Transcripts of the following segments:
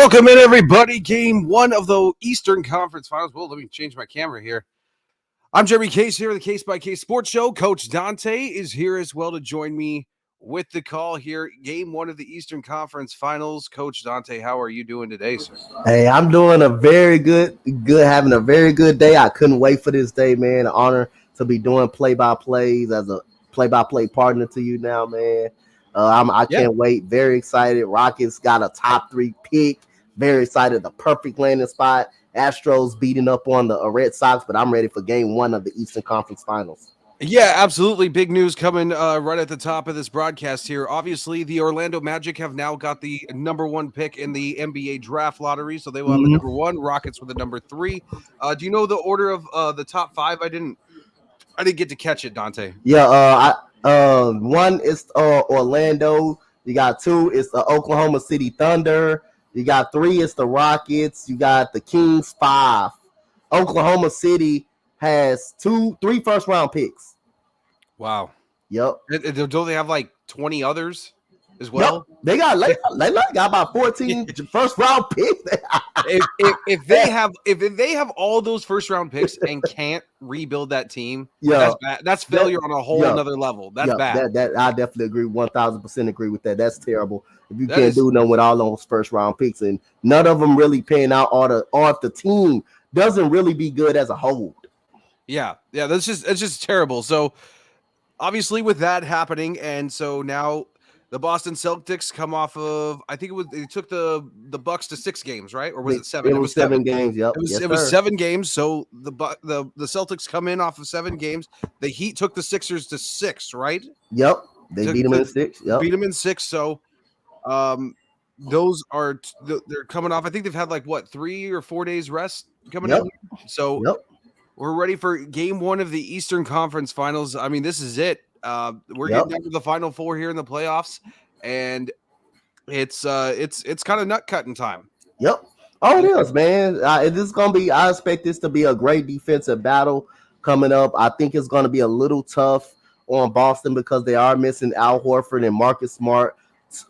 Welcome in, everybody. Game one of the Eastern Conference Finals. Well, let me change my camera here. I'm Jeremy Case here, the Case by Case Sports Show. Coach dontae is here as well to join me with the call here. Game one of the Eastern Conference Finals. Coach dontae, how are you doing today, sir? Hey, I'm doing a very good, having a very good day. I couldn't wait for this day, man. An honor to be doing play-by-plays as a play-by-play partner to you now, man. I can't wait. Very excited. Rockets got a top 3 pick. Very excited. The perfect landing spot. Astros beating up on the Red Sox, but I'm ready for game one of the Eastern Conference Finals. Yeah, absolutely. Big news coming right at the top of this broadcast here. Obviously, the Orlando Magic have now got the number 1 pick in the NBA draft lottery, so they will have the number 1. Rockets with the number 3. Do you know the order of the top 5? I didn't get to catch it, dontae. Yeah, 1 is Orlando. You got 2 is the Oklahoma City Thunder. You got 3 is the Rockets. You got the Kings. 5. Oklahoma City has 3 first-round picks. Wow. Yep. Don't they have like 20 others as well? Yep. They got about 14 first-round picks. if they have all those first-round picks and can't rebuild that team, that's bad. That's failure on a whole another level. That's bad. That I definitely agree. 1,000% agree with that. That's terrible. If you can't do nothing with all those first-round picks and none of them really paying out, or if the team doesn't really be good as a whole. Yeah, that's just terrible. So obviously with that happening, and so now the Boston Celtics come off of, I think they took the Bucks to 6 games, right? Or was it 7? It was 7 games. Yep. It was 7 games. So the Celtics come in off of 7 games. The Heat took the Sixers to 6, right? Yep. They beat them in 6. Yep. Beat them in 6. So those are they're coming off. I think they've had like 3 or 4 days rest coming in. So we're ready for game 1 of the Eastern Conference Finals. I mean, this is it. We're getting down to the Final 4 here in the playoffs, and it's kind of nut cutting time. Yep. Oh, it is, man. This is gonna be. I expect this to be a great defensive battle coming up. I think it's gonna be a little tough on Boston because they are missing Al Horford and Marcus Smart.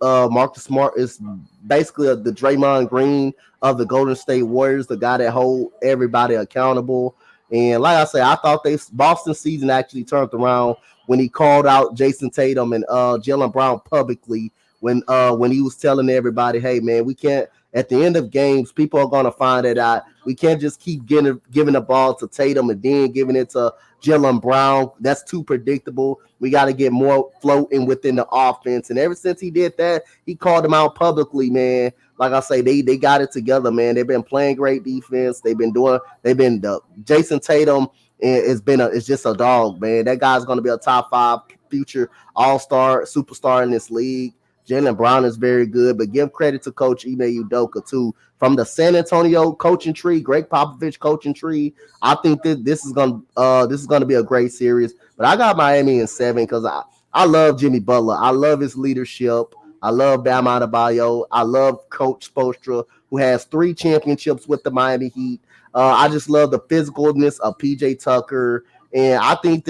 Marcus Smart is basically the Draymond Green of the Golden State Warriors, the guy that hold everybody accountable. And like I say, I thought Boston season actually turned around when he called out Jason Tatum and Jaylen Brown publicly when he was telling everybody, hey, man, we can't, at the end of games, people are going to find it out. We can't just keep giving the ball to Tatum and then giving it to Jaylen Brown. That's too predictable. We got to get more floating within the offense. And ever since he did that, he called them out publicly, man. Like I say, they got it together, man. They've been playing great defense. Jason Tatum is just a dog, man. That guy's going to be a top 5 future all-star superstar in this league. Jaylen Brown is very good, but give credit to Coach Ime Udoka too. From the San Antonio coaching tree, Greg Popovich coaching tree, I think that this is gonna be a great series. But I got Miami in 7 because I love Jimmy Butler. I love his leadership. I love Bam Adebayo. I love Coach Spoelstra, who has 3 championships with the Miami Heat. I just love the physicalness of PJ Tucker, and I think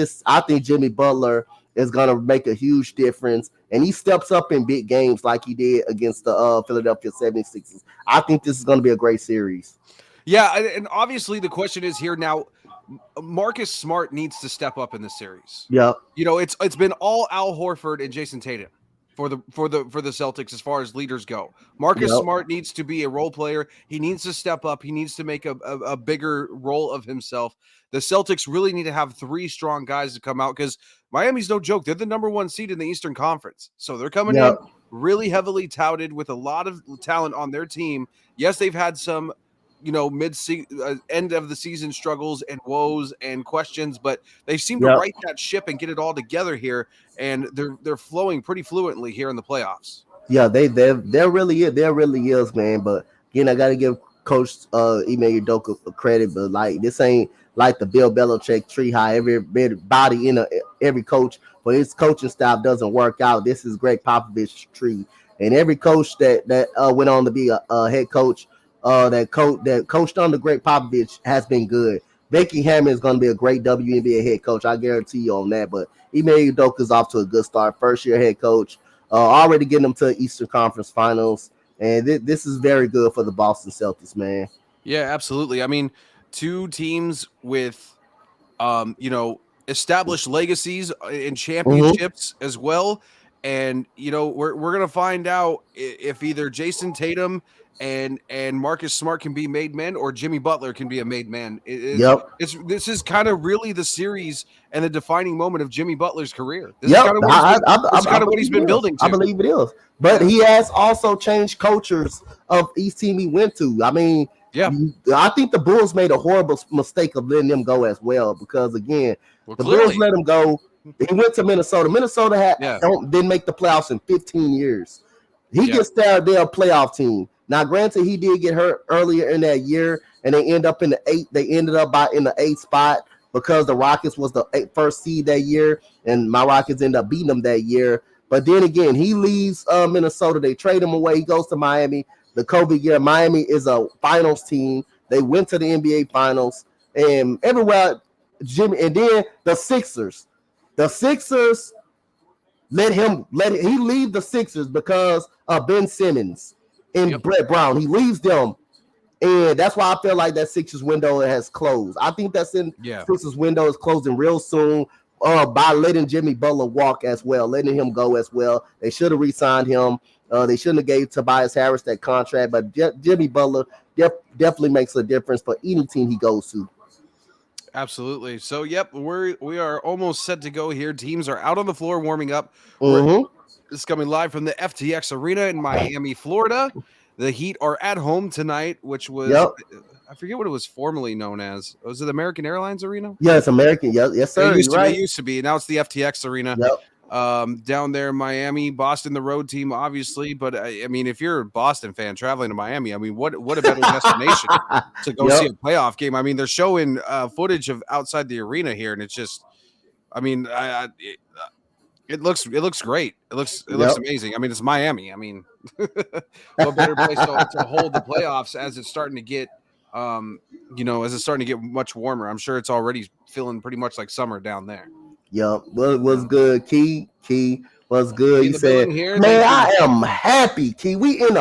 Jimmy Butler is gonna make a huge difference. And he steps up in big games like he did against the Philadelphia 76ers. I think this is going to be a great series. Yeah, and obviously the question is here now, Marcus Smart needs to step up in this series. Yeah. You know, it's been all Al Horford and Jason Tatum for the Celtics as far as leaders go. Marcus Smart needs to be a role player. He needs to step up. He needs to make a bigger role of himself. The Celtics really need to have 3 strong guys to come out because Miami's no joke. They're the number 1 seed in the Eastern Conference. So they're coming in really heavily touted with a lot of talent on their team. Yes, they've had some, end of the season struggles and woes and questions, but they seem to right that ship and get it all together here, and they're flowing pretty fluently here in the playoffs. Yeah, there really is, man. But again, I got to give Coach Ime Udoka credit, but like this ain't like the Bill Belichick tree, how everybody every coach for his coaching staff doesn't work out. This is Greg Popovich's tree, and every coach that went on to be a head coach that coached under Greg Popovich has been good. Becky Hammond is going to be a great WNBA head coach. I guarantee you on that. But Ime Udoka is off to a good start. First year head coach, already getting them to Eastern Conference Finals. And this is very good for the Boston Celtics, man. Yeah, absolutely. I mean, two teams with established legacies in Mm-hmm. championships as well. And we're gonna find out if either Jason Tatum and Marcus Smart can be made men, or Jimmy Butler can be a made man. Yep. This is kind of really the series and the defining moment of Jimmy Butler's career. This is Yep, kind of what he's been believe it is. building I to. believe it is. But Yeah. he has also changed cultures of each team he went to. I mean, Yeah. I think the Bulls made a horrible mistake of letting them go as well, because again, Well, the Bulls clearly. let him go. He went to Minnesota. Minnesota didn't make the playoffs in 15 years. He gets there, they're a playoff team. Now, granted, he did get hurt earlier in that year, and they end up in the eighth. They ended up in the eighth spot because the Rockets was the first seed that year, and my Rockets ended up beating them that year. But then again, he leaves Minnesota. They trade him away. He goes to Miami. The COVID year, Miami is a finals team. They went to the NBA finals, and everywhere Jimmy. And then the Sixers. The Sixers let he leave the Sixers because of Ben Simmons and Brett Brown. He leaves them. And that's why I feel like that Sixers window has closed. I think Sixers window is closing real soon by letting Jimmy Butler walk as well, letting him go as well. They should have re-signed him. They shouldn't have gave Tobias Harris that contract, but Jimmy Butler definitely makes a difference for any team he goes to. Absolutely. So, we are almost set to go here. Teams are out on the floor warming up. Mm-hmm. This is coming live from the FTX Arena in Miami, Florida. The Heat are at home tonight, which was I forget what it was formerly known as. Was it American Airlines Arena? Yeah, it's American. Yes, sir. It used to be. Now it's the FTX Arena. Yep. Down there in Miami, Boston, the road team, obviously. But I mean, if you're a Boston fan traveling to Miami, I mean, what a better destination to go see a playoff game. I mean, they're showing footage of outside the arena here, and it's just, I mean, it looks great. It looks amazing. I mean, it's Miami. I mean, what better place to hold the playoffs as it's starting to get, as it's starting to get much warmer. I'm sure it's already feeling pretty much like summer down there. Yep. Was good. Key was good. He said, here, man, I am happy, Key. We in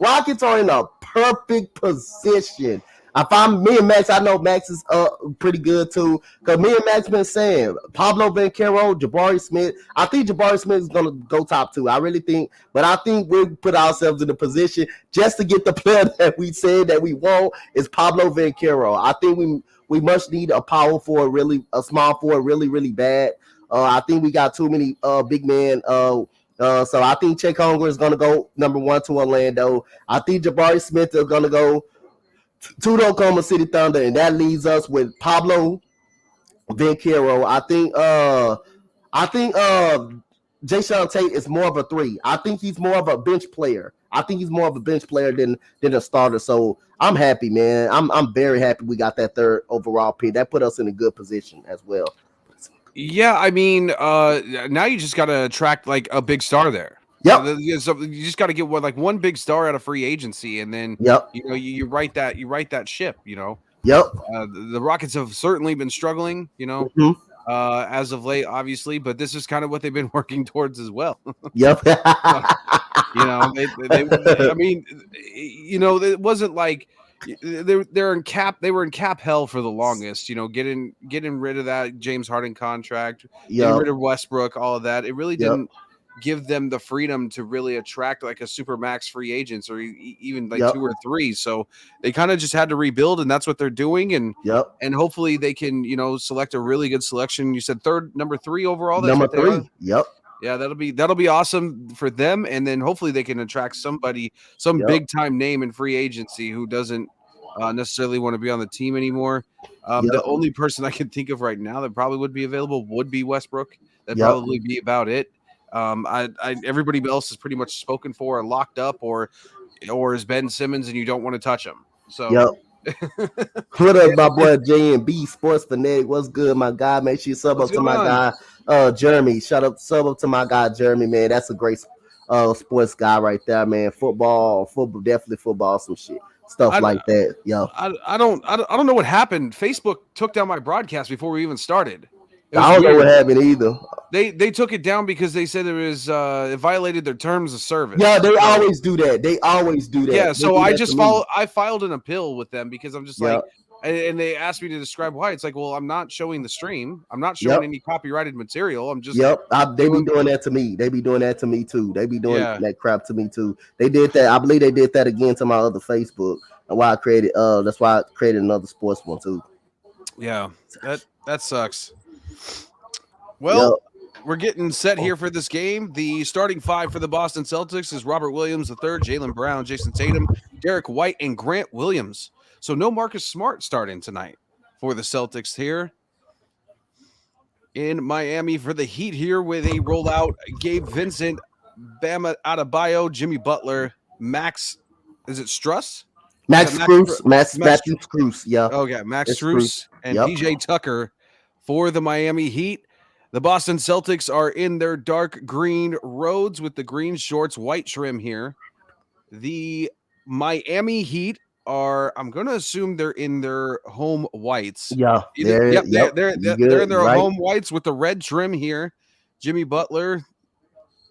Rockets are in a perfect position. Me and Max, I know Max is pretty good too. Because me and Max been saying Pablo Banchero, Jabari Smith. I think Jabari Smith is gonna go top 2. I really think, but I think we put ourselves in the position just to get the player that we said that we want is Pablo Banchero. I think we must need a power forward, a small forward, really bad. I think we got too many big men. So I think Chet Holmgren is gonna go number 1 to Orlando. I think Jabari Smith is gonna go to the Oklahoma City Thunder, and that leaves us with Pablo Banchero. I think Jason Tate is more of a 3. I think he's more of a bench player. Than a starter. So I'm happy, man. I'm very happy we got that 3rd overall pick. That put us in a good position as well. Yeah, I mean, now you just got to attract like a big star there. Yep. So you just got to get one big star out of free agency, and then you write that ship. Yep. The Rockets have certainly been struggling, as of late, obviously, but this is kind of what they've been working towards as well. Yep. I mean, it wasn't like they were in cap hell for the longest, getting rid of that James Harden contract, getting rid of Westbrook, all of that. It really didn't give them the freedom to really attract like a super max free agents or even like 2 or 3. So they kind of just had to rebuild, and that's what they're doing. And hopefully they can, select a really good selection. You said number 3 overall. That's number 3. Yep. Yeah, that'll be awesome for them. And then hopefully they can attract some big time name in free agency who doesn't necessarily want to be on the team anymore. The only person I can think of right now that probably would be available would be Westbrook. That'd probably be about it. Everybody else is pretty much spoken for or locked up or is Ben Simmons, and you don't want to touch him. So what up, my boy J&B Sports Fanatic? What's good, my guy? Make sure you sub up to my guy Jeremy. Sub up to my guy Jeremy, man. That's a great sports guy right there, man. Football, definitely football, some shit. Stuff like that. I don't know what happened. Facebook took down my broadcast before we even started. I don't know what happened either. They took it down because they said it violated their terms of service. Yeah, they always do that. They always do that. Yeah, so I filed an appeal with them because I'm just like, and they asked me to describe why. It's like, well, I'm not showing the stream. I'm not showing any copyrighted material. I'm just they be doing that to me. They be doing that to me too. They be doing that crap to me too. They did that. I believe they did that again to my other Facebook. And why I created that's why I created another sports one too. Yeah, that sucks. Well, we're getting set here for this game. The starting five for the Boston Celtics is Robert Williams III, Jaylen Brown, Jason Tatum, Derek White, and Grant Williams. So no Marcus Smart starting tonight for the Celtics here. In Miami for the Heat here with a rollout, Gabe Vincent, Bama Adebayo, Jimmy Butler, Max, is it Struss? Max Strus, yeah. Okay, Max Strus and PJ Tucker for the Miami Heat. The Boston Celtics are in their dark green roads with the green shorts, white trim here. The Miami Heat are, I'm going to assume they're in their home whites. Yeah. They're in their home whites with the red trim here. Jimmy Butler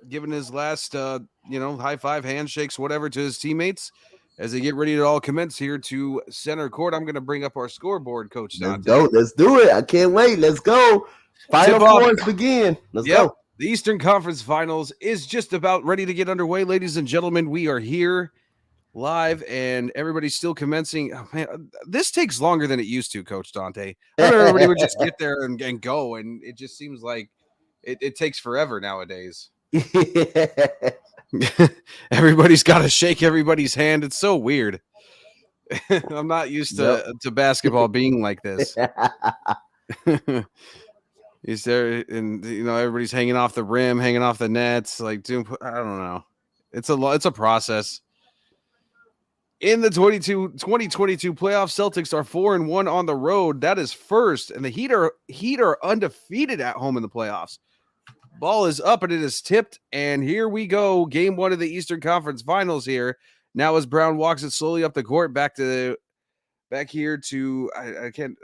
giving his last, high five, handshakes, whatever to his teammates as they get ready to all commence here to center court. I'm going to bring up our scoreboard, Coach dontae. Let's do it. I can't wait. Let's go. Final points begin. Let's go. The Eastern Conference Finals is just about ready to get underway, ladies and gentlemen. We are here live, and everybody's still commencing. Oh, man, this takes longer than it used to, Coach dontae. I thought everybody would just get there and go, and it just seems like it takes forever nowadays. Everybody's got to shake everybody's hand. It's so weird. I'm not used to basketball being like this. Is there, and everybody's hanging off the rim, hanging off the nets, like I don't know. It's a process. In the 2022 playoffs, Celtics are 4-1 on the road. That is first, and the Heat are undefeated at home in the playoffs. Ball is up and it is tipped, and here we go. Game 1 of the Eastern Conference Finals here. Now as Brown walks it slowly up the court back here to I can't.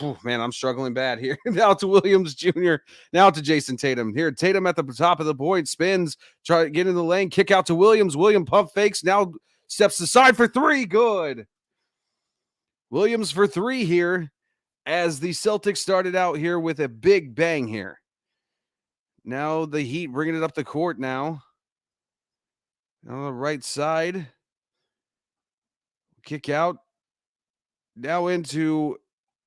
Oh, man, I'm struggling bad here. Now to Williams Jr. Now to Jason Tatum. Here, Tatum at the top of the point, spins, try to get in the lane, kick out to Williams. William pump fakes, now steps aside for three. Good. Williams for three here as the Celtics started out here with a big bang here. Now the Heat bringing it up the court now. On the right side. Kick out. Now into,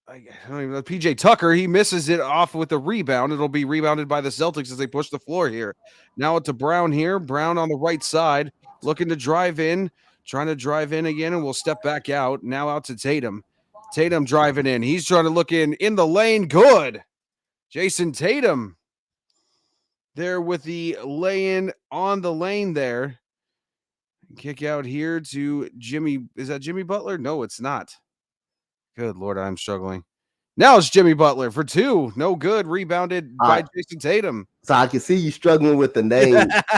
I don't even know, PJ Tucker. He misses it off with a rebound. It'll be rebounded by the Celtics as they push the floor here. Now it's to Brown here. Brown on the right side, looking to drive in, trying to drive in again, and we'll step back out. Now out to Tatum. Tatum driving in. He's trying to look in the lane. Good. Jason Tatum there with the lay-in on the lane there. Kick out here to Jimmy. Is that Jimmy Butler? No, it's not. Good Lord, I'm struggling. Now it's Jimmy Butler for two. No good. Rebounded by Jason Tatum. So I can see you struggling with the name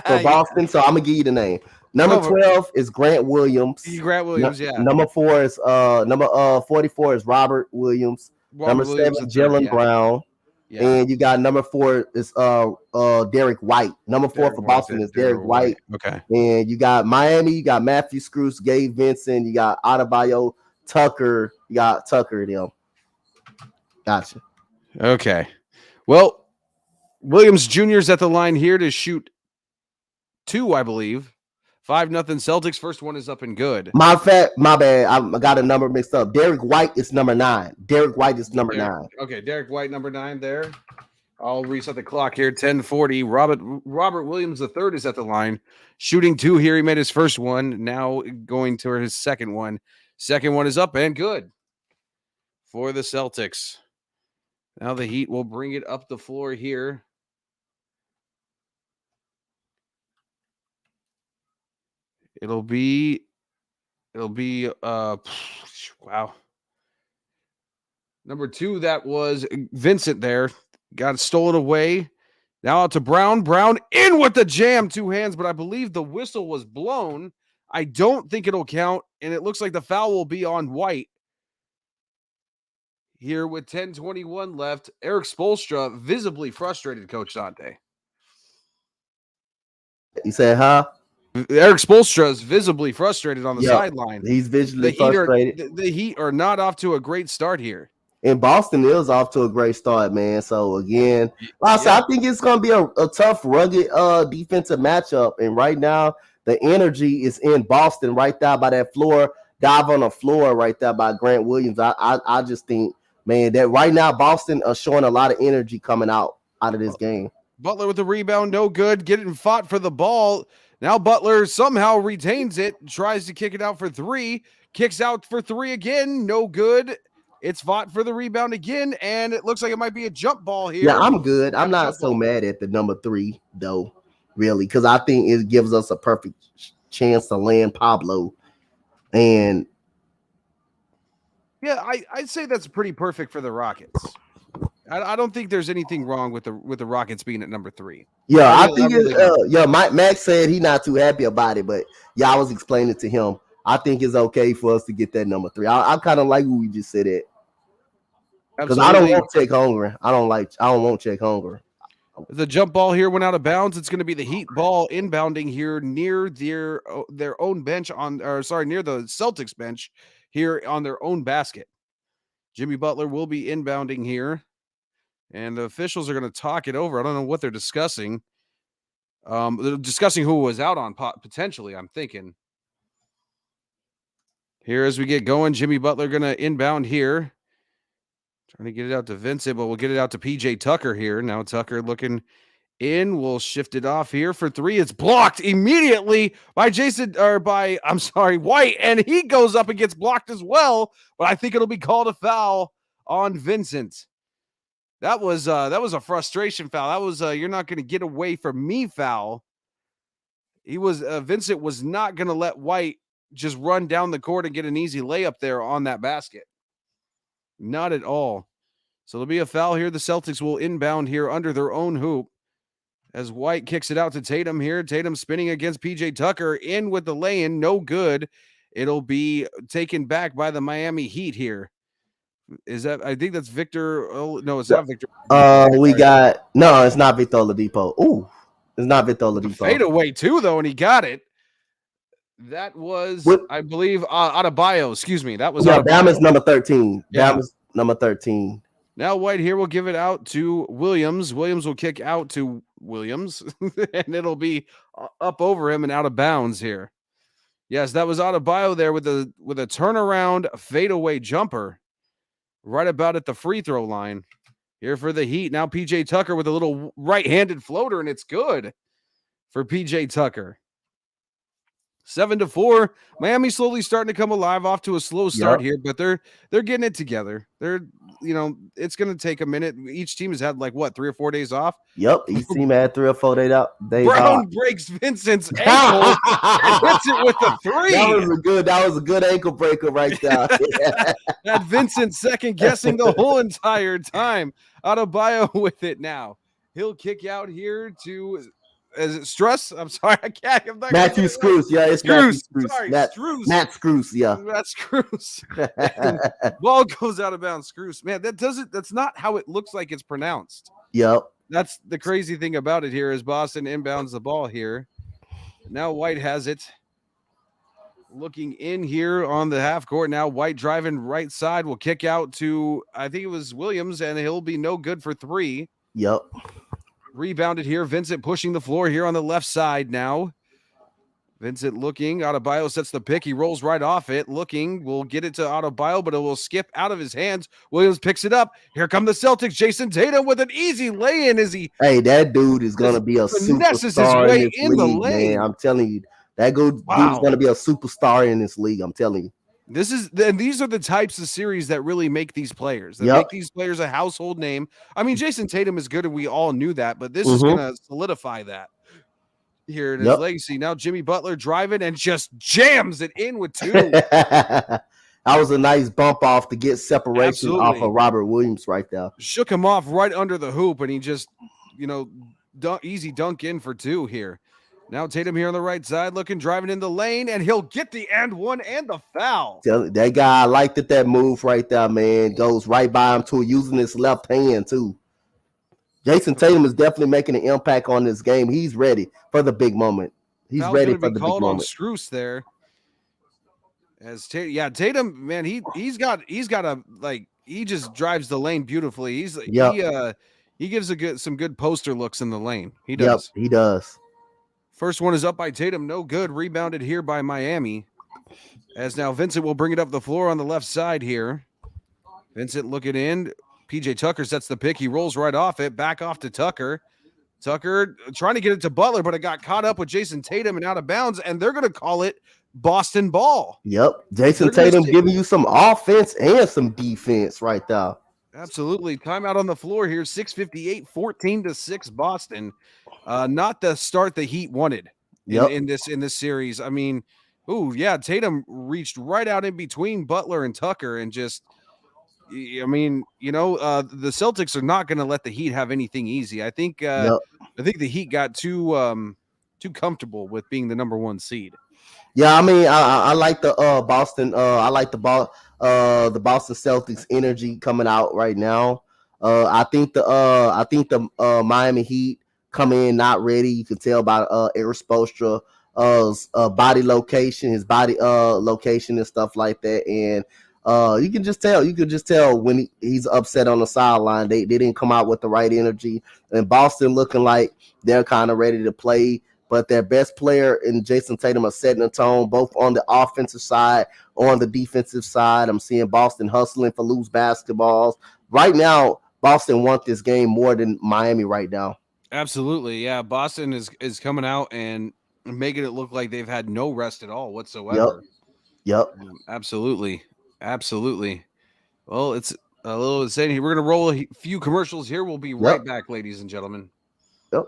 for Boston, so I'm going to give you the name. Number 12 is Grant Williams. Grant Williams, yeah. Number 4 is number 44 is Robert Williams. Number 7 is Jaylen Brown. Yeah. And you got number 4 is Derek White. Number 4 for Boston is Derek White. Okay. And you got Miami, you got Matthew Strus, Gabe Vincent, you got Adebayo, Tucker, you got Tucker them. Gotcha. Okay. Well, Williams Jr. is at the line here to shoot 2, I believe. 5-0 Celtics. First one is up and good. My bad. I got a number mixed up. Derek White is number 9. Derek White is number 9. Okay, Derek White, number 9 there. I'll reset the clock here. 10:40. Robert Williams III is at the line. Shooting 2 here. He made his first one. Now going to his second one. Second one is up and good for the Celtics. Now the Heat will bring it up the floor here. It'll be wow. Number 2, that was Vincent there. Got stolen away. Now out to Brown. Brown in with the jam, 2 hands, but I believe the whistle was blown. I don't think it'll count, and it looks like the foul will be on White. here with 10:21 left. Eric Spoelstra visibly frustrated, Coach Dontae. You said, huh? Eric Spoelstra is visibly frustrated on the sideline. He's visually frustrated. The Heat are not off to a great start here. And Boston is off to a great start, man. So again, I think it's going to be a tough, rugged defensive matchup. And right now, the energy is in Boston right there by that floor, dive on the floor right there by Grant Williams. I just think, man, that right now Boston are showing a lot of energy coming out of this game. Butler with the rebound, no good. Getting fought for the ball. Now Butler somehow retains it, tries to kick it out for three, kicks out for three again, no good. It's fought for the rebound again, and it looks like it might be a jump ball here. Yeah, I'm good. I'm not so mad at the number 3, though, really, because I think it gives us a perfect chance to land Pablo. And yeah, I'd say that's pretty perfect for the Rockets. I don't think there's anything wrong with the Rockets being at number 3. Yeah, I think Max said he's not too happy about it, but yeah, I was explaining to him. I think it's okay for us to get that number 3. I kind of like what we just said it. Because I don't want Chet Holmgren. I don't want Chet Holmgren. The jump ball here went out of bounds. It's going to be the Heat ball inbounding here near their own bench near the Celtics bench here on their own basket. Jimmy Butler will be inbounding here, and the officials are going to talk it over. I don't know what they're discussing. They're discussing who was out on potentially, I'm thinking. Here as we get going, Jimmy Butler going to inbound here. Trying to get it out to Vincent, but we'll get it out to PJ Tucker here. Now Tucker looking in. We'll shift it off here for 3. It's blocked immediately by White, and he goes up and gets blocked as well. But I think it'll be called a foul on Vincent. That was a frustration foul. That was you're not going to get away from me foul. Vincent was not going to let White just run down the court and get an easy layup there on that basket. Not at all. So there'll be a foul here. The Celtics will inbound here under their own hoop as White kicks it out to Tatum here. Tatum spinning against PJ Tucker, in with the lay-in, no good. It'll be taken back by the Miami Heat here. I think that's Victor. Oh, no, it's not Victor. It's not Victor Oladipo. Ooh, it's not Victor Oladipo. Fade away too, though, and he got it. That was, I believe, Adebayo. Excuse me. That was Bama's number 13. Yeah. Bama's number 13. Now White here will give it out to Williams. Williams will kick out to Williams, and it'll be up over him and out of bounds here. Yes, that was Adebayo there with a turnaround fadeaway jumper right about at the free throw line. Here for the Heat. Now PJ Tucker with a little right-handed floater, and it's good for PJ Tucker. 7-4. Miami slowly starting to come alive, off to a slow start here, but they're getting it together. It's going to take a minute. Each team has had 3 or 4 days off. Yep, each team had 3 or 4 days off. Brown breaks Vincent's ankle and hits it with the 3. That was a good ankle breaker right there. Had Vincent second guessing the whole entire time. Adebayo with it now. He'll kick out here to. Is it Struss? I'm sorry, I can't. Matthew Screws. Yeah, it's Screws. Matthew Screws. Sorry, Matt Screws. Yeah, Matt Screws. Ball goes out of bounds. Screws. Man, that's not how it looks like it's pronounced. Yep. That's the crazy thing about it here is Boston inbounds the ball here. Now White has it. Looking in here on the half court. Now White driving right side will kick out to, I think it was Williams, and he'll be no good for 3. Yep. Rebounded here. Vincent pushing the floor here on the left side now. Vincent looking. Adebayo sets the pick. He rolls right off it. Looking. We'll get it to Adebayo, but it will skip out of his hands. Williams picks it up. Here come the Celtics. Jason Tatum with an easy lay-in. Hey, that dude is going to be a superstar in this league, man. I'm telling you. That dude's going to be a superstar in this league. I'm telling you. These are the types of series that really make these players. Make these players a household name. I mean, Jason Tatum is good, and we all knew that, but this is going to solidify that here in his legacy. Now Jimmy Butler driving and just jams it in with 2. That was a nice bump off to get separation off of Robert Williams right there. Shook him off right under the hoop, and he just, easy dunk in for 2 here. Now Tatum here on the right side, driving in the lane, and he'll get the and one and the foul. That guy, I liked that move right there, man. Goes right by him, too, using his left hand, too. Jason Tatum is definitely making an impact on this game. He's ready for the big moment. He's ready for the big moment. Strus there. As Tatum, man, he's got a he just drives the lane beautifully. He gives some good poster looks in the lane. He does. Yep, he does. First one is up by Tatum, no good. Rebounded here by Miami. As now Vincent will bring it up the floor on the left side here. Vincent looking in. PJ Tucker sets the pick. He rolls right off it. Back off to Tucker. Tucker trying to get it to Butler, but it got caught up with Jason Tatum and out of bounds, and they're going to call it Boston ball. Yep. Jason Tatum giving you some offense and some defense right there. Absolutely. Timeout on the floor here. 6:58, 14-6 Boston. Not the start the Heat wanted in this series. I mean, Tatum reached right out in between Butler and Tucker and just – I mean, the Celtics are not going to let the Heat have anything easy. I think the Heat got too comfortable with being the number one seed. Yeah, I mean, I like the Boston. I like the Boston Celtics energy coming out right now. I think the Miami Heat come in not ready. You can tell by Erik Spoelstra's body location, his body location and stuff like that, and. You can just tell when he's upset on the sideline. They didn't come out with the right energy, and Boston looking like they're kind of ready to play, but their best player in Jason Tatum are setting the tone both on the offensive side, on the defensive side. I'm seeing Boston hustling for loose basketballs. Right now, Boston wants this game more than Miami right now. Absolutely. Yeah. Boston is coming out and making it look like they've had no rest at all whatsoever. Yep. Absolutely. Well, it's a little insane here. We're going to roll a few commercials here. We'll be right back, ladies and gentlemen. Yep.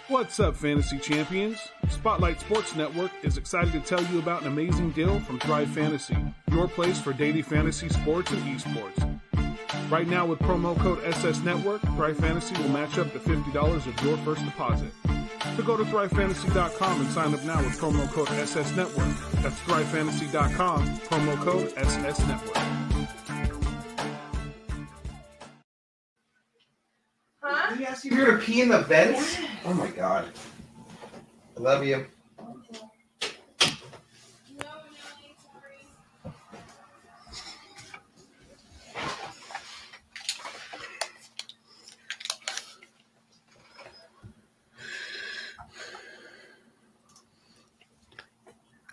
What's up, Fantasy Champions? Spotlight Sports Network is excited to tell you about an amazing deal from Thrive Fantasy, your place for daily fantasy sports and esports. Right now with promo code SS Network, Thrive Fantasy will match up to $50 of your first deposit. So go to thrivefantasy.com and sign up now with promo code SS Network. That's thrivefantasy.com, promo code SS Network. Did he ask you here to pee in the vents? Yeah. Oh my God. I love you.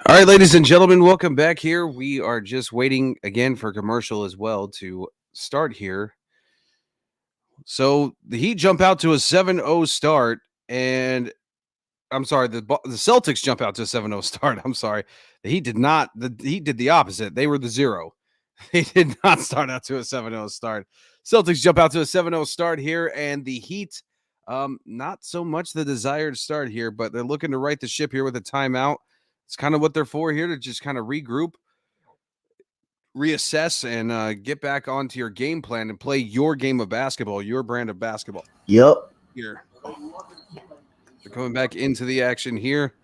All right, ladies and gentlemen, welcome back here. We are just waiting again for commercial as well to start here. So the Heat jump out to a 7-0 start, and I'm sorry, the Celtics jump out to a 7-0 start. I'm sorry. The Heat did not. The Heat did the opposite. They were the 0. They did not start out to a 7-0 start. Celtics jump out to a 7-0 start here, and the Heat, not so much the desired start here, but they're looking to right the ship here with a timeout. It's kind of what they're for here, to just kind of regroup, reassess, and get back onto your game plan and play your game of basketball, your brand of basketball. Yep. Here. They're coming back into the action here.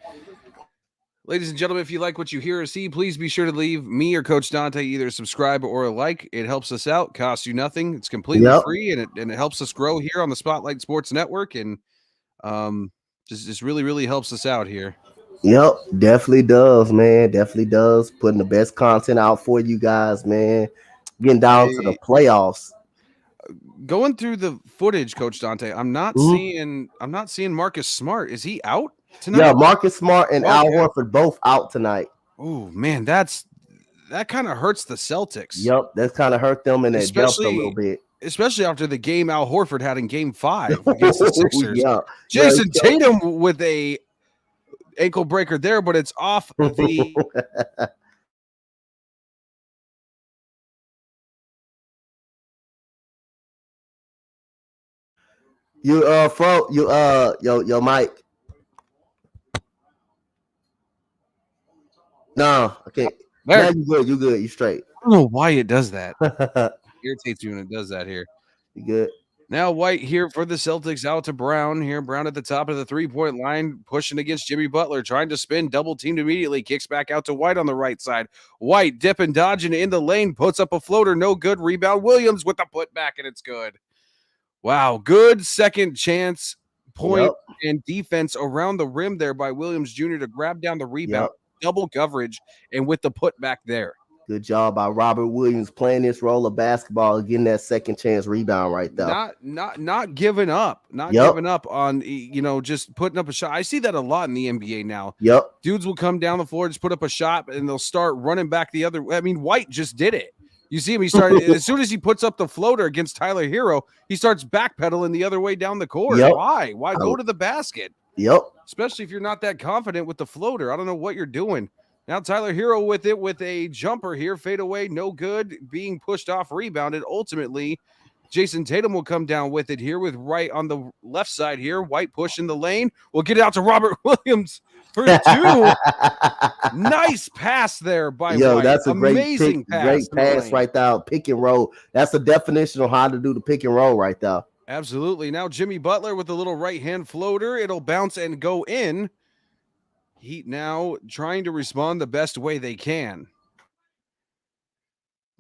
Ladies and gentlemen, if you like what you hear or see, please be sure to leave me or Coach Dontae either subscribe or a like. It helps us out, costs you nothing. It's completely free, and it helps us grow here on the Spotlight Sports Network, and just really, really helps us out here. Yep, definitely does, man. Definitely does. Putting the best content out for you guys, man. Getting down to the playoffs. Going through the footage, Coach Dontae, I'm not seeing Marcus Smart. Is he out tonight? Yeah, Marcus Smart and Al Horford both out tonight. Oh man, that kind of hurts the Celtics. Yep, that's kind of hurt them in their depth a little bit. especially after the game Al Horford had in Game 5 against the Sixers. Yeah. Jason Tatum with a ankle breaker there, but it's off the your mic. No, okay. there. Now you good, you straight. I don't know why it does that. Irritates me when it does that here. You good. Now White here for the Celtics, out to Brown here. Brown at the top of the three-point line, pushing against Jimmy Butler, trying to spin, double teamed immediately, kicks back out to White on the right side. White dipping, dodging in the lane, puts up a floater, no good. Rebound Williams with the putback, and it's good. Wow, good second chance point and defense around the rim there by Williams Jr. to grab down the rebound, double coverage, and with the putback there. Good job by Robert Williams playing this role of basketball and getting that second chance rebound right there. Not giving up. Giving up on, just putting up a shot. I see that a lot in the NBA now. Yep. Dudes will come down the floor, just put up a shot, and they'll start running back the other way. I mean, White just did it. You see him, he started as soon as he puts up the floater against Tyler Hero, he starts backpedaling the other way down the court. Yep. Why? Why go to the basket? Yep. Especially if you're not that confident with the floater. I don't know what you're doing. Now Tyler Hero with it with a jumper here, fade away, no good, being pushed off, rebounded. Ultimately, Jason Tatum will come down with it here with Wright on the left side here. White push in the lane. We'll get it out to Robert Williams for 2. Nice pass there by White. That's a amazing great pass right there. Pick and roll. That's the definition of how to do the pick and roll right there. Absolutely. Now Jimmy Butler with a little right hand floater. It'll bounce and go in. Heat now trying to respond the best way they can.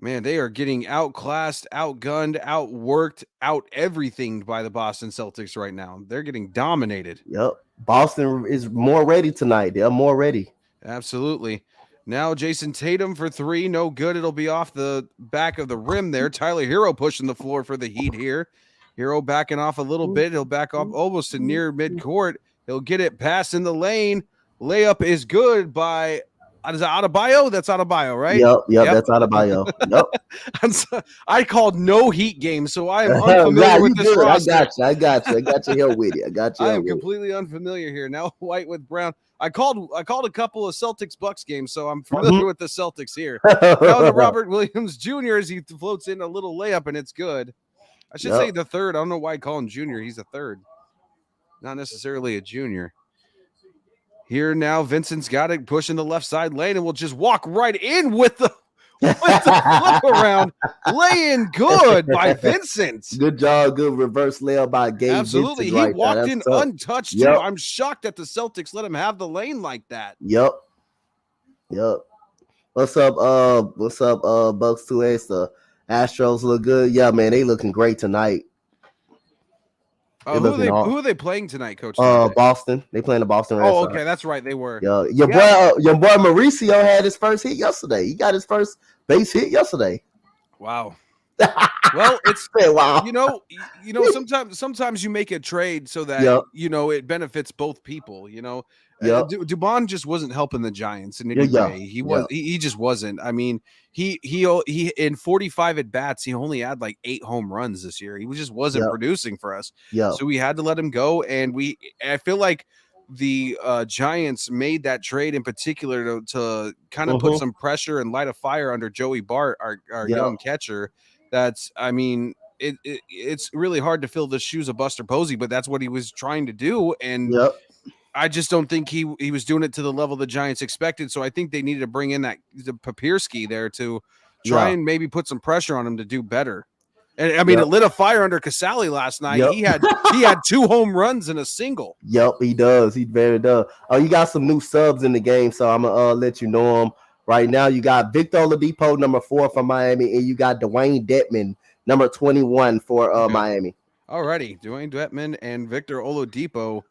Man, they are getting outclassed, outgunned, outworked, out everything by the Boston Celtics right now. They're getting dominated. Yep. Boston is more ready tonight. They're more ready. Absolutely. Now Jason Tatum for 3. No good. It'll be off the back of the rim there. Tyler Hero pushing the floor for the Heat here. Hero backing off a little bit. He'll back off almost to near midcourt. He'll get it past in the lane. Layup is good by, is that Adebayo? That's Adebayo, right? Yep. That's Adebayo. Yep. I called no Heat games, so I am unfamiliar with this roster. I got you here with you. I am completely unfamiliar here. Now White with Brown. I called a couple of Celtics Bucks games, so I'm familiar with the Celtics here. Now to Robert Williams Jr. as he floats in a little layup, and it's good. I should say the third. I don't know why I call him junior. He's a third, not necessarily a junior. Here now, Vincent's got it pushing the left side lane, and we'll just walk right in with the flip around. Lay in good by Vincent. Good job. Good reverse layup by Gabe. Absolutely. Vincent He walked in untouched, too. I'm shocked that the Celtics let him have the lane like that. Yep. What's up, Bucks 2X? The Astros look good. Yeah, man, they looking great tonight. Who are they playing tonight, Coach? Boston. They playing the Boston Red Sox. Okay, that's right. They were. Your boy Mauricio had his first hit yesterday. He got his first base hit yesterday. Wow. Well, it's wow. Sometimes you make a trade so that it benefits both people. Dubon just wasn't helping the Giants in any way. He just wasn't. I mean, he in 45 at bats, he only had like 8 home runs this year. He just wasn't producing for us. So we had to let him go, and I feel like the Giants made that trade in particular to kind of put some pressure and light a fire under Joey Bart, our young catcher. It's really hard to fill the shoes of Buster Posey, but that's what he was trying to do. And I just don't think he was doing it to the level the Giants expected. So I think they needed to bring in the Papirski there to try and maybe put some pressure on him to do better. And I mean, it lit a fire under Casale last night. He had 2 home runs and a single. Yep, he does. He very does. Oh, you got some new subs in the game, so I'm gonna let you know them right now. You got Victor Oladipo, number 4 from Miami, and you got Dwayne Dedman, number 21 for Miami. Alrighty, Dwayne Dedman and Victor Oladipo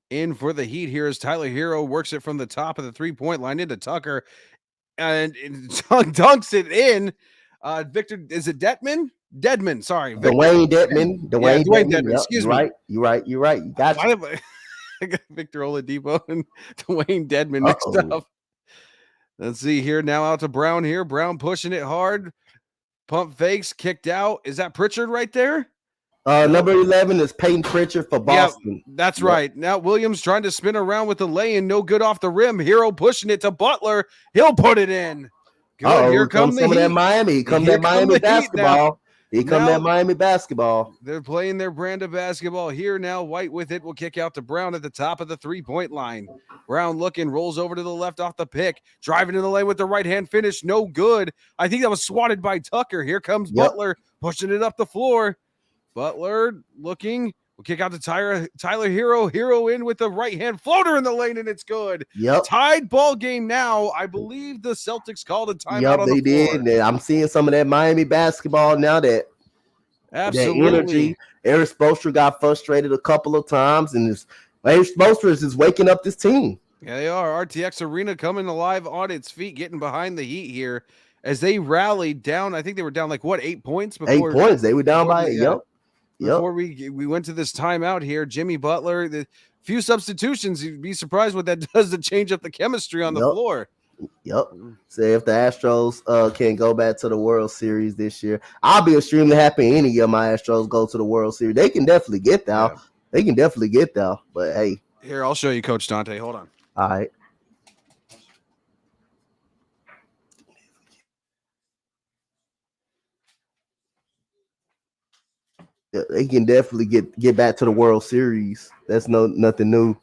in for the Heat here as Tyler Hero works it from the top of the 3-point line into Tucker and dunks it in. Victor, is it Dedman? Dedman, sorry. Dwayne Dedman. Dwayne Dedman. Yep, excuse me. You're right. You got it. I got Victor Oladipo and Dwayne Dedman mixed up. Let's see here now out to Brown here. Brown pushing it hard. Pump fakes, kicked out. Is that Pritchard right there? Number 11 is Peyton Pritchard for Boston. Yeah, that's right. Now Williams trying to spin around with the lay-in. No good off the rim. Hero pushing it to Butler. He'll put it in. Good. Here comes some of that Miami. Here comes that Miami basketball. Here comes that Miami basketball. They're playing their brand of basketball here now. White with it will kick out to Brown at the top of the three-point line. Brown looking, rolls over to the left off the pick. Driving in the lane with the right-hand finish. No good. I think that was swatted by Tucker. Here comes Butler pushing it up the floor. Butler looking. We'll kick out to Tyler Hero. Hero in with the right-hand floater in the lane, and it's good. Tied ball game now. I believe the Celtics called a timeout on the floor. Did. I'm seeing some of that Miami basketball now. That energy. Eric Spoelstra got frustrated a couple of times, and Eric Spoelstra is just waking up this team. Yeah, they are. RTX Arena coming alive on its feet, getting behind the Heat here as they rallied down. I think they were down 8 points before. 8 points. They were down by 8. Before we went to this timeout here, Jimmy Butler, the few substitutions, you'd be surprised what that does to change up the chemistry on the floor. Say if the Astros can go back to the World Series this year, I'll be extremely happy any of my Astros go to the World Series. They can definitely get there. Yeah. They can definitely get there. But hey. Here, I'll show you Coach Dontae. Hold on. All right. They can definitely get back to the World Series. That's nothing new.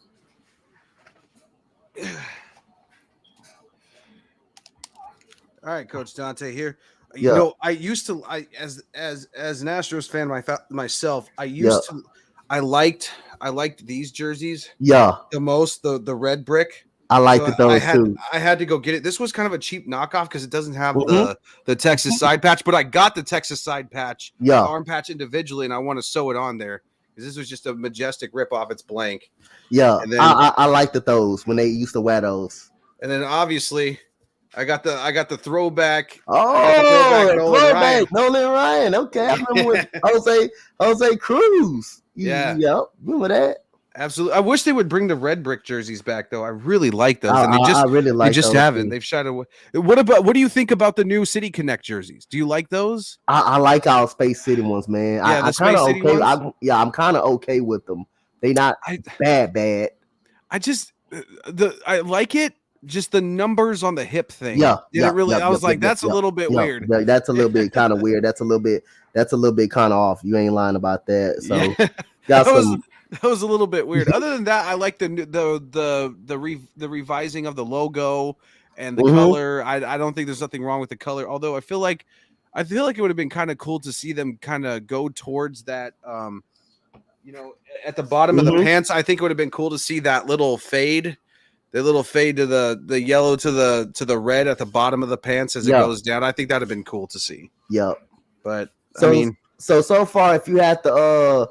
All right, Coach Dontae here. You know, I used to, as an Astros fan myself, I liked these jerseys. The most, the red brick. I liked those too. I had to go get it. This was kind of a cheap knockoff because it doesn't have the Texas side patch, but I got the Texas side patch, arm patch individually, and I want to sew it on there because this was just a majestic ripoff. It's blank. Yeah, and then, I liked those when they used to wear those. And then obviously, I got the throwback. Throwback Nolan Ryan. Okay, I remember with Jose Cruz. Remember that. Absolutely. I wish they would bring the red brick jerseys back, though. I really like those. And they just haven't. Too. They've shied away. What do you think about the new City Connect jerseys? Do you like those? I like our Space City ones, man. Yeah, the Space City ones? I'm kind of okay with them. They not bad. I like it. Just the numbers on the hip thing. I was like, that's a little bit weird. Yeah, that's a little bit kind of weird. That's a little bit kind of off. You ain't lying about that. So that was a little bit weird. Other than that, I like the revising of the logo and the color. I don't think there's nothing wrong with the color. Although I feel like it would have been kind of cool to see them kind of go towards that. At the bottom of the pants, I think it would have been cool to see that little fade. The little fade to the yellow to the red at the bottom of the pants as it goes down. I think that'd have been cool to see. Yeah, but so far, if you had to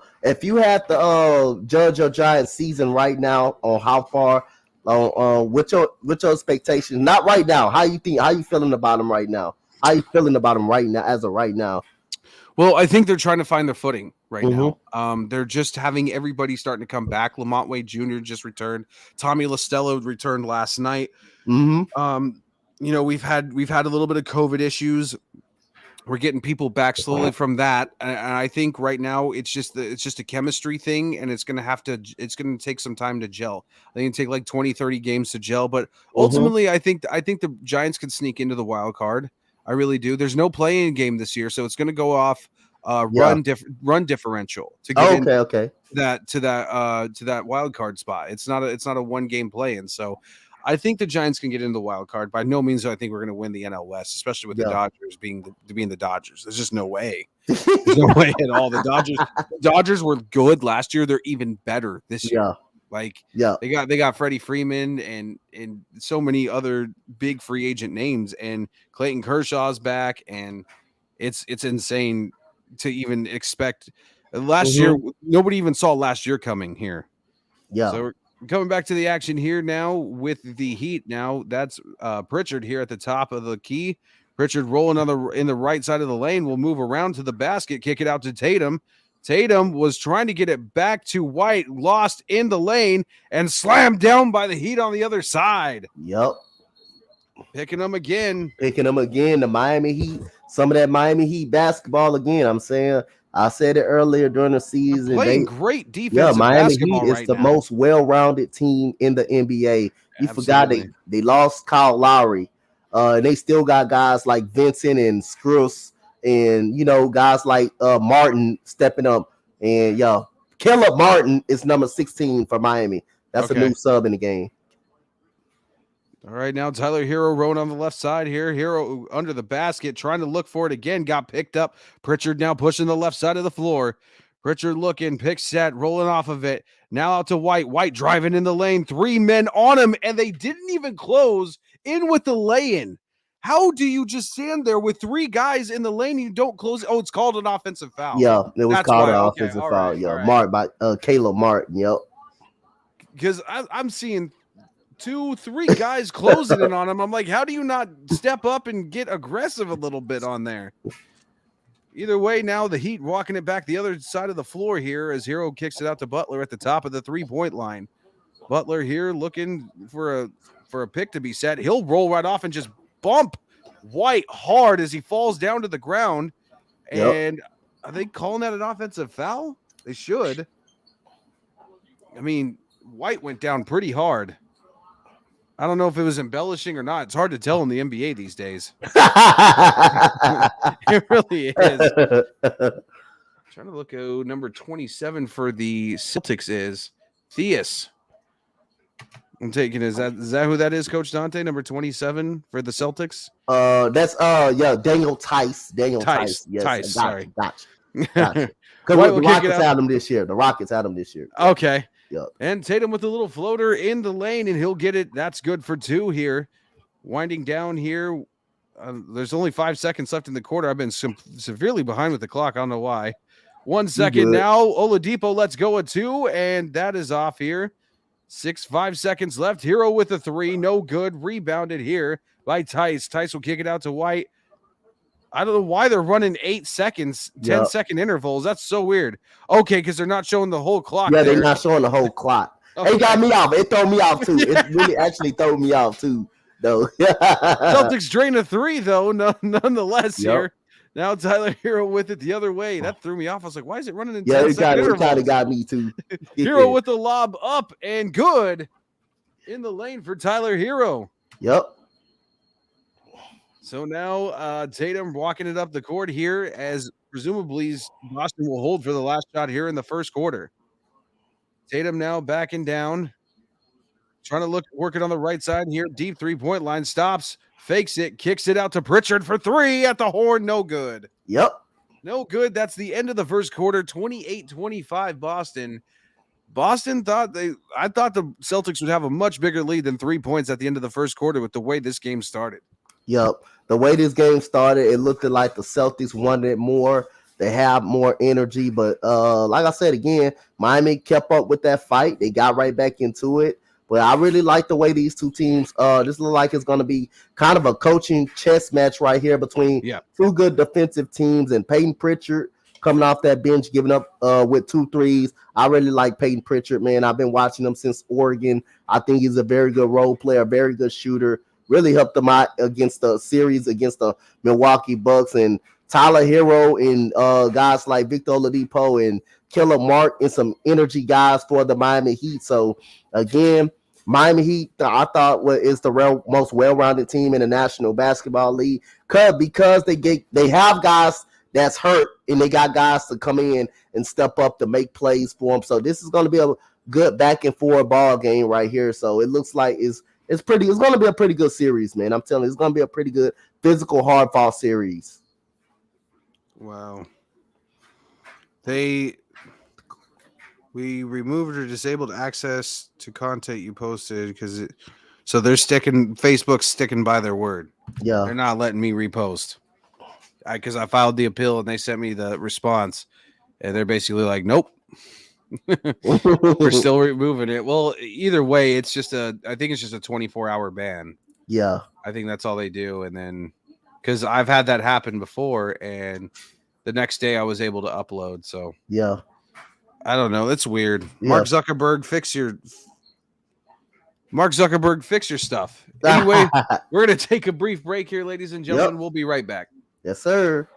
judge your Giants season right now on how far, what's your expectations? Not right now. How you feeling about them right now? How you feeling about them right now as of right now? Well, I think they're trying to find their footing right now. They're just having everybody starting to come back. Lamont Wade Jr. just returned. Tommy Lastello returned last night. We've had a little bit of COVID issues. We're getting people back slowly from that, and I think right now it's just a chemistry thing, and it's going to take some time to gel. I think it'll take 20, 30 games to gel, but ultimately I think the Giants can sneak into the wild card. I really do. There's no play-in game this year, so it's going to go off run differential to get to that wild card spot. It's not a one game play-in, so I think the Giants can get into the wild card. By no means do I think we're going to win the NL West, especially with the Dodgers being the Dodgers. There's just no way. There's no way at all. The Dodgers were good last year. They're even better this year. They got Freddie Freeman and so many other big free agent names, and Clayton Kershaw's back, and it's insane to even expect. Last year, nobody even saw last year coming here. So we're coming back to the action here now with the Heat. Now that's Pritchard here at the top of the key. Pritchard rolling in the right side of the lane. Will move around to the basket, kick it out to Tatum. Tatum was trying to get it back to White, lost in the lane, and slammed down by the Heat on the other side. Yep. Picking them again. The Miami Heat. some of that Miami Heat basketball again. I'm saying I said it earlier during the season. They're playing great defensive Miami basketball Heat is right the now. most well-rounded team in the NBA. You forgot Absolutely. they lost Kyle Lowry. And they still got guys like Vincent and Strus and guys like Martin stepping up. And Caleb Martin is number 16 for Miami. That's a new sub in the game. All right, now Tyler Hero rolling on the left side here. Hero under the basket, trying to look for it again. Got picked up. Pritchard now pushing the left side of the floor. Pritchard looking, pick set, rolling off of it. Now out to White. White driving in the lane. 3 men on him, and they didn't even close in with the lay-in. How do you just stand there with 3 guys in the lane and you don't close? Oh, it's called an offensive foul. Yeah, it was called an offensive foul. Right, right. Marked by Caleb Martin. Yep. Because I'm seeing 2-3 guys closing in on him. I'm like, how do you not step up and get aggressive a little bit on there? Either way, now the Heat walking it back the other side of the floor here as Hero kicks it out to Butler at the top of the 3-point line. Butler here looking for a pick to be set. He'll roll right off and just bump White hard as he falls down to the ground. Yep. And are they calling that an offensive foul? They should. I mean, White went down pretty hard. I don't know if it was embellishing or not. It's hard to tell in the NBA these days. It really is. Trying to look at number 27 for the Celtics is Theus. I'm taking is that who that is, Coach Dontae? Number 27 for the Celtics? That's Daniel Tice. Yes, Tice, sorry. Gotcha. Because the Rockets had him this year. Okay. Yep. And Tatum with a little floater in the lane, and he'll get it. That's good for 2 here. Winding down here. There's only 5 seconds left in the quarter. I've been severely behind with the clock. I don't know why. 1 second now. Oladipo lets go at 2, and that is off here. 5 seconds left. Hero with a 3. No good. Rebounded here by Tice. Tice will kick it out to White. I don't know why they're running 8 seconds, 10-second intervals. That's so weird. Okay, because they're not showing the whole clock. Yeah, they're not showing the whole clock. Okay. It got me off. It threw me off too. It really actually threw me off too, though. Celtics drain a 3, though, nonetheless here. Now Tyler Hero with it the other way. That threw me off. I was like, why is it running in 10-second intervals? It kind of got me too. Hero with the lob up and good in the lane for Tyler Hero. Yep. So now Tatum walking it up the court here as presumably Boston will hold for the last shot here in the first quarter. Tatum now backing down, trying to work it on the right side here. Deep 3-point line, stops, fakes it, kicks it out to Pritchard for 3 at the horn. No good. Yep. No good. That's the end of the first quarter. 28-25 Boston. I thought the Celtics would have a much bigger lead than 3 points at the end of the first quarter with the way this game started. Yep. The way this game started, it looked like the Celtics wanted it more. They have more energy, but like I said again, Miami kept up with that fight. They got right back into it. But I really like the way these two teams. This looks like it's going to be kind of a coaching chess match right here between 2 good defensive teams, and Peyton Pritchard coming off that bench, giving up with 2 threes. I really like Peyton Pritchard, man. I've been watching him since Oregon. I think he's a very good role player, very good shooter. Really helped them out against the series against the Milwaukee Bucks, and Tyler Hero and guys like Victor Oladipo and Caleb Martin and some energy guys for the Miami Heat. So again, Miami Heat, I thought is the most well-rounded team in the National Basketball League because they have guys that's hurt and they got guys to come in and step up to make plays for them. So this is going to be a good back and forth ball game right here. So it looks like it's going to be a pretty good series, man. I'm telling you, it's going to be a pretty good physical hard-fought series. Wow. We removed or disabled access to content you posted so they're Facebook's sticking by their word. Yeah. They're not letting me repost. Because I filed the appeal and they sent me the response, and they're basically like, nope. We're still removing it. Well, either way, I think it's just a 24-hour ban. Yeah. I think that's all they do. And then because I've had that happen before, and the next day I was able to upload. So yeah, I don't know. It's weird. Yeah. Mark Zuckerberg, fix your stuff. Anyway, we're going to take a brief break here, ladies and gentlemen. We'll be right back. Yes, sir.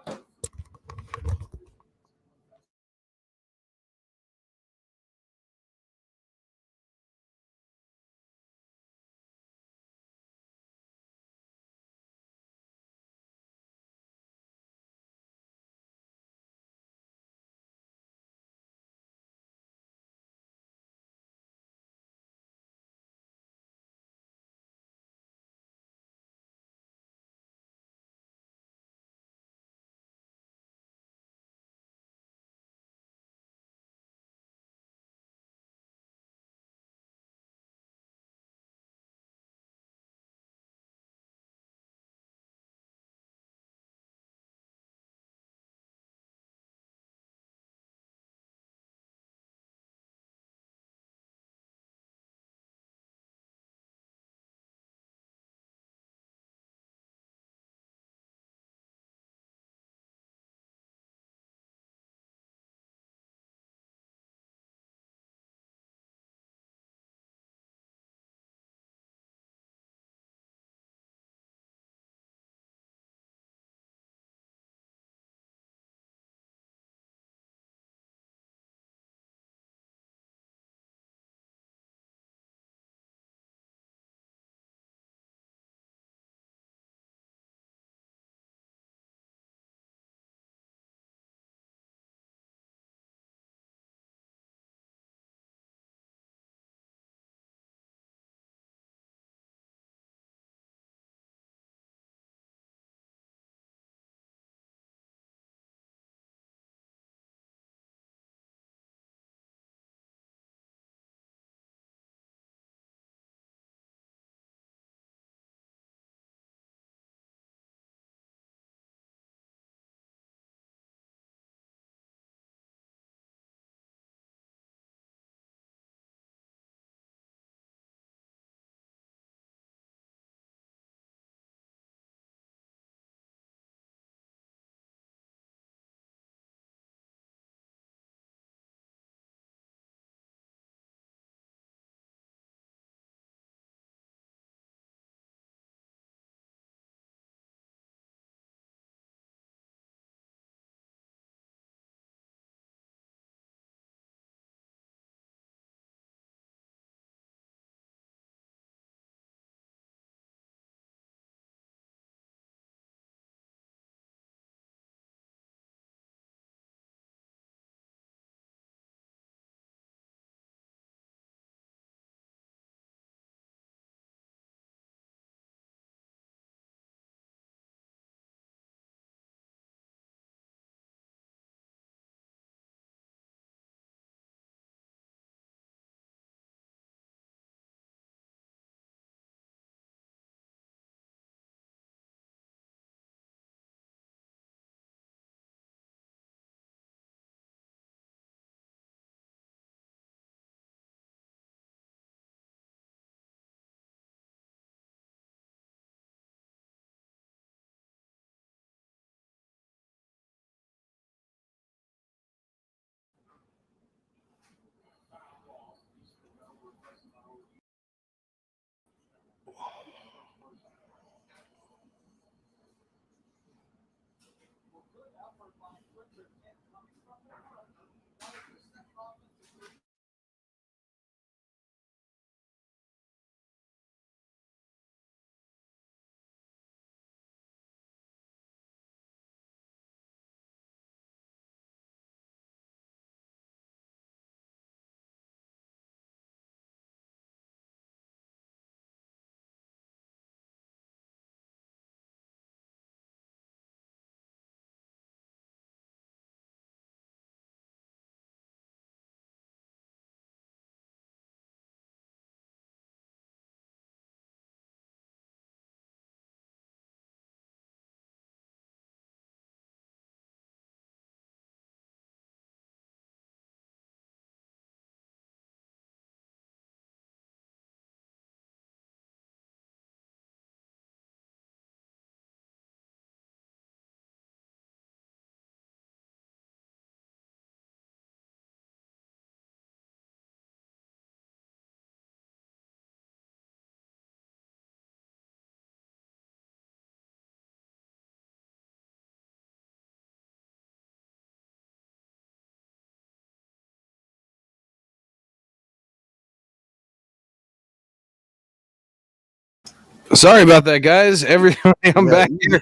Sorry about that, guys. Everybody, I'm back here.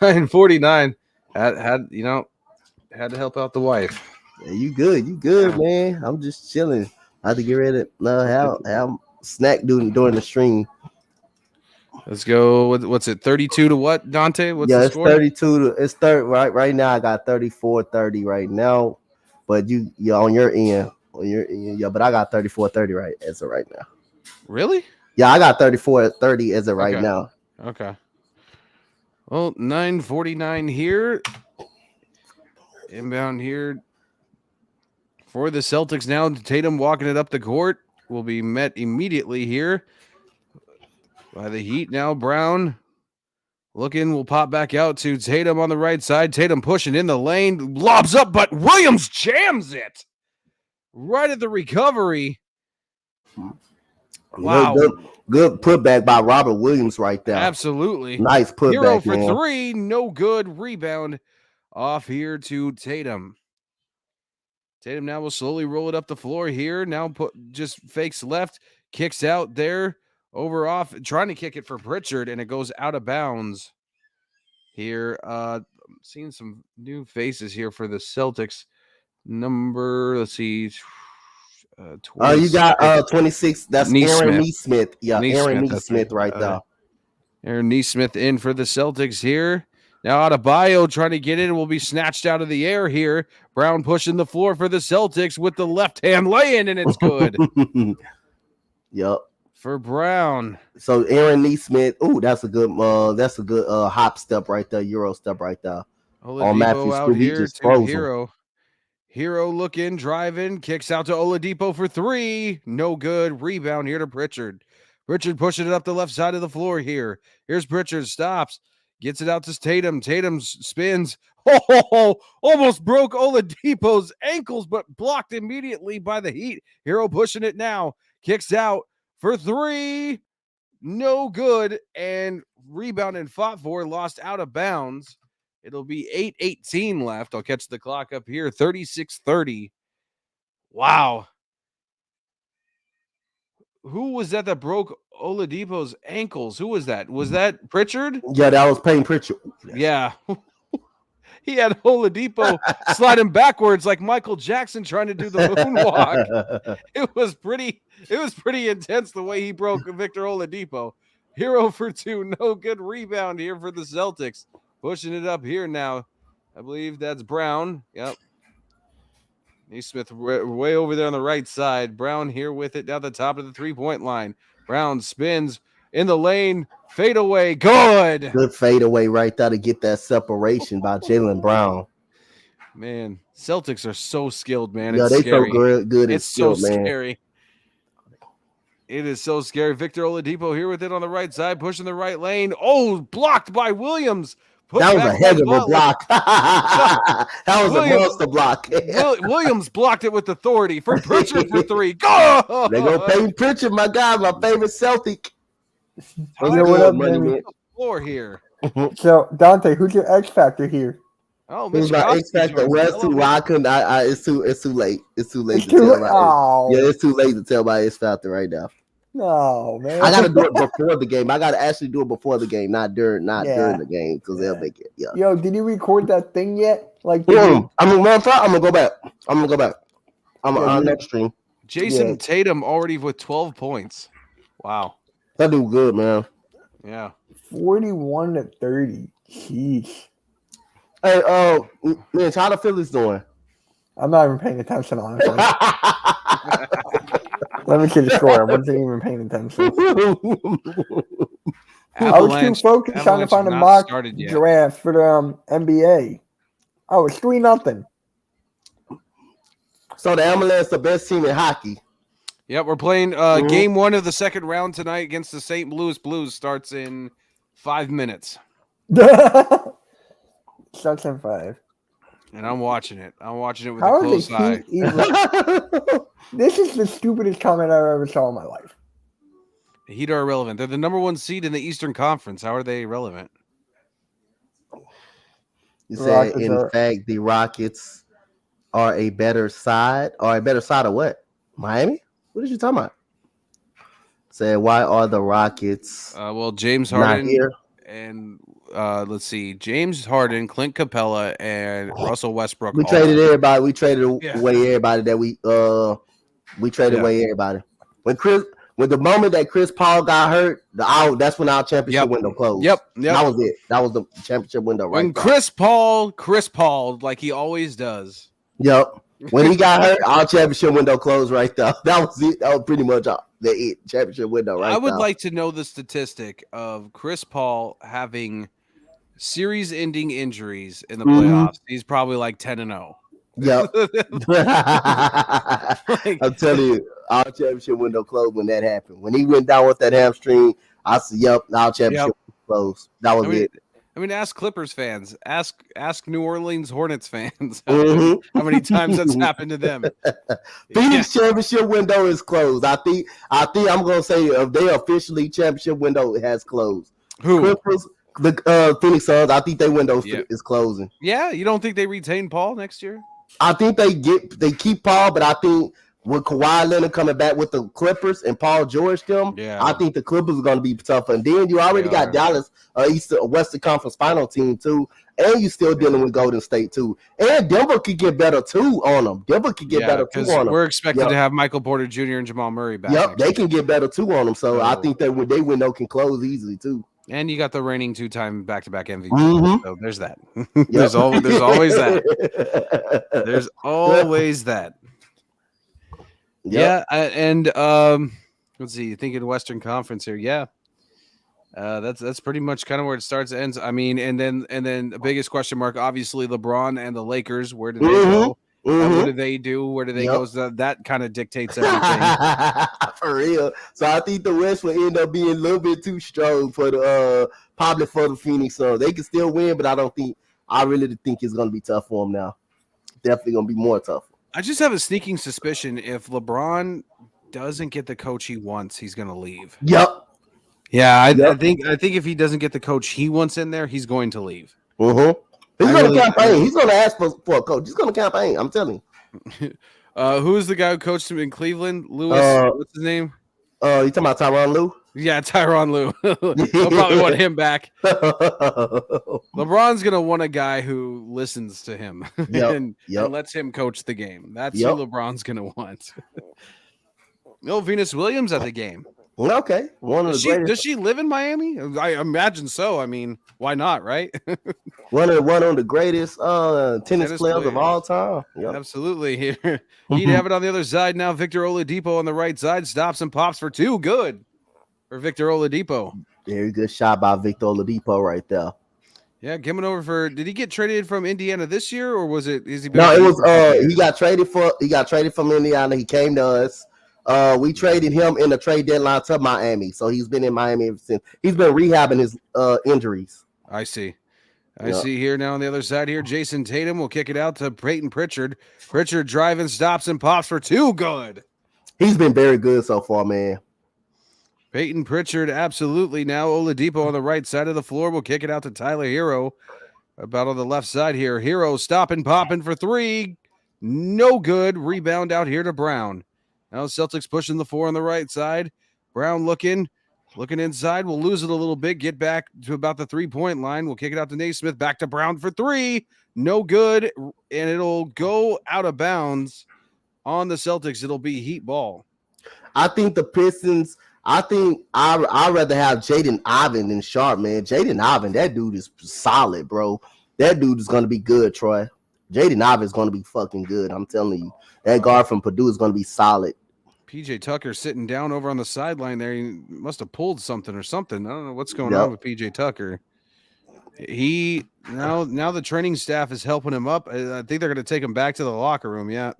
9:49. Had to help out the wife. Yeah, you good, man. I'm just chilling. I have to get ready to have snack during the stream. Let's go. What's it? 32 to what, Dante? What's the score? 32 to it's third right now. I got 34-30 right now, but you're on your end. But I got 34-30 right as of right now. Really? Yeah, I got 34-30 as of right now. Okay. Well, 9:49 here. Inbound here for the Celtics now. Tatum walking it up the court will be met immediately here by the Heat. Now Brown looking, will pop back out to Tatum on the right side. Tatum pushing in the lane, lobs up, but Williams jams it right at the recovery. Wow. Good putback by Robert Williams right there. Absolutely. Nice putback. Hero for three. No good. Rebound off here to Tatum. Tatum now will slowly roll it up the floor here. Now just fakes left, kicks out there, over off, trying to kick it for Pritchard, and it goes out of bounds here. I'm seeing some new faces here for the Celtics. Let's see. You got 26. That's Aaron Neesmith. Yeah, Aaron Neesmith right there. Aaron Neesmith in for the Celtics here. Now Adebayo trying to get in, will be snatched out of the air here. Brown pushing the floor for the Celtics with the left hand lay-in, and it's good. Yep. For Brown. So Aaron Neesmith. Oh, that's a good hop step right there, Euro step right there. Oladipo out here to Hero. Hero looking, driving, kicks out to Oladipo for three. No good. Rebound here to Pritchard. Pritchard pushing it up the left side of the floor here. Here's Pritchard, stops. Gets it out to Tatum. Tatum spins. Almost broke Oladipo's ankles, but blocked immediately by the Heat. Hero pushing it now. Kicks out for three. No good. And rebound and fought for. Lost out of bounds. It'll be 8:18 left. I'll catch the clock up here. 36-30. Wow. Who was that broke Oladipo's ankles? Who was that? Was that Pritchard? Yeah, that was Payne Pritchard. Yeah. He had Oladipo sliding backwards like Michael Jackson trying to do the moonwalk. It was pretty intense the way he broke Victor Oladipo. Hero for two. No good rebound here for the Celtics. Pushing it up here now. I believe that's Brown. Yep. Neesmith way over there on the right side. Brown here with it down the top of the three-point line. Brown spins in the lane. Fade away. Good. Good fade away right there to get that separation by Jaylen Brown. Man, Celtics are so skilled, man. Yeah, it's scary. So good. It's so scary. It is so scary. Victor Oladipo here with it on the right side, pushing the right lane. Oh, blocked by Williams. That was a heck of a block. That was a monster block. Williams blocked it with authority for Pritchard for three. Go! They go Payne Pritchard, my guy, my favorite Celtic. What up, man? Floor here. So Dante, who's your X Factor here? Oh, who's my X Factor? Well, it's too late. It's too late. It's too late to tell. Yeah, it's too late to tell my X Factor right now. No, man. I gotta do it before the game. I gotta actually do it before the game, not during the game, because they'll make it. Yeah. Yo, did you record that thing yet? I'm gonna go back. I'm on next stream. Jason Tatum already with 12 points. Wow. That dude good, man. Yeah. 41-30. Jeez. Hey, man, how the Phillies doing? I'm not even paying attention, honestly. Let me see the score. I wasn't even paying attention. I was too focused trying to find a mock draft for the NBA. Oh, it's 3-0. So the Avalanche the best team in hockey. Yep, we're playing game one of the second round tonight against the St. Louis Blues. Starts in 5 minutes. Starts in 5. And I'm watching it. I'm watching it with a close eye. This is the stupidest comment I ever saw in my life. The Heat are irrelevant. They're the number one seed in the Eastern Conference. How are they irrelevant? You said, in fact, the Rockets are a better side. Or a better side of what? Miami? What are you talking about? Said, why are the Rockets well, James not Harden here? and let's see, James Harden, Clint Capella, and Russell Westbrook. We traded everybody. We traded away everybody that we traded away everybody. When the moment that Chris Paul got hurt, that's when our championship window closed. Yep. That was it. That was the championship window right when there. Chris Paul, like he always does. Yep. When he got hurt, our championship window closed right there. That was it. That was pretty much the championship window right there. I would like to know the statistic of Chris Paul having series-ending injuries in the playoffs. He's probably like 10-0. Yep. I'm telling you, our championship window closed when that happened. When he went down with that hamstring, I said, "Yep, our championship closed." That was it. I mean, ask Clippers fans, ask New Orleans Hornets fans how many times that's happened to them. Phoenix championship window is closed. I think I'm gonna say if they officially championship window has closed. Who? Clippers, the Phoenix Suns. I think their window is closing. Yeah, you don't think they retain Paul next year? I think they keep Paul, but I think with Kawhi Leonard coming back with the Clippers and Paul George I think the Clippers are going to be tougher. And then you already got Dallas, Western Conference Final team too, and you still dealing with Golden State too. And Denver could get better too on them. Denver could get better too on them. We're expected to have Michael Porter Jr. and Jamal Murray back. Yep, they can get better too on them. So I think that when they window can close easily too. And you got the reigning 2-time back-to-back MVP. So there's that. Yep. there's always that. There's always that. Yep. Yeah, and let's see. Thinking Western Conference here. Yeah, that's pretty much kind of where it starts and ends. I mean, and then the biggest question mark, obviously, LeBron and the Lakers. Where do they go? What do they do? Where do they go? So that kind of dictates everything. For real. So I think the West will end up being a little bit too strong for the probably for the Phoenix Suns. They can still win, but I really think it's going to be tough for them now. Definitely going to be more tough. I just have a sneaking suspicion if LeBron doesn't get the coach he wants, he's going to leave. Yep. Yeah, I think if he doesn't get the coach he wants in there, he's going to leave. He's going to campaign. He's going to ask for a coach. He's going to campaign. I'm telling you. Who is the guy who coached him in Cleveland? Lewis. What's his name? You talking about Tyronn Lue? Yeah, Tyronn Lue. They'll probably want him back. LeBron's gonna want a guy who listens to him and lets him coach the game. That's who LeBron's gonna want. Venus Williams at the game. Okay. Does she live in Miami? I imagine so. I mean, why not, right? one of the greatest tennis players of all time. Yep. Absolutely. Here, he'd have it on the other side now. Victor Oladipo on the right side stops and pops for two. Good for Victor Oladipo. Very good shot by Victor Oladipo right there. Yeah, coming over for. Did he get traded from Indiana this year, or was it? He got traded from Indiana. He came to us. We traded him in the trade deadline to Miami, so he's been in Miami ever since. He's been rehabbing his injuries. I see. I see here now on the other side here, Jason Tatum will kick it out to Peyton Pritchard. Pritchard driving, stops, and pops for two. Good. He's been very good so far, man. Peyton Pritchard, absolutely. Now Oladipo on the right side of the floor will kick it out to Tyler Hero. About on the left side here. Hero stopping, popping for three. No good. Rebound out here to Brown. Now Celtics pushing the four on the right side. Brown looking inside. We'll lose it a little bit. Get back to about the 3-point line. We'll kick it out to Naismith. Back to Brown for three. No good. And it'll go out of bounds on the Celtics. It'll be Heat ball. I think the Pistons, I'd rather have Jaden Ivey than Sharp, man. Jaden Ivey, that dude is solid, bro. That dude is going to be good, Troy. Jaden Ivey is going to be fucking good. I'm telling you. That guard from Purdue is going to be solid. PJ Tucker sitting down over on the sideline there. He must have pulled something or something. I don't know what's going on with PJ Tucker. He now the training staff is helping him up. I think they're going to take him back to the locker room. Yeah.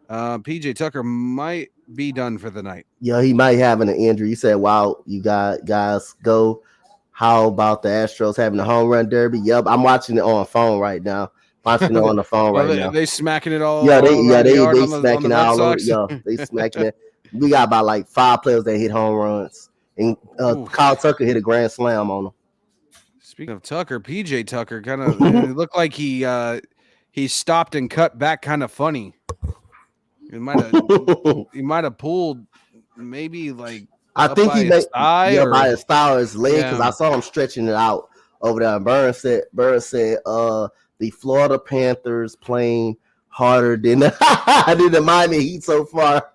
PJ Tucker might be done for the night. Yeah, he might have an injury. You said, wow, you got guys go. How about the Astros having a home run derby? Yep, I'm watching it on phone right now. Watching it on the phone now. They smacking it all. Yeah, they smacking it all over. Yeah, they smacking it. We got about like 5 players that hit home runs, and Kyle Tucker hit a grand slam on them. Speaking of Tucker, PJ Tucker kind of looked like he stopped and cut back kind of funny. He might have pulled maybe like I think he made by his thigh or his leg because I saw him stretching it out over there. Burns said the Florida Panthers playing harder than the Miami Heat so far.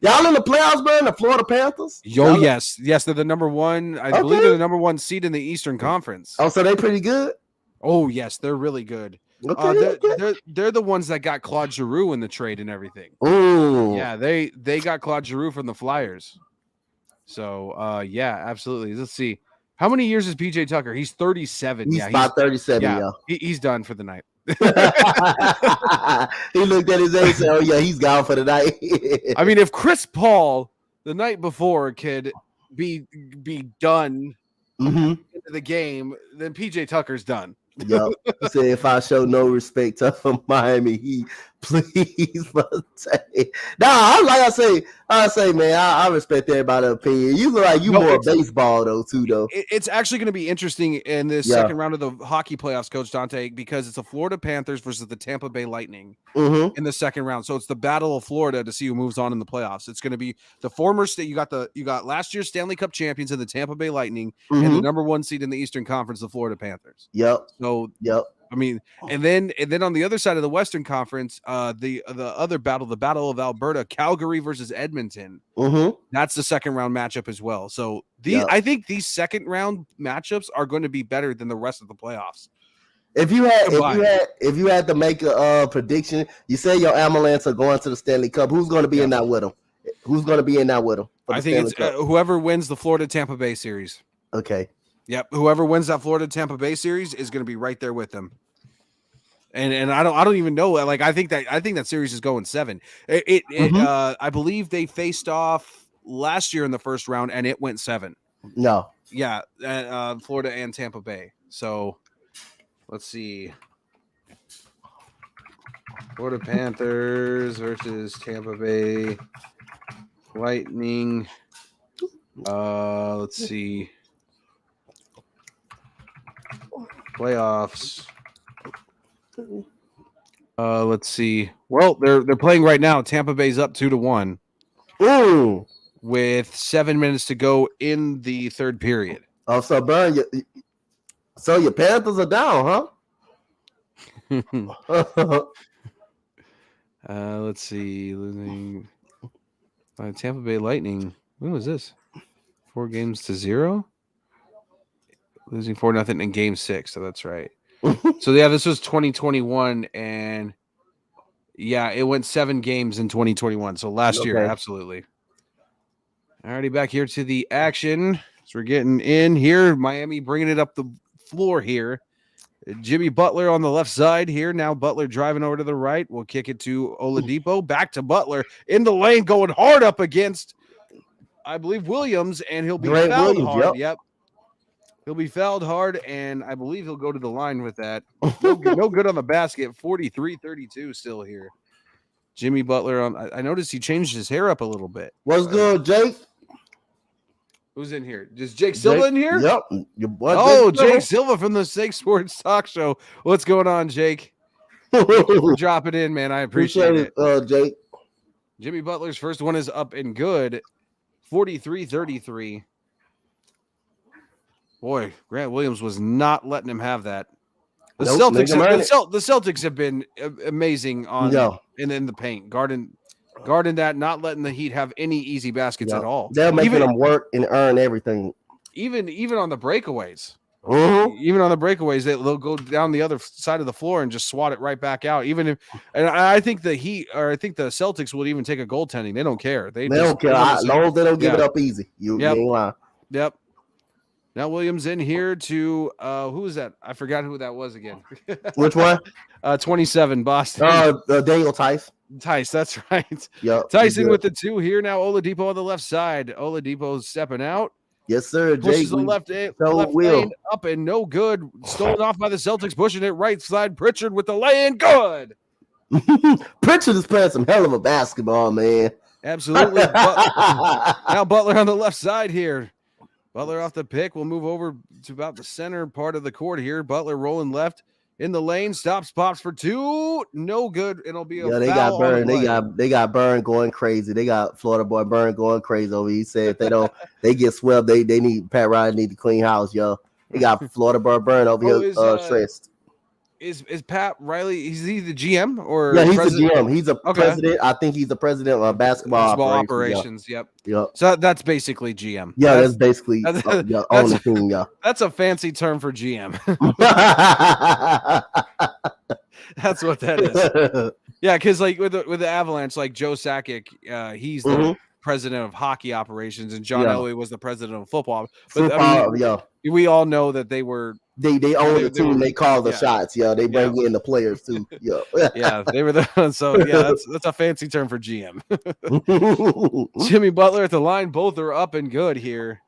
Y'all in the playoffs, man? The Florida Panthers? Yes, they're the number one. I believe they're the number one seed in the Eastern Conference. Oh, so they pretty good? Oh yes, they're really good. They're the ones that got Claude Giroux in the trade and everything. Ooh. Yeah, they got Claude Giroux from the Flyers. So yeah, absolutely. Let's see. How many years is PJ Tucker? He's 37. He's about 37, yeah. He's done for the night. He looked at his age and said, "Oh yeah, he's gone for the night." I mean, if Chris Paul the night before could be done into the game, then PJ Tucker's done. Yep. He said, if I show no respect to Miami Heat, please. I say, man, I respect everybody's opinion. You look like you more baseball though, too, though. It's actually going to be interesting in this second round of the hockey playoffs, Coach dontae, because it's the Florida Panthers versus the Tampa Bay Lightning in the second round. So it's the battle of Florida to see who moves on in the playoffs. It's going to be the former state. You got last year's Stanley Cup champions in the Tampa Bay Lightning and the number one seed in the Eastern Conference, the Florida Panthers. Yep. So I mean, and then on the other side of the Western Conference, the other battle, the Battle of Alberta, Calgary versus Edmonton. That's the second round matchup as well. So I think these second round matchups are going to be better than the rest of the playoffs. If you had to make a prediction, you say your Avalanche are going to the Stanley Cup. Who's going to be in that with them? Who's going to be in that with them? I think it's whoever wins the Florida Tampa Bay series. Okay. Yep, whoever wins that Florida Tampa Bay series is going to be right there with them. And I don't even know. Like I think that series is going 7. I believe they faced off last year in the first round and it went 7. No. Yeah, Florida and Tampa Bay. So let's see. Florida Panthers versus Tampa Bay Lightning. Let's see. Playoffs. Let's see. Well, they're playing right now. Tampa Bay's up 2-1. Ooh. With 7 minutes to go in the third period. Oh, so Burn, so your Panthers are down, huh? Let's see. Losing Tampa Bay Lightning. When was this? 4-0? Losing 4-0 in game 6. So that's right. So yeah, this was 2021, and yeah, it went 7 games in 2021. So last year, absolutely. Alrighty, back here to the action. So we're getting in here. Miami bringing it up the floor here. Jimmy Butler on the left side here. Now Butler driving over to the right. We'll kick it to Oladipo. Back to Butler in the lane, going hard up against, I believe, Williams, and he'll be fouled hard. Yep. He'll be fouled hard, and I believe he'll go to the line with that. No good on the basket. 43-32 still here. Jimmy Butler. I noticed he changed his hair up a little bit. What's good, Jake? Who's in here? Is Jake Silva in here? Yep. Your boy, Jake Silva from the Sake Sports Talk Show. What's going on, Jake? Thank you for dropping in, man. I appreciate it. Jake. Jimmy Butler's first one is up and good. 43-33. Boy, Grant Williams was not letting him have that. The Celtics have been amazing in the paint, guarding that, not letting the Heat have any easy baskets at all. They're making them work and earn everything. Even on the breakaways. Mm-hmm. Even on the breakaways, they'll go down the other side of the floor and just swat it right back out. And I think the Celtics would even take a goaltending. They don't care. They don't care. As long as they don't give it up easy. You ain't lying. Yep. Now Williams in here to who was that? I forgot who that was again. Which one? 27 Boston. Daniel Tice. Tice, that's right. Yep. Tyson with the 2 here. Now Oladipo on the left side. Oladipo's stepping out. Yes, sir. Pushes the left lane up and no good. Stolen off by the Celtics, pushing it right side. Pritchard with the lay-in. Good. Pritchard is playing some hell of a basketball, man. Absolutely. Now Butler on the left side here. Butler off the pick. We'll move over to about the center part of the court here. Butler rolling left in the lane, stops, pops for 2, no good. It'll be a foul. They got Burn. The They got Burn going crazy. They got Florida boy Burn going crazy over. He said if they get swept, they need Pat Riley need to clean house, yo. They got Florida boy Burn over here stressed. Is Pat Riley? Is he the GM or? Yeah, he's the GM. He's a president. I think he's the president of basketball operations. Yep. So that's basically GM. Yeah, that's basically on the team. Yeah, that's a fancy term for GM. That's what that is. Yeah, because like with the Avalanche, like Joe Sakic, he's the president of hockey operations, and John Elway was the president of football. But we all know that they were. They own the team. They call the shots. Yeah, they bring in the players too. Yeah, yeah, they were the. So yeah, that's a fancy term for GM. Jimmy Butler at the line. Both are up and good here.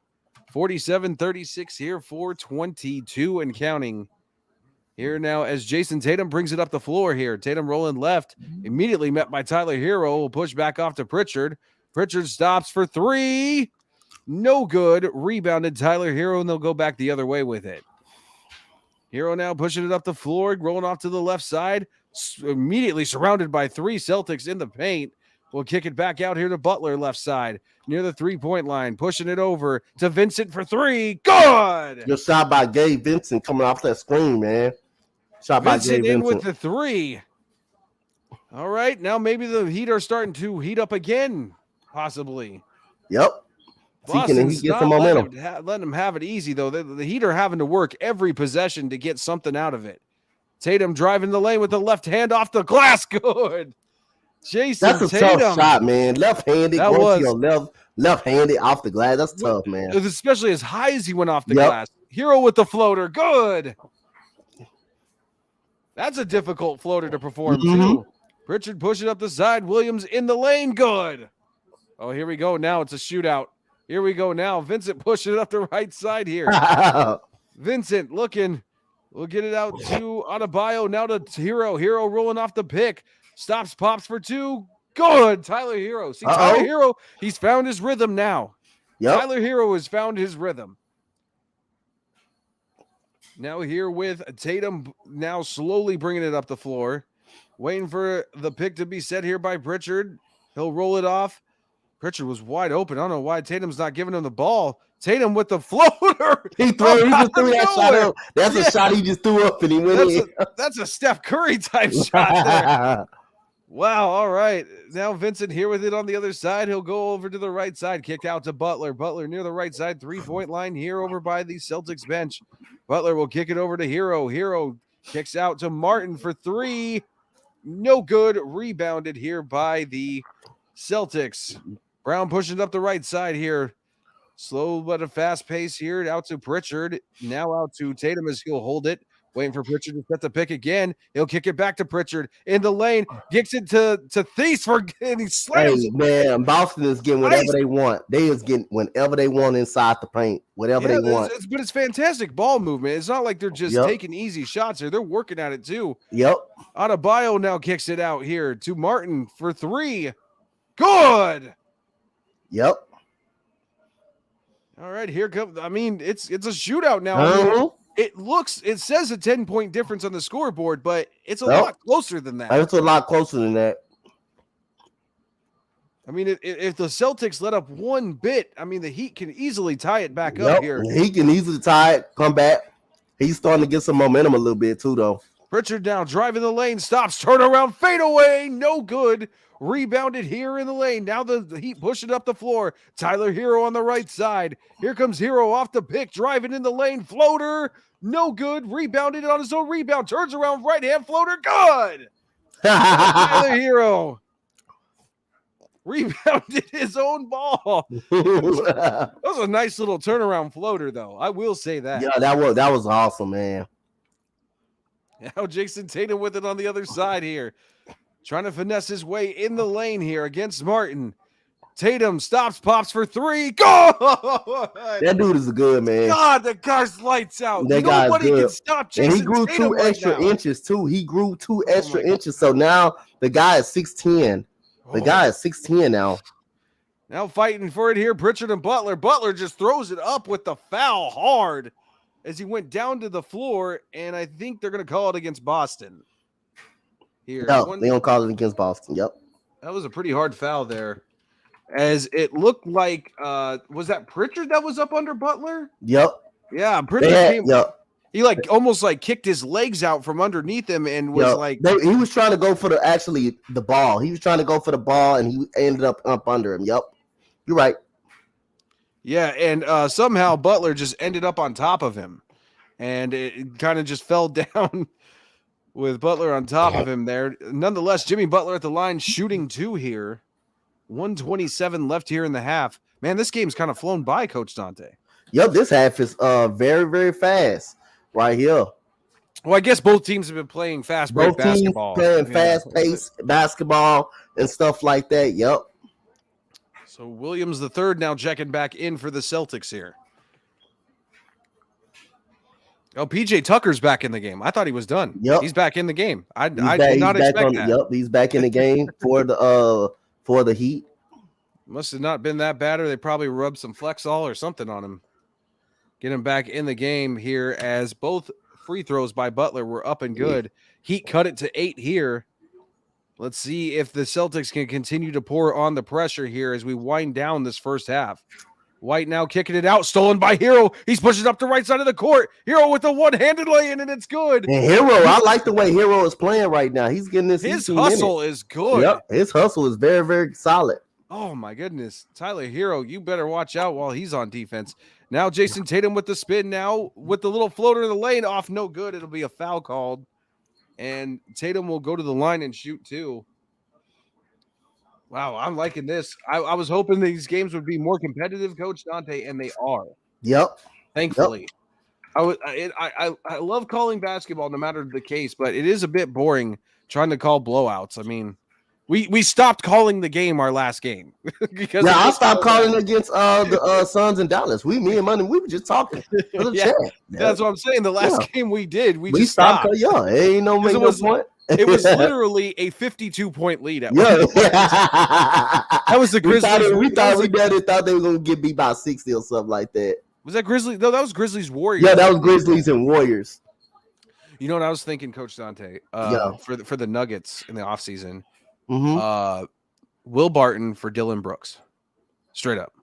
47-36 here, 4:22 and counting. Here now as Jason Tatum brings it up the floor here. Tatum rolling left, immediately met by Tyler Hero. Will push back off to Pritchard. Pritchard stops for 3. No good. Rebounded Tyler Hero, and they'll go back the other way with it. Hero now pushing it up the floor, rolling off to the left side. Immediately surrounded by 3 Celtics in the paint. We'll kick it back out here to Butler left side near the 3-point line. Pushing it over to Vincent for 3. Good. Your shot by Gabe Vincent coming off that screen, man. Shot by Gabe Vincent in with the 3. All right, now maybe the Heat are starting to heat up again, possibly. Yep. Boston's get some momentum. Letting them have it easy, though. The Heat are having to work every possession to get something out of it. Tatum driving the lane with the left hand off the glass. Good. Jason Tatum. That's a tough shot, man. Left-handed. That was left-handed off the glass. That's tough, man. Especially as high as he went off the glass. Hero with the floater. Good. That's a difficult floater to perform, too. Pritchard pushing up the side. Williams in the lane. Good. Oh, here we go. Now it's a shootout. Here we go now. Vincent pushing it up the right side here. Vincent looking. We'll get it out to Adebayo. Now to Hero. Hero rolling off the pick. Stops, pops for 2. Good. Tyler Hero. See, Tyler Hero, he's found his rhythm now. Yep. Tyler Hero has found his rhythm. Now here with Tatum now slowly bringing it up the floor. Waiting for the pick to be set here by Pritchard. He'll roll it off. Pritchard was wide open. I don't know why Tatum's not giving him the ball. Tatum with the floater. He just threw that shot up. That's a shot he just threw up and he went in. That's a Steph Curry type shot there. Wow. All right. Now Vincent here with it on the other side. He'll go over to the right side. Kick out to Butler. Butler near the right side. 3-point line here over by the Celtics bench. Butler will kick it over to Hero. Hero kicks out to Martin for 3. No good. Rebounded here by the Celtics. Brown pushing up the right side here. Slow but a fast pace here. Out to Pritchard. Now out to Tatum as he'll hold it. Waiting for Pritchard to set the pick again. He'll kick it back to Pritchard in the lane. Kicks it to Thies for getting slams. Hey, man, Boston is getting whatever they want. They is getting whatever they want inside the paint. Whatever they want. But it's fantastic ball movement. It's not like they're just taking easy shots here. They're working at it too. Yep. Adebayo now kicks it out here to Martin for 3. Good. Yep. All right, here comes. I mean, it's a shootout now. It says a 10-point difference on the scoreboard, but it's a lot closer than that. It's a lot closer than that. I mean, if the Celtics let up one bit, I mean, the Heat can easily tie it back up here. He can easily tie it, come back. He's starting to get some momentum a little bit too, though. Pritchard now driving the lane, stops, turn around, fade away, no good. Rebounded here in the lane. Now the Heat pushing up the floor. Tyler Hero on the right side. Here comes Hero off the pick, driving in the lane. Floater, no good. Rebounded on his own rebound. Turns around, right hand floater, good. Tyler Hero rebounded his own ball. That was a nice little turnaround floater, though. I will say that. Yeah, that was awesome, man. Now Jason Tatum with it on the other side here. Trying to finesse his way in the lane here against Martin. Tatum stops, pops for 3. Go! That dude is good, man. God, the guy's lights out. Nobody can stop Jason And he grew Tatum 2 extra inches, too. He grew 2 extra inches. So now the guy is 6'10". The guy is 6'10" now. Now fighting for it here, Pritchard and Butler. Butler just throws it up with the foul hard. as he went down to the floor, and I think they're going to call it against Boston. Here, No, they don't call it against Boston. Yep. That was a pretty hard foul there. As it looked like, was that Pritchard that was up under Butler? Yep. Yeah, Pritchard Yep. He almost kicked his legs out from underneath him and was he was trying to go for the ball. He was trying to go for the ball and he ended up under him. Yep. You're right. Yeah, and somehow Butler just ended up on top of him. And it kind of just fell down with Butler on top of him there. Nonetheless, Jimmy Butler at the line shooting 2 here. 1:27 left here in the half. Man, this game's kind of flown by, Coach Dontae. Yep, this half is very, very fast right here. Well, I guess both teams have been playing fast break basketball. Playing fast-paced basketball and stuff like that. Yep. So Williams the third now checking back in for the Celtics here. Oh, PJ Tucker's back in the game. I thought he was done. Yep. He's back in the game. I did not expect that. Yep, he's back in the game for the Heat. Must have not been that bad, or they probably rubbed some Flexall or something on him. Get him back in the game here as both free throws by Butler were up and good. Heat cut it to 8 here. Let's see if the Celtics can continue to pour on the pressure here as we wind down this first half. White now kicking it out, stolen by Hero. He's pushing up the right side of the court. Hero with a one-handed lay-in, and it's good. And Hero, I like the way Hero is playing right now. He's getting this. His hustle is good. Yep, his hustle is very, very solid. Oh, my goodness. Tyler Hero, you better watch out while he's on defense. Now Jason Tatum with the spin now with the little floater in the lane off. No good. It'll be a foul called. And Tatum will go to the line and shoot 2. Wow, I'm liking this. I was hoping these games would be more competitive, Coach Dontae, and they are. Yep. Thankfully. Yep. I love calling basketball no matter the case, but it is a bit boring trying to call blowouts. I mean, we stopped calling the game our last game. Because I stopped calling against the Suns and Dallas. Me and Money, we were just talking. That's what I'm saying. The last game we did, we just stopped. Ain't no making no point. It was literally a 52-point lead at one point. That was the Grizzlies. We thought they were going to get beat by 60 or something like that. Was that Grizzlies? No, that was Grizzlies Warriors. Yeah, that was Grizzlies and Warriors. You know what I was thinking, Coach Dontae? For the Nuggets in the offseason, Will Barton for Dylan Brooks. Straight up.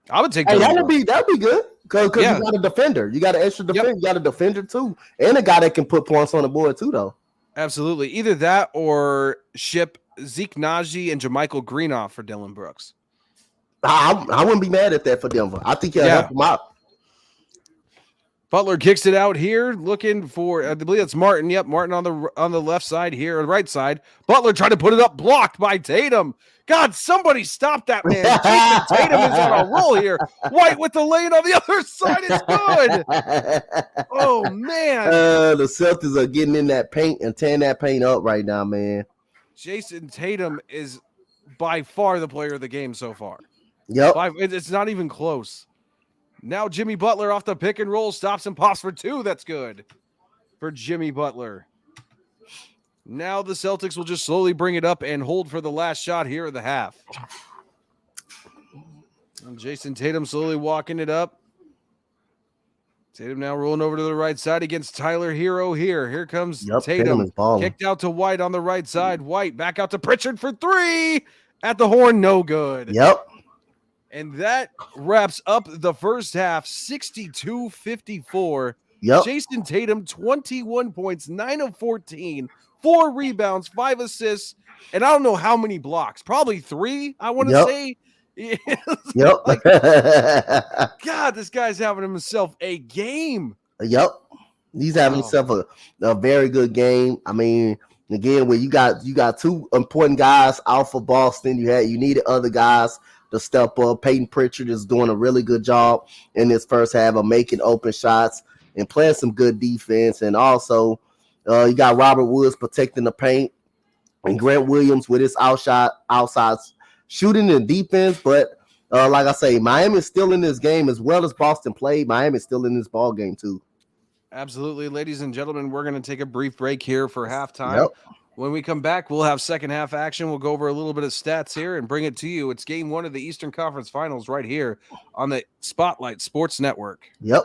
I would take that would be good. Because you got a defender. You got an extra defender. Yep. You got a defender, too. And a guy that can put points on the board, too, though. Absolutely. Either that or ship Zeke Naji and JaMychal Green off for Dylan Brooks. I wouldn't be mad at that for Denver. I think he'll help him out. Butler kicks it out here, looking for, I believe it's Martin. Yep, Martin on the left side here, or the right side. Butler trying to put it up, blocked by Tatum. God, somebody stop that man. Jason Tatum is on a roll here. White with the lane on the other side. It's good. Oh, man. The Celtics are getting in that paint and tearing that paint up right now, man. Jason Tatum is by far the player of the game so far. Yep. It's not even close. Now Jimmy Butler off the pick and roll, stops and pops for 2. That's good for Jimmy Butler. Now the Celtics will just slowly bring it up and hold for the last shot here of the half. And Jason Tatum slowly walking it up. Tatum now rolling over to the right side against Tyler Hero here. Here comes Tatum. Kicked out to White on the right side. White back out to Pritchard for 3. At the horn, no good. Yep. And that wraps up the first half, 62-54. Yep. Jason Tatum, 21 points, 9 of 14, 4 rebounds, 5 assists, and I don't know how many blocks. Probably 3, I want to say. Yep. God, this guy's having himself a game. Yep. He's having himself a very good game. I mean, again, when you got 2 important guys out for Boston, you needed other guys to step up. Peyton Pritchard is doing a really good job in this first half of making open shots and playing some good defense. And also, you got Robert Woods protecting the paint and Grant Williams with his outside shooting and defense. But like I say, Miami's still in this game as well as Boston played. Miami's still in this ball game too. Absolutely. Ladies and gentlemen, we're going to take a brief break here for halftime. Yep. When we come back, we'll have second half action. We'll go over a little bit of stats here and bring it to you. It's game 1 of the Eastern Conference Finals right here on the Spotlight Sports Network. Yep.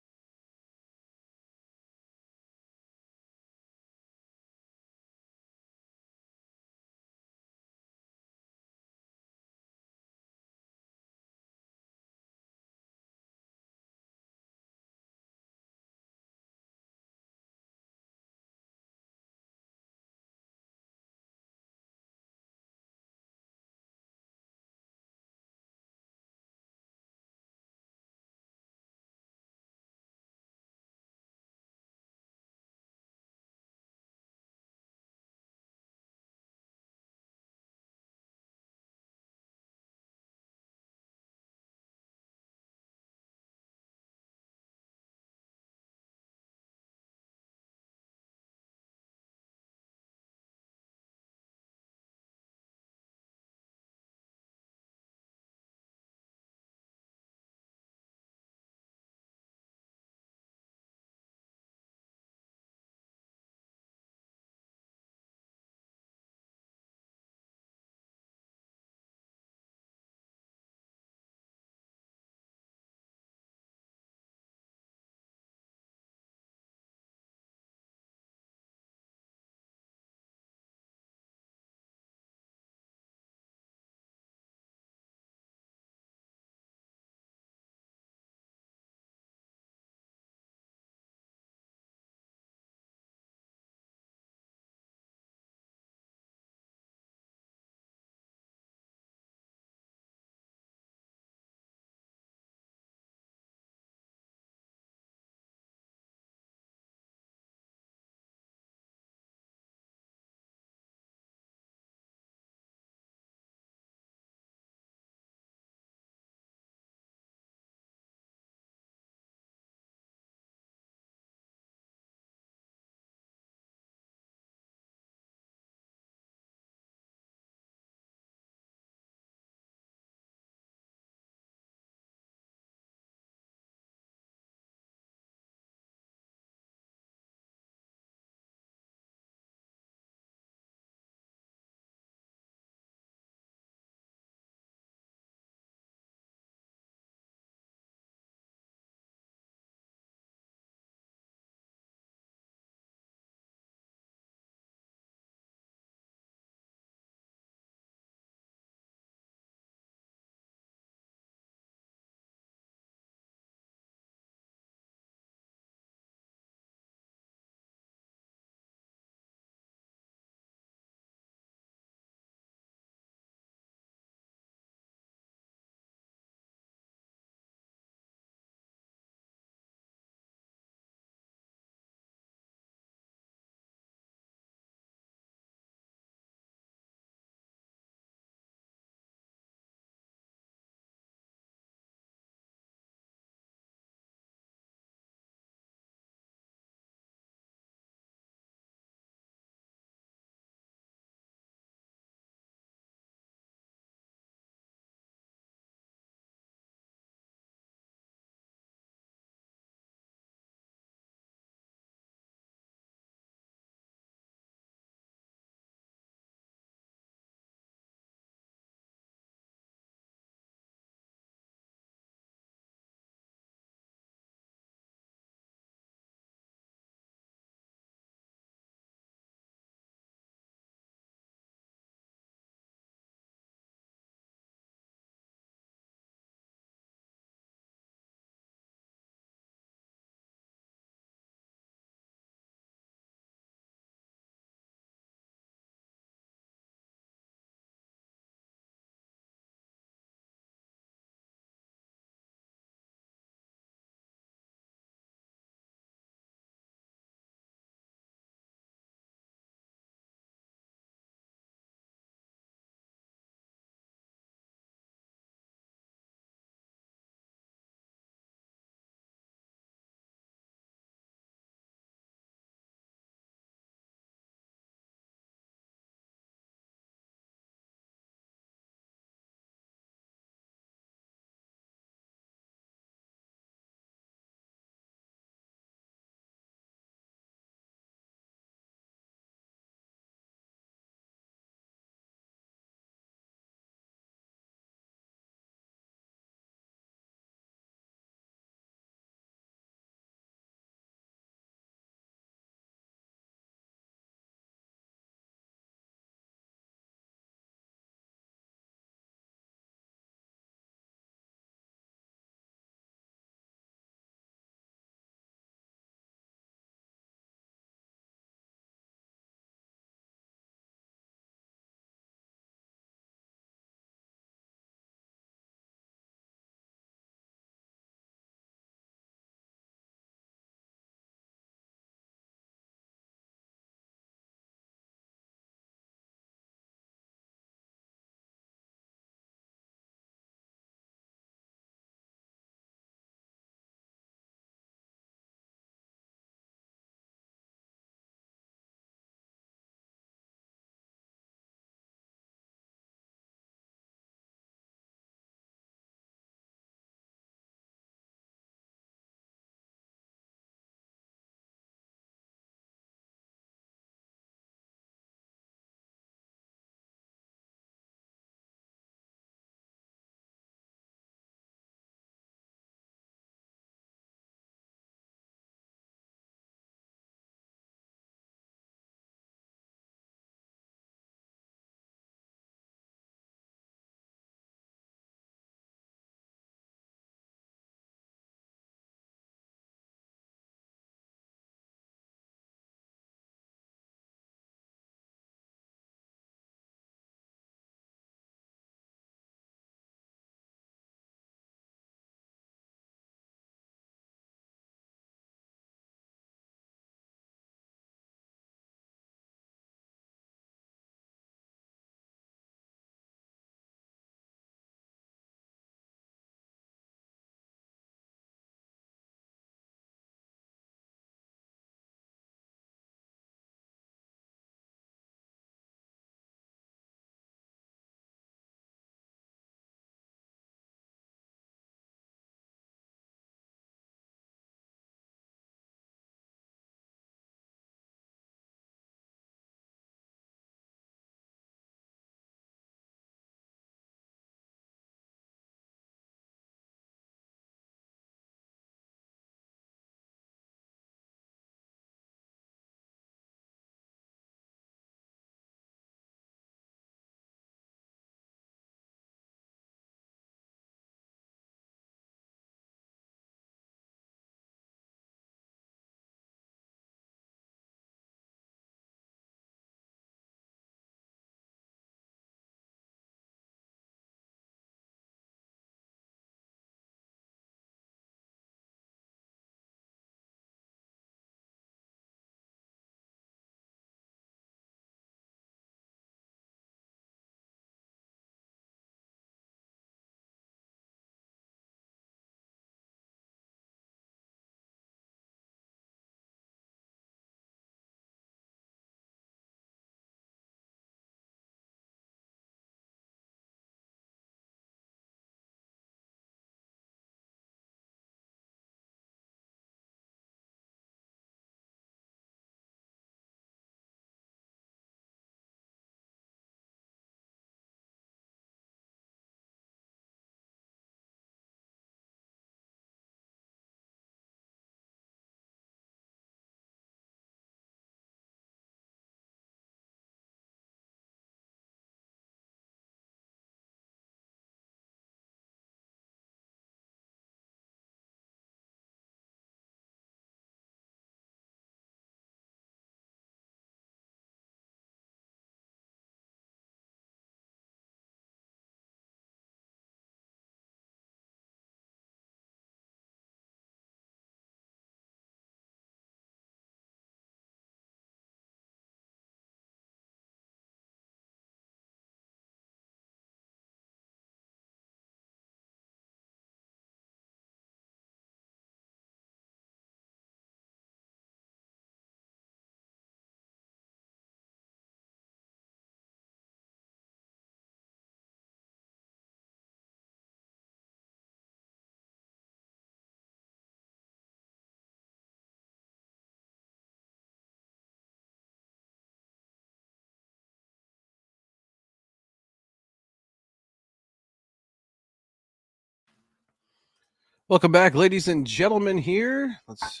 Welcome back, ladies and gentlemen. Here, let's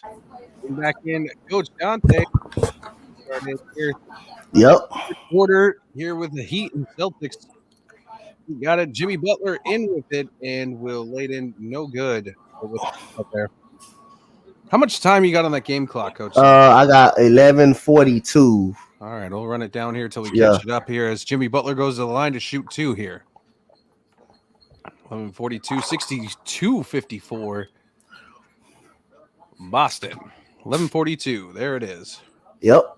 bring back in Coach dontae. Starting here, quarter here with the Heat and Celtics. We got it. Jimmy Butler in with it, and will lay it in no good up there. How much time you got on that game clock, Coach? I got 11:42. All right, we'll run it down here till we catch it up here as Jimmy Butler goes to the line to shoot 2 here. 11:42, 62-54. Boston. 11:42. There it is. Yep.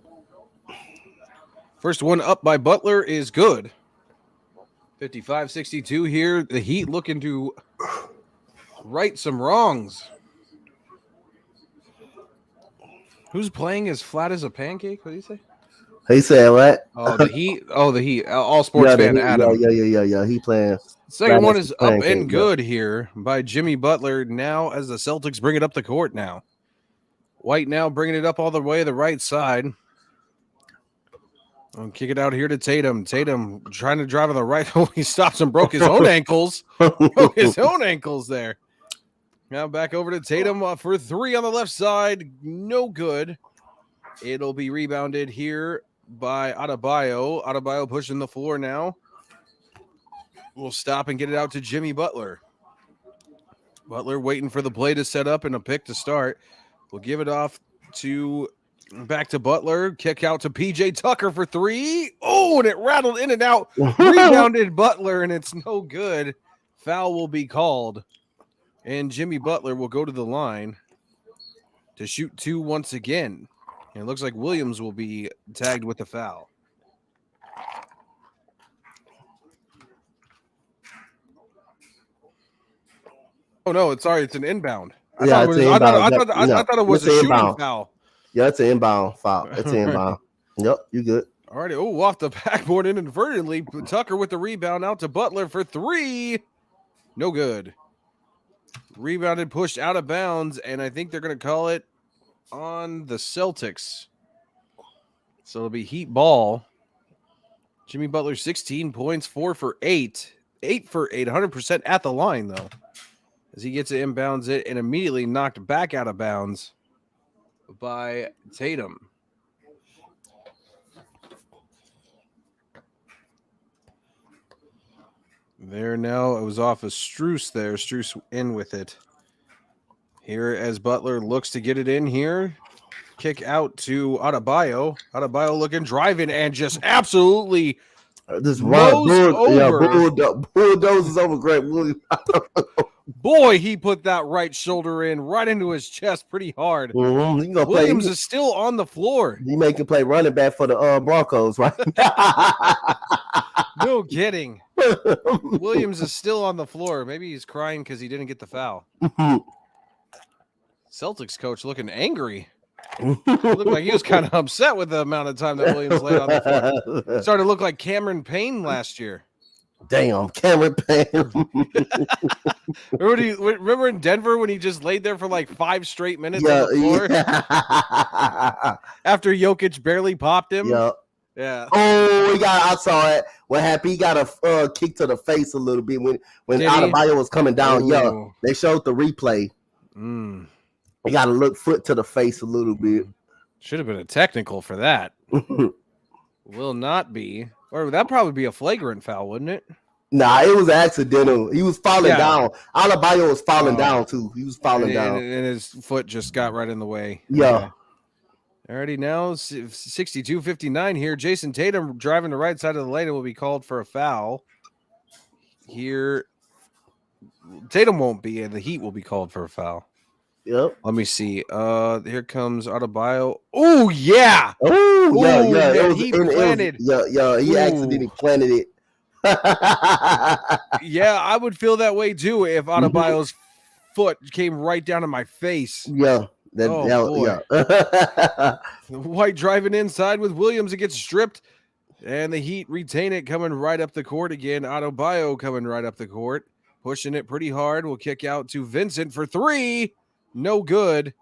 First one up by Butler is good. 55-62 here. The Heat looking to right some wrongs. Who's playing as flat as a pancake? What do you say? He said what? Oh, the Heat. Oh, the Heat. All sports fan Adam. Yeah. He playing. Second one is up and good here by Jimmy Butler. Now as the Celtics bring it up the court now. White now bringing it up all the way to the right side. I'll kick it out here to Tatum. Tatum trying to drive on the right. Oh, he stops and broke his own ankles. Broke his own ankles there. Now back over to Tatum for 3 on the left side. No good. It'll be rebounded here by Adebayo. Adebayo pushing the floor now. We'll stop and get it out to Jimmy Butler. Butler waiting for the play to set up and a pick to start. We'll give it off to back to Butler. Kick out to PJ Tucker for 3. Oh, and it rattled in and out. Rebounded Butler, and it's no good. Foul will be called. And Jimmy Butler will go to the line to shoot 2 once again. And it looks like Williams will be tagged with the foul. Oh, no, it's an inbound. I thought it was a shooting foul. Yeah, it's an inbound foul. It's an inbound. Yep, you good. All right. Oh, off the backboard inadvertently. Tucker with the rebound out to Butler for 3. No good. Rebounded, pushed out of bounds, and I think they're going to call it on the Celtics. So it'll be Heat ball. Jimmy Butler, 16 points, 4 for 8. 8 for 8, 100% at the line, though. As he gets it, inbounds it, and immediately knocked back out of bounds by Tatum. There now, it was off of Strus there. Strus in with it. Here as Butler looks to get it in here. Kick out to Adebayo. Adebayo looking, driving, and just absolutely this bulldozes over Greg Williams. Boy, he put that right shoulder in right into his chest pretty hard. Mm-hmm. Williams is still on the floor. He making play running back for the Broncos, right? No kidding. Williams is still on the floor. Maybe he's crying because he didn't get the foul. Celtics coach looking angry. It looked like he was kind of upset with the amount of time that Williams laid on the floor. Started to look like Cameron Payne last year. Damn, Cameron Payne. Remember in Denver when he just laid there for like 5 straight minutes on the floor? Yeah. After Jokic barely popped him? Yeah. Oh, I saw it. What happened? He got a kick to the face a little bit when Adebayo was coming down. Ooh. Yeah, they showed the replay. He got to look foot to the face a little bit. Should have been a technical for that. Will not be. Or that probably be a flagrant foul, wouldn't it? Nah, it was accidental. He was falling down. Adebayo was falling down too. He was falling down. And his foot just got right in the way. Yeah. Alrighty, now 62-59 here. Jason Tatum driving the right side of the lane and will be called for a foul. Here, Tatum won't be, and the Heat will be called for a foul. Yep. Let me see. Here comes Adebayo. Oh, yeah. Oh, yeah. He planted. He accidentally planted it. Yeah, I would feel that way too if Adebayo's foot came right down to my face. Yeah. White driving inside with Williams. It gets stripped, and the Heat retain it, coming right up the court again. Adebayo coming right up the court, pushing it pretty hard. Will kick out to Vincent for 3. No good.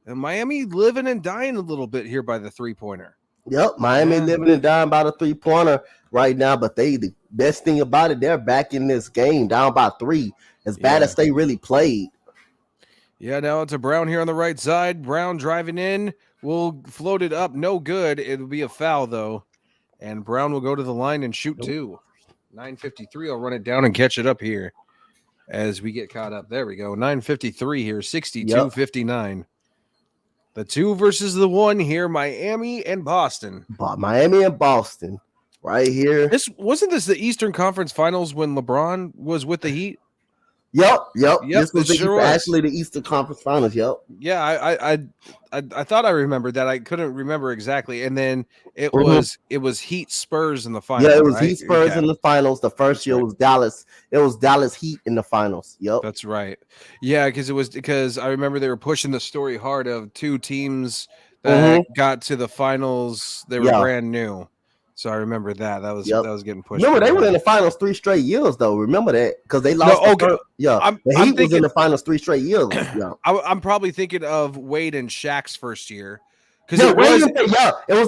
And Miami living and dying a little bit here by the 3-pointer. Yep, Miami living and dying by the 3-pointer right now. But the best thing about it, they're back in this game down by 3. As bad as they really played. Yeah, now it's a Brown here on the right side. Brown driving in. Will float it up. No good. It'll be a foul, though. And Brown will go to the line and shoot two. 9:53. I'll run it down and catch it up here as we get caught up. There we go. 9:53 here. 62-59. The 2 versus the 1 here. Miami and Boston. Miami and Boston. Right here. Wasn't this the Eastern Conference Finals when LeBron was with the Heat? Yep. This was actually the Eastern Conference Finals. Yep. Yeah, I thought I remembered that. I couldn't remember exactly. And then it was Heat Spurs in the finals. Yeah, it was Heat Spurs in the finals. The first year was Dallas. It was Dallas Heat in the finals. Yep. That's right. Yeah, because I remember they were pushing the story hard of 2 teams that got to the finals. They were brand new. So I remember that. That was getting pushed. Remember, they were in the finals 3 straight years, though. Remember that? Because they lost. The Heat was in the finals 3 straight years. Yeah. I'm probably thinking of Wade and Shaq's first year. Because it was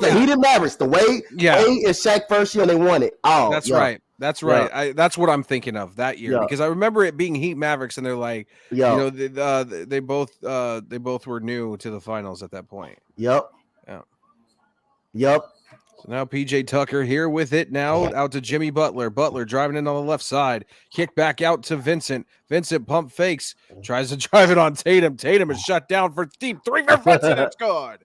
the Heat and Mavericks. Wade and Shaq first year, and they won it. Oh, that's right. That's right. Yeah. That's what I'm thinking of that year because I remember it being Heat Mavericks, and they're like, they both were new to the finals at that point. Yep. So now PJ Tucker here with it now out to Jimmy Butler. Butler driving in on the left side. Kick back out to Vincent. Vincent pump fakes. Tries to drive it on Tatum. Tatum is shut down for deep 3 for Vincent. It's good.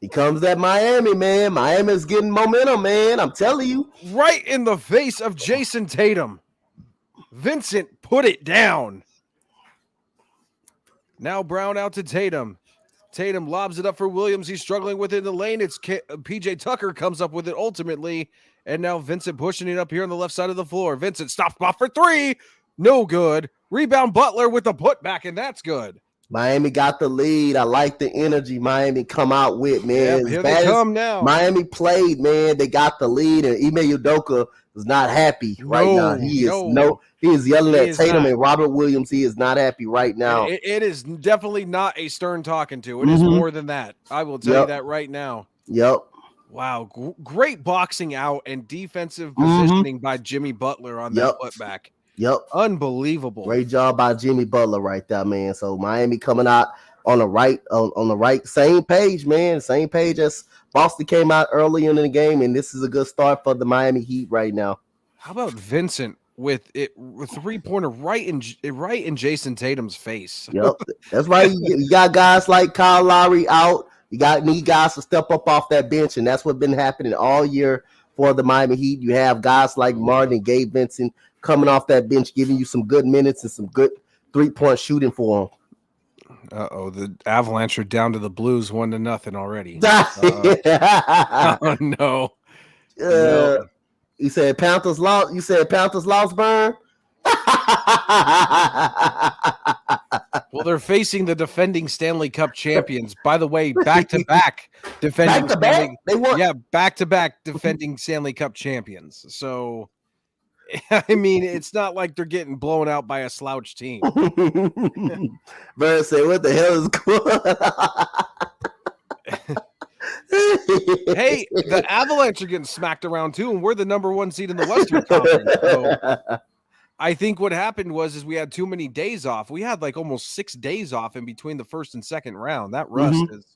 He comes at Miami, man. Miami's getting momentum, man. I'm telling you. Right in the face of Jason Tatum. Vincent put it down. Now Brown out to Tatum. Tatum lobs it up for Williams. He's struggling with it in the lane. It's PJ Tucker comes up with it ultimately. And now Vincent pushing it up here on the left side of the floor. Vincent stops off for 3. No good. Rebound Butler with the putback, and that's good. Miami got the lead. I like the energy Miami come out with, man. Yep, here they come now. Miami played, man. They got the lead, and Ime Udoka is not happy right now. He is yelling at Tatum and Robert Williams. He is not happy right now. It is definitely not a stern talking to. It is more than that. I will tell you that right now. Yep. Wow. Great boxing out and defensive positioning by Jimmy Butler on that putback. Yep. Unbelievable. Great job by Jimmy Butler right there, man. So Miami coming out on the right same page, man. Same page as Boston came out early in the game, and this is a good start for the Miami Heat right now. How about Vincent with 3-pointer right in Jason Tatum's face? Yep. That's right. You got guys like Kyle Lowry out. You need guys to step up off that bench, and that's what's been happening all year for the Miami Heat. You have guys like Martin and Gabe Vincent coming off that bench, giving you some good minutes and some good 3-point shooting for them. The Avalanche are down to the Blues 1-0 already. Oh no. No. You said Panthers lost. You said Panthers lost, Burn. Well, they're facing the defending Stanley Cup champions. By the way, back-to-back defending back-to-back defending Stanley Cup champions. So I mean, it's not like they're getting blown out by a slouch team. Bird say, what the hell is going on? Hey, the Avalanche are getting smacked around too, and we're the number 1 seed in the Western Conference. So I think what happened was we had too many days off. We had like almost 6 days off in between the first and second round. That rust is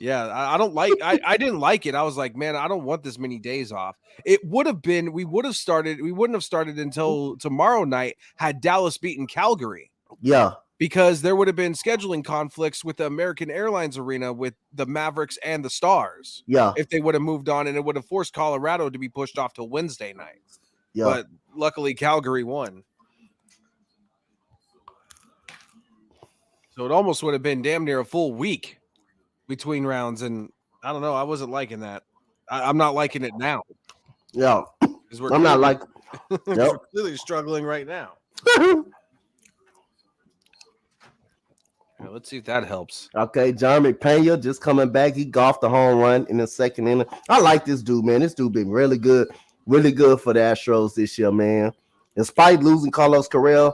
I don't like I didn't like it. I was like, man, I don't want this many days off. It would have been we wouldn't have started until tomorrow night had Dallas beaten Calgary. Yeah. Because there would have been scheduling conflicts with the American Airlines Arena with the Mavericks and the Stars. Yeah. If they would have moved on, and it would have forced Colorado to be pushed off till Wednesday night. Yeah. But luckily Calgary won. So it almost would have been damn near a full week between rounds, and I don't know. I wasn't liking that. I'm not liking it now. Yeah, I'm not like. We're really struggling right now. Let's see if that helps. Okay, Jeremy Pena just coming back. He golfed the home run in the second inning. I like this dude, man. This dude been really good for the Astros this year, man. Despite losing Carlos Correa,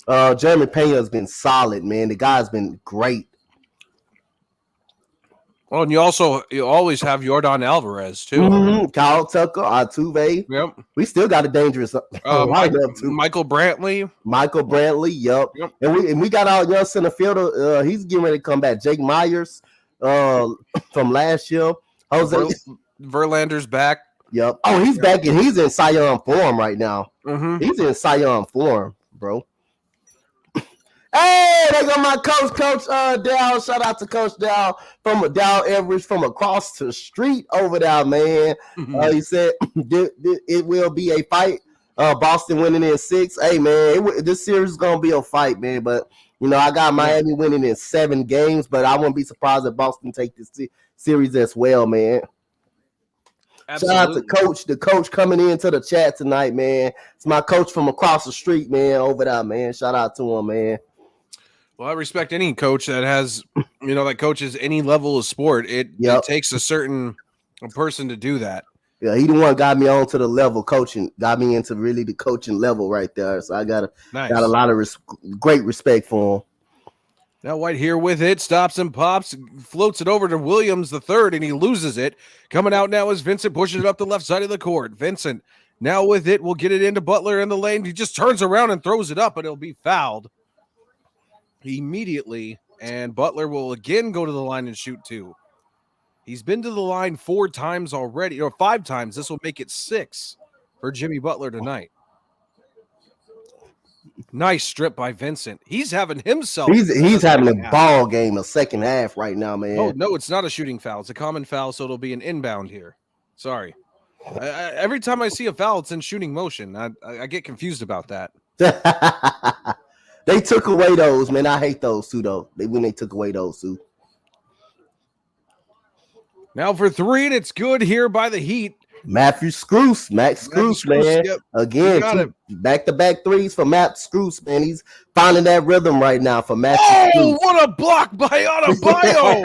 Jeremy Pena has been solid, man. The guy's been great. Well, and you always have Yordan Alvarez too. Mm-hmm. Kyle Tucker, Altuve. Yep. We still got a dangerous lineup too. Michael Brantley. Yep. And we got our young center fielder. He's getting ready to come back. Jake Myers, from last year. Jose Verlander's back. Yep. Oh, he's back and he's in Cy Young form right now. Mm-hmm. He's in Cy Young form, bro. Hey, there go my Coach Dow. Shout out to Coach Dow from Dow Everest from across the street over there, man. He said it will be a fight. Boston winning in 6. Hey, man, this series is gonna be a fight, man. But I got Miami winning in 7 games, but I wouldn't be surprised if Boston take this series as well, man. Absolutely. Shout out to the coach coming into the chat tonight, man. It's my coach from across the street, man, over there, man. Shout out to him, man. Well, I respect any coach that has, that coaches any level of sport. It takes a certain person to do that. Yeah, he the one got me onto the level coaching, got me into really the coaching level right there. So I got a lot of great respect for him. Now White here with it, stops and pops, floats it over to Williams the third, and he loses it. Coming out now is Vincent pushing it up the left side of the court. Vincent now with it, will get it into Butler in the lane. He just turns around and throws it up, and it'll be fouled immediately, and Butler will again go to the line and shoot 2. He's been to the line 4 times already, or 5 times. This will make it 6 for Jimmy Butler tonight. Nice strip by Vincent. He's having himself. He's having a ball game, a second half right now, man. Oh, no, it's not a shooting foul. It's a common foul, so it'll be an inbound here. Sorry. Every time I see a foul, it's in shooting motion. I get confused about that. They took away those, man. I hate those too, though. When they took away those too. Now for 3, and it's good here by the Heat. Max Strus, man. Yep. Again, back-to-back 3s for Max Strus, man. He's finding that rhythm right now for Max Strus. Oh, what a block by Adebayo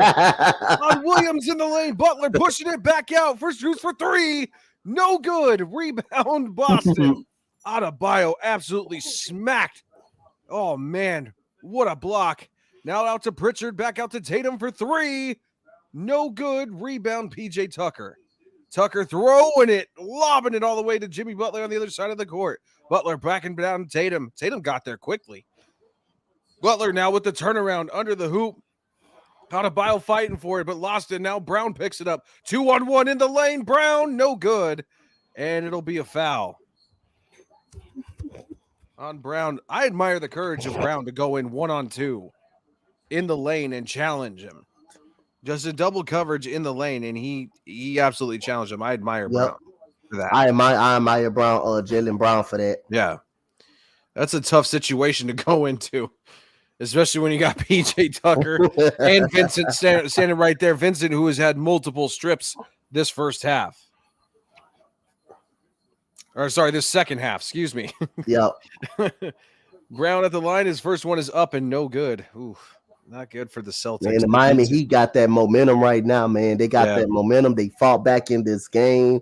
on Williams in the lane. Butler pushing it back out for Strus for 3. No good. Rebound, Boston. Adebayo absolutely smacked. Oh, man. What a block. Now out to Pritchard, back out to Tatum for 3. No good. Rebound, PJ Tucker. Tucker throwing it, lobbing it all the way to Jimmy Butler on the other side of the court. Butler backing down Tatum. Tatum got there quickly. Butler now with the turnaround under the hoop. Adebayo fighting for it, but lost it. Now Brown picks it up. 2-on-1 in the lane. Brown, no good. And it'll be a foul on Brown. I admire the courage of Brown to go in 1-on-2 in the lane and challenge him. Just a double coverage in the lane, and he absolutely challenged him. I admire Brown for that. I admire Brown, Jaylen Brown for that. Yeah. That's a tough situation to go into, especially when you got PJ Tucker and Vincent standing right there. Vincent, who has had multiple strips this first half. Or sorry, this second half, excuse me. Yeah. Brown at the line. His first one is up and no good. Oof. Not good for the Celtics. Man, the Miami Heat got that momentum right now, man. They got that momentum. They fought back in this game.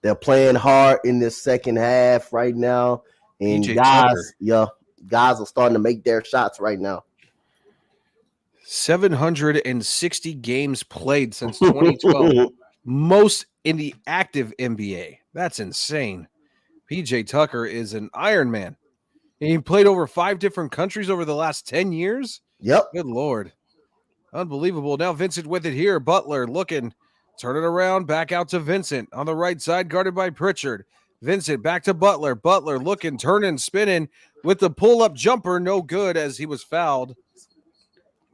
They're playing hard in this second half right now. And guys are starting to make their shots right now. 760 games played since 2012. Most in the active NBA. That's insane. PJ Tucker is an Iron Man. And he played over 5 different countries over the last 10 years. Yep. Good Lord. Unbelievable. Now Vincent with it here. Butler looking. Turn it around. Back out to Vincent. On the right side, guarded by Pritchard. Vincent back to Butler. Butler looking, turning, spinning with the pull-up jumper. No good as he was fouled.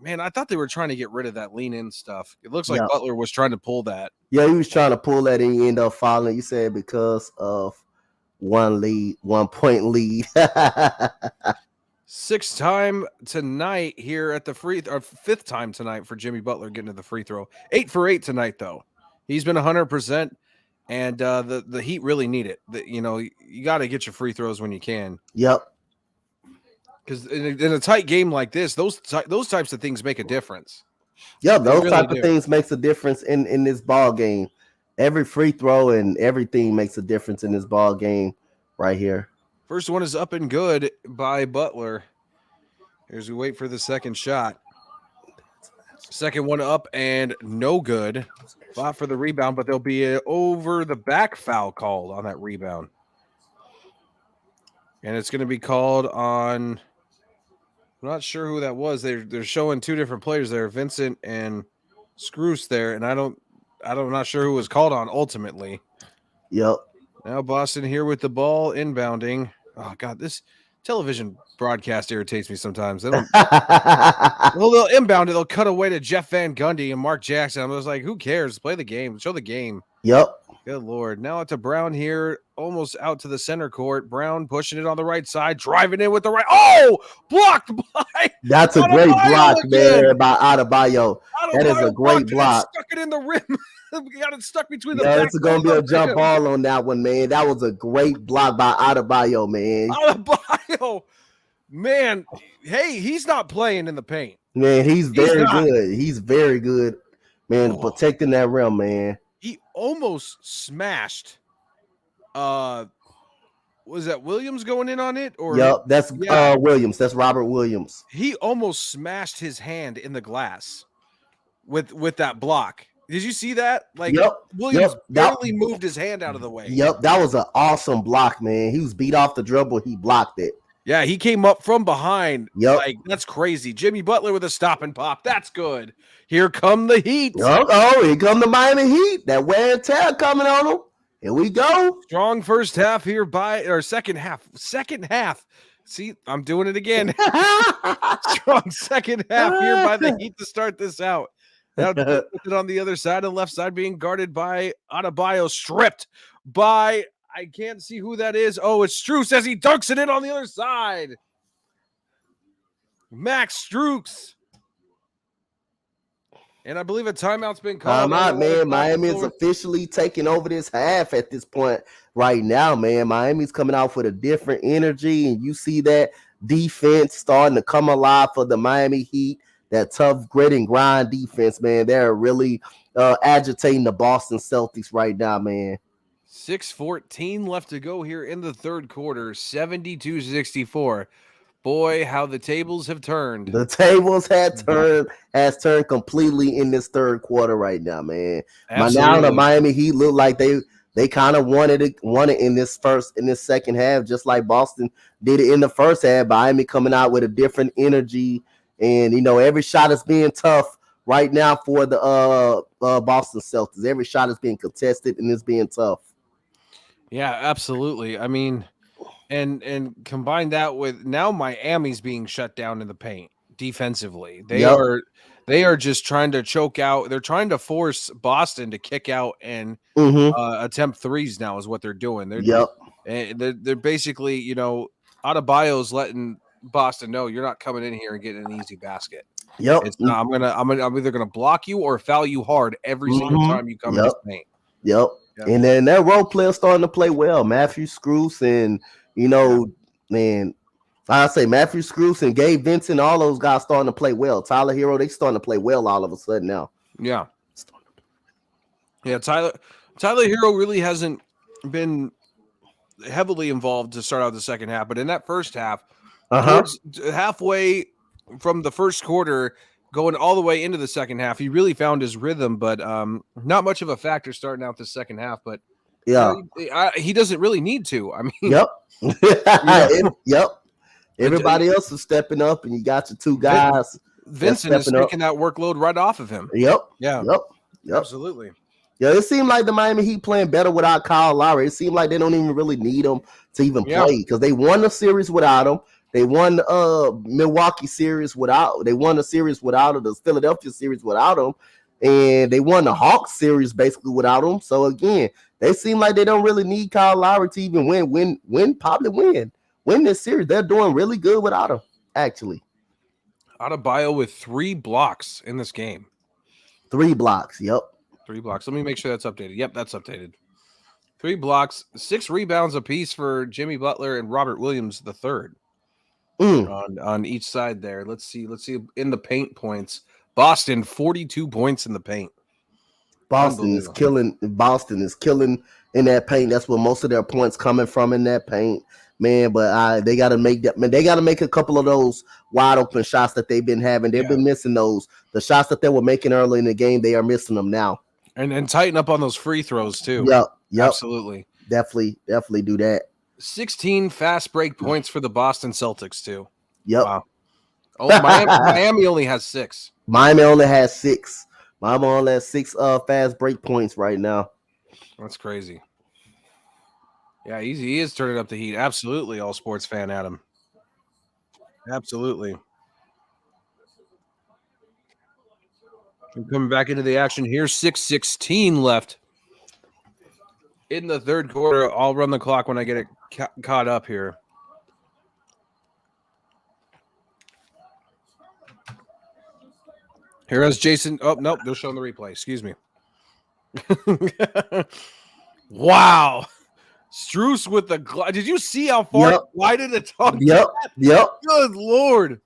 Man, I thought they were trying to get rid of that lean-in stuff. It looks like Butler was trying to pull that. Yeah, he was trying to pull that and he ended up fouling. You said because of 1 point lead. 6th time tonight here at the or 5th time tonight for Jimmy Butler getting to the free throw. 8 for 8 tonight, though. He's been 100%, and the Heat really need it. You got to get your free throws when you can. Yep. Because in a tight game like this, those types of things make a difference. Yeah, those type of things makes a difference in this ball game. Every free throw and everything makes a difference in this ball game right here. First one is up and good by Butler. Here's we wait for the second shot. Second one up and no good. Fought for the rebound, but there'll be an over the back foul called on that rebound. And it's going to be called on, I'm not sure who that was. They're showing two different players there, Vincent and Scroose there, and I'm not sure who was called on ultimately. Yep. Now Boston here with the ball inbounding. Oh God, this television broadcast irritates me sometimes. They'll inbound it, they'll cut away to Jeff Van Gundy and Mark Jackson. I was like, who cares? Play the game, show the game. Yep. Good Lord. Now it's a Brown here, almost out to the center court. Brown pushing it on the right side, driving in with the right. Oh, blocked by. That's a great block there by Adebayo. That is a great block. Stuck it in the rim. Got it stuck between the. Yeah, it's going to be a jump ball on that one, man. That was a great block by Adebayo, man. Adebayo, man. Hey, he's not playing in the paint. Man, he's very good. He's very good, man, protecting that rim, man. He almost smashed. Was that Williams going in on it? Or yep, that's Williams. That's Robert Williams. He almost smashed his hand in the glass with that block. Did you see that? Like, Williams barely moved his hand out of the way. Yep, that was an awesome block, man. He was beat off the dribble. He blocked it. Yeah, he came up from behind. Yep. Like, that's crazy. Jimmy Butler with a stop and pop. That's good. Here come the Heat. Here come the Miami Heat. That wear and tear coming on them. Here we go. Strong first half here second half. Second half. See, I'm doing it again. Strong second half here by the Heat to start this out. Now it on the other side, and left side being guarded by Adebayo, stripped by, I can't see who that is. Oh, it's Strus as he dunks it in on the other side. Max Strus. And I believe a timeout's been called. Timeout, man. Miami is officially taking over this half at this point right now, man. Miami's coming out with a different energy, and you see that defense starting to come alive for the Miami Heat. That tough grit and grind defense, man. They're really agitating the Boston Celtics right now, man. 6:14 left to go here in the third quarter, 72-64. Boy, how the tables have turned. The tables has turned completely in this third quarter right now, man. Now the Miami Heat look like they kind of wanted it in this second half, just like Boston did it in the first half. Miami coming out with a different energy, and every shot is being tough right now for the Boston Celtics. Every shot is being contested and it's being tough. Yeah, absolutely. I mean, and combine that with now Miami's being shut down in the paint defensively. They are just trying to choke out. They're trying to force Boston to kick out and attempt threes now is what they're doing. They're basically, Adebayo's letting Boston know you're not coming in here and getting an easy basket. I'm either gonna block you or foul you hard every single time you come in this paint. And then that role player starting to play well. Matthew Scroose and man, I say Matthew Scroose and Gabe Vincent, all those guys starting to play well. Tyler Hero, they starting to play well all of a sudden now. Yeah. Tyler Hero really hasn't been heavily involved to start out the second half, but in that first half, towards halfway from the first quarter, going all the way into the second half, he really found his rhythm, but not much of a factor starting out the second half. But he doesn't really need to. I mean, Everybody else is stepping up, and you got your two guys. Vincent is taking that workload right off of him. Absolutely. Yeah, it seemed like the Miami Heat playing better without Kyle Lowry. It seemed like they don't even really need him to even play because they won the series without him. They won Milwaukee series without. They won the series without him. The Philadelphia series without him, and they won the Hawks series basically without him. So again, they seem like they don't really need Kyle Lowry to even win this series. They're doing really good without him. Actually, Adebayo with 3 blocks in this game. 3 blocks. Yep. 3 blocks. Let me make sure that's updated. Yep, that's updated. 3 blocks, 6 rebounds apiece for Jimmy Butler and Robert Williams III. On each side there. Let's see in the paint points. Boston 42 points in the paint. Boston is killing in that paint. That's where most of their points coming from in that paint. man. But they got to make that. Man, they got to make a couple of those wide open shots that they've been having. They've been missing those. The shots that they were making early in the game, they are missing them now. And tighten up on those free throws too. Yep. Absolutely. Definitely do that. 16 fast break points for the Boston Celtics too. Yep. Wow. Oh, Miami only has 6. Miami only has 6. Miami only has 6 fast break points right now. That's crazy. Yeah, he is turning up the heat. Absolutely, all sports fan Adam. Absolutely. I'm coming back into the action here. 6:16 left in the third quarter. I'll run the clock when I get it caught up here. Here is Jason. Oh, nope. They're showing the replay. Excuse me. Wow. Strus with the did you see how far wide did it talk? Yep. Good Lord.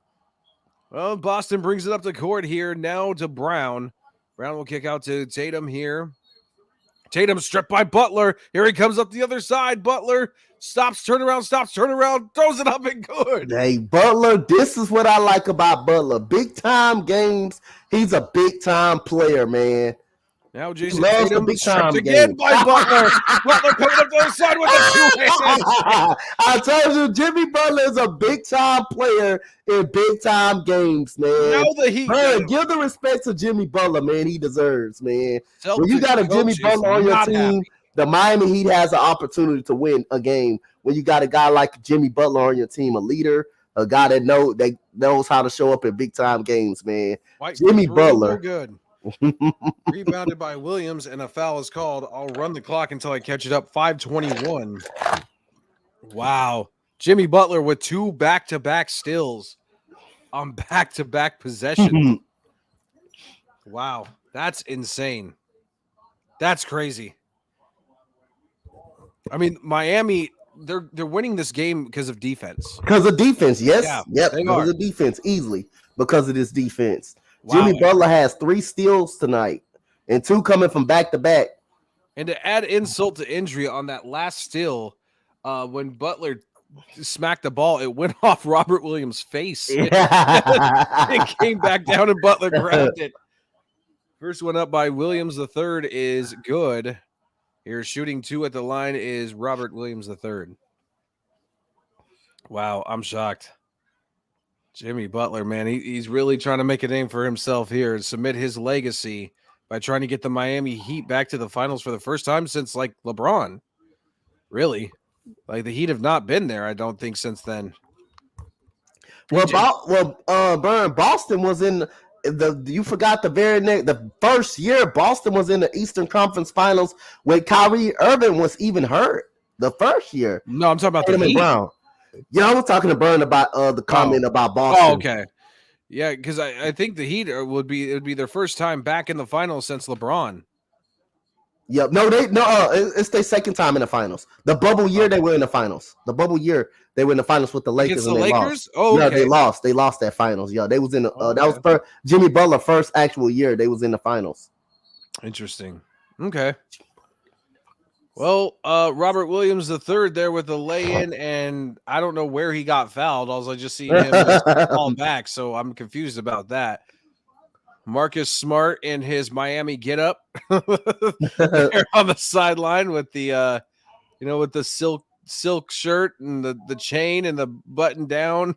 Well, Boston brings it up the court here now to Brown. Brown will kick out to Tatum here. Tatum stripped by Butler. Here he comes up the other side. Butler stops, turn around, throws it up and good. Hey, Butler, this is what I like about Butler. Big time games. He's a big time player, man. Now Jason Tatum stripped again by Butler. Butler coming up the other side with the 2 hands. I told you, Jimmy Butler is a big time player in big time games, man. Now the Heat. Give the respect to Jimmy Butler, man. He deserves, man. Celtics when you got a Jimmy Butler on your team, the Miami Heat has an opportunity to win a game. When you got a guy like Jimmy Butler on your team, a leader, a guy that knows how to show up in big time games, man. Jimmy Butler. Good. Rebounded by Williams, and a foul is called. I'll run the clock until I catch it up. 5:21. Wow. Jimmy Butler with 2 back-to-back steals on back-to-back possessions. Wow. That's insane. That's crazy. I mean, Miami, they're winning this game because of defense. Because of defense, yes. Yeah, yep, because of defense, easily. Because of this defense. Wow. Jimmy Butler has 3 steals tonight and 2 coming from back-to-back. And to add insult to injury on that last steal, when Butler smacked the ball, it went off Robert Williams' face. It came back down and Butler grabbed it. First one up by Williams III is good. Here shooting 2 at the line is Robert Williams III. Wow, I'm shocked. Jimmy Butler, man, he's really trying to make a name for himself here and submit his legacy by trying to get the Miami Heat back to the finals for the first time since, like, LeBron. Really? Like, the Heat have not been there, I don't think, since then. Burn, Boston was in you forgot the first year Boston was in the Eastern Conference Finals when Kyrie Irving was even hurt. The first year. No, I'm talking about the Heat. Brown. Yeah, I was talking to Burn about the comment about Boston. Oh, okay. Yeah, because I think the Heat it would be their first time back in the finals since LeBron. Yep. It's their second time in the finals. The bubble year they were in the finals. The bubble year they were in the finals with the Lakers. Against the Lakers? Lost. Oh, okay. Yeah, they lost. They lost that finals. Yeah, they was in the that was Jimmy Butler first actual year they was in the finals. Interesting. Okay. Well, Robert Williams III there with the lay-in, and I don't know where he got fouled. Also, I just see him fall back, so I'm confused about that. Marcus Smart in his Miami get-up on the sideline with the, with the silk shirt and the chain and the button down.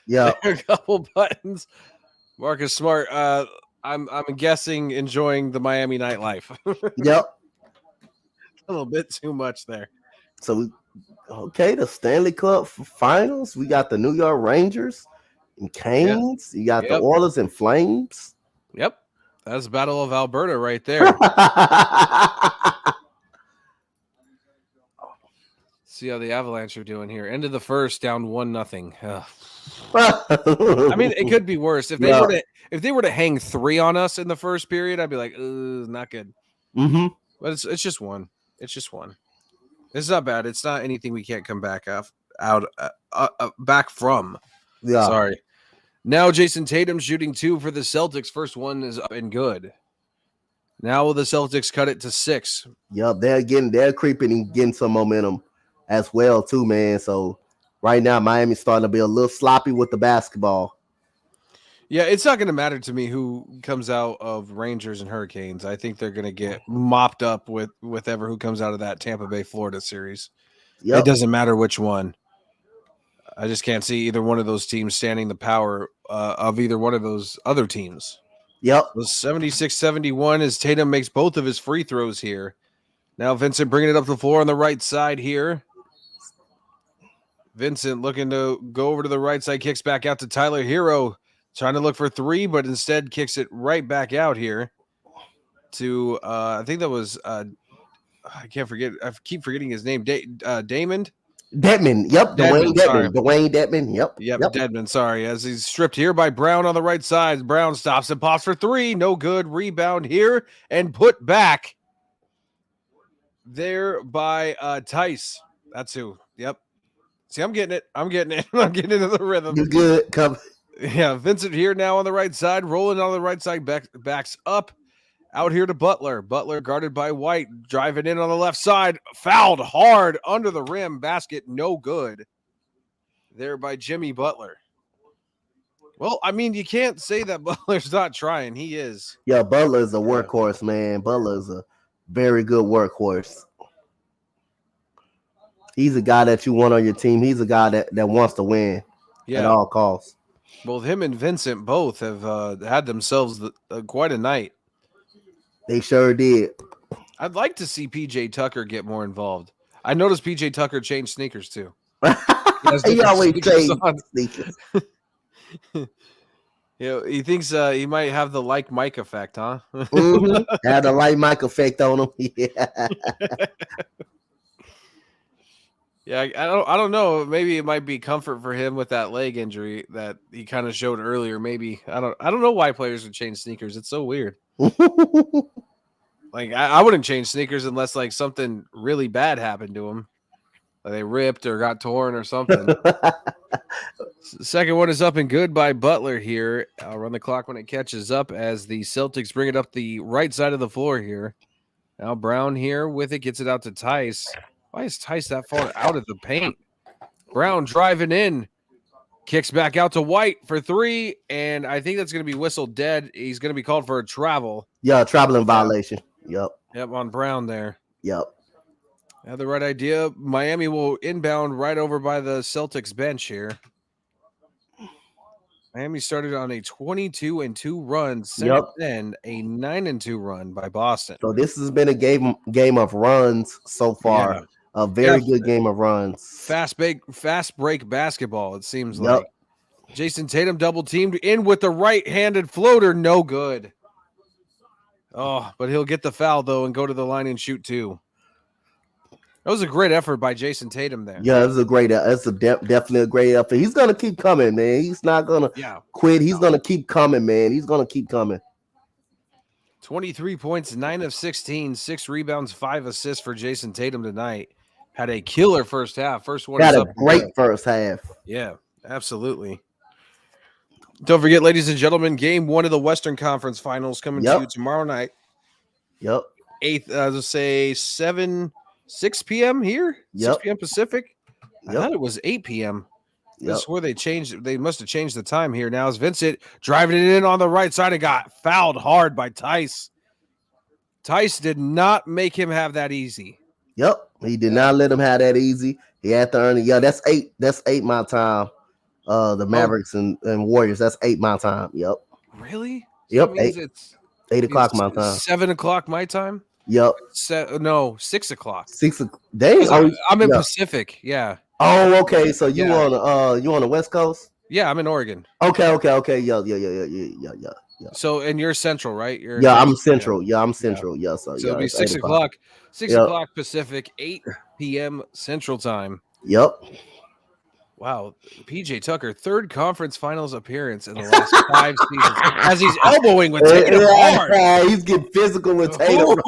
Yeah, a couple buttons. Marcus Smart, I'm guessing enjoying the Miami nightlife. Yep. A little bit too much there. So, the Stanley Cup Finals. We got the New York Rangers and Canes. You got the Oilers and Flames. Yep. That's Battle of Alberta right there. See how the Avalanche are doing here. End of the first, down 1-0. I mean, it could be worse. If they were to hang 3 on us in the first period, I'd be like, not good. Mm-hmm. But it's just 1. It's just 1. It's not bad. It's not anything we can't come back back from. Yeah. Sorry. Now Jason Tatum shooting 2 for the Celtics. First one is up and good. Now will the Celtics cut it to 6? Yep, they're creeping and getting some momentum as well too, man. So right now Miami's starting to be a little sloppy with the basketball. Yeah, it's not going to matter to me who comes out of Rangers and Hurricanes. I think they're going to get mopped up with ever who comes out of that Tampa Bay, Florida series. Yep. It doesn't matter which one. I just can't see either one of those teams standing the power of either one of those other teams. Yep. So 76-71 as Tatum makes both of his free throws here. Now Vincent bringing it up the floor on the right side here. Vincent looking to go over to the right side, kicks back out to Tyler Hero. Trying to look for three, but instead kicks it right back out here to, I think that was, I can't forget. I keep forgetting his name. Damon? Dedmon. Yep. Dwayne Dedmon. Dwayne Dedmon. Yep. Dedmon. Sorry. As he's stripped here by Brown on the right side. Brown stops and pops for three. No good. Rebound here and put back there by Tice. That's who. Yep. See, I'm getting it. I'm getting into the rhythm. You're good. Come. Yeah, Vincent here now on the right side, rolling on the right side, backs up, out here to Butler. Butler guarded by White, driving in on the left side, fouled hard under the rim, basket no good. There by Jimmy Butler. Well, I mean, you can't say that Butler's not trying. He is. Yeah, Butler's a workhorse, man. Butler's a very good workhorse. He's a guy that you want on your team. He's a guy that wants to win at all costs. Both him and Vincent both have had themselves quite a night. They sure did. I'd like to see PJ Tucker get more involved. I noticed PJ Tucker changed sneakers too. He always changes sneakers. He thinks he might have the like Mike effect, huh? Had the like Mike effect on him. Yeah. Yeah, I don't know. Maybe it might be comfort for him with that leg injury that he kind of showed earlier. Maybe I don't know why players would change sneakers. It's so weird. Like I wouldn't change sneakers unless like something really bad happened to them, like they ripped or got torn or something. Second one is up and good by Butler here. I'll run the clock when it catches up as the Celtics bring it up the right side of the floor here. Now Brown here with it, gets it out to Tice. Why is Tice that far out of the paint? Brown driving in. Kicks back out to White for three, and I think that's going to be whistled dead. He's going to be called for a travel. Yeah, traveling violation. Yep, on Brown there. Yep. Had the right idea. Miami will inbound right over by the Celtics bench here. Miami started on a 22-2 run, then a 9-2 run by Boston. So this has been a game of runs so far. Yeah. A very good game of runs. Fast break basketball, it seems like. Jason Tatum double teamed in with the right-handed floater. No good. Oh, but he'll get the foul, though, and go to the line and shoot two. That was a great effort by Jason Tatum there. Yeah, that's definitely a great effort. He's going to keep coming, man. He's not going to quit. He's going to keep coming, man. He's going to keep coming. 23 points, 9 of 16, 6 rebounds, 5 assists for Jason Tatum tonight. Had a killer first half. First one had a great first half. Yeah, absolutely. Don't forget, ladies and gentlemen, game 1 of the Western Conference Finals coming to you tomorrow night. Yep. 8th, let's say 6 p.m. here? 6 p.m. Pacific? I thought it was 8 p.m. That's where they changed. They must have changed the time here. Now is Vincent driving it in on the right side and got fouled hard by Tice. Tice did not make him have that easy. Yep. He did not let him have that easy. He had to earn it. Yeah, that's 8. That's 8 my time. The Mavericks and Warriors. That's 8 my time. Yep. Really? Yep. 8 o'clock my time. 7 o'clock my time? Yep. 6 o'clock. 6 Damn. I'm in Pacific. Yeah. Oh, okay. So you on the West Coast? Yeah, I'm in Oregon. Okay. Yeah. So and you're Central, right? I'm Central. Yeah, I'm Central. Yeah. So it'll be 6 o'clock. 6 o'clock Pacific, 8 p.m. Central time. Yep. Wow, PJ Tucker, 3rd conference finals appearance in the last 5 seasons. As he's elbowing with Tatum hard. He's getting physical with Tatum.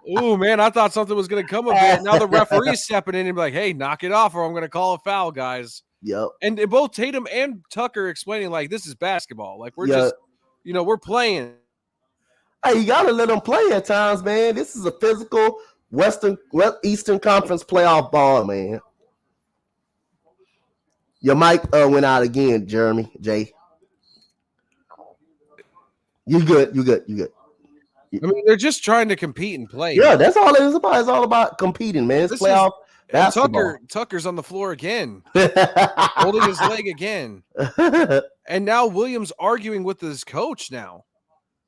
Ooh, man, I thought something was going to come of it. Now the referee's stepping in and be like, hey, knock it off or I'm going to call a foul, guys. Yep. And both Tatum and Tucker explaining, like, this is basketball. Like, we're just, we're playing. Hey, you got to let them play at times, man. This is a physical Eastern Conference playoff ball, man. Your mic went out again, Jeremy. Jay. You good. I mean, they're just trying to compete and play. Yeah, that's all it is about. It's all about competing, man. It's playoff basketball. Tucker's on the floor again, holding his leg again. And now Williams arguing with his coach now.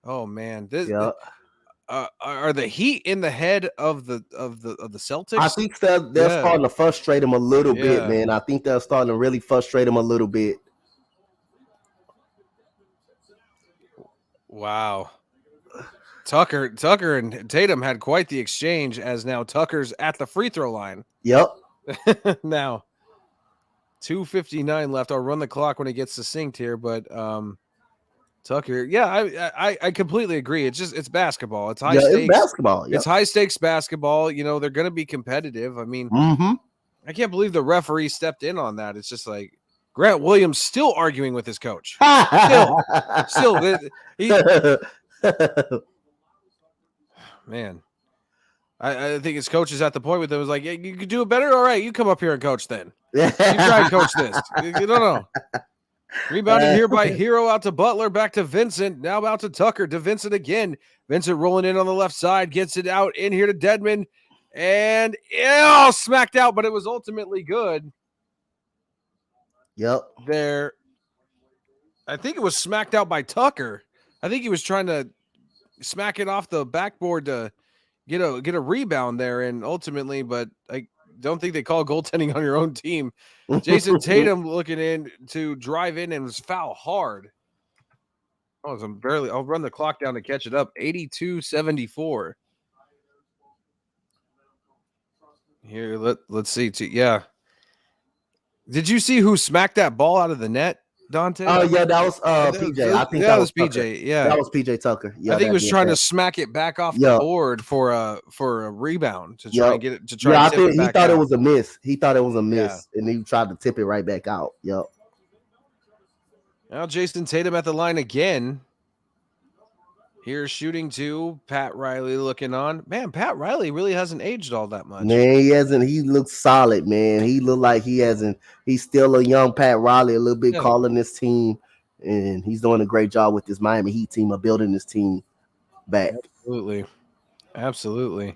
Oh man, are the Heat in the head of the Celtics? I think they're starting to frustrate him a little bit, man. I think they're starting to really frustrate him a little bit. Wow. Tucker and Tatum had quite the exchange, as now Tucker's at the free throw line. Yep. Now 2:59 left. I'll run the clock when it gets succinct here, but Tucker, I completely agree. It's basketball. It's high stakes. It's basketball. Yep. It's high stakes basketball. You know, they're going to be competitive. I mean, I can't believe the referee stepped in on that. It's just like Grant Williams still arguing with his coach. still, man. I think his coach is at the point with him. Was like, yeah, you could do it better. All right, you come up here and coach then. You try and coach this. You don't know. Rebounded here by Hero, out to Butler, back to Vincent. Now out to Tucker, to Vincent again. Vincent rolling in on the left side, gets it out in here to Dedmon, and smacked out, but it was ultimately good. Yep. There, I think it was smacked out by Tucker. I think he was trying to smack it off the backboard to get a rebound there, and ultimately, but I don't think they call goaltending on your own team. Jason Tatum looking in to drive in and was foul hard. I'll run the clock down to catch it up. 82-74. Here, let's see. Yeah. Did you see who smacked that ball out of the net, Dontae? Oh, yeah, that was PJ. I think that was PJ. Tucker. Yeah, that was PJ Tucker. Yeah, I think he was trying to smack it back off the board for a rebound to try and get it to try. I think he thought it was a miss. He thought it was a miss, and he tried to tip it right back out. Yep. Now Jason Tatum at the line again. Here's shooting two. Pat Riley looking on. Man, Pat Riley really hasn't aged all that much. Man, he hasn't. He looks solid, man. He looked like he hasn't. He's still a young Pat Riley, a little bit calling this team, and he's doing a great job with this Miami Heat team of building this team back. Absolutely.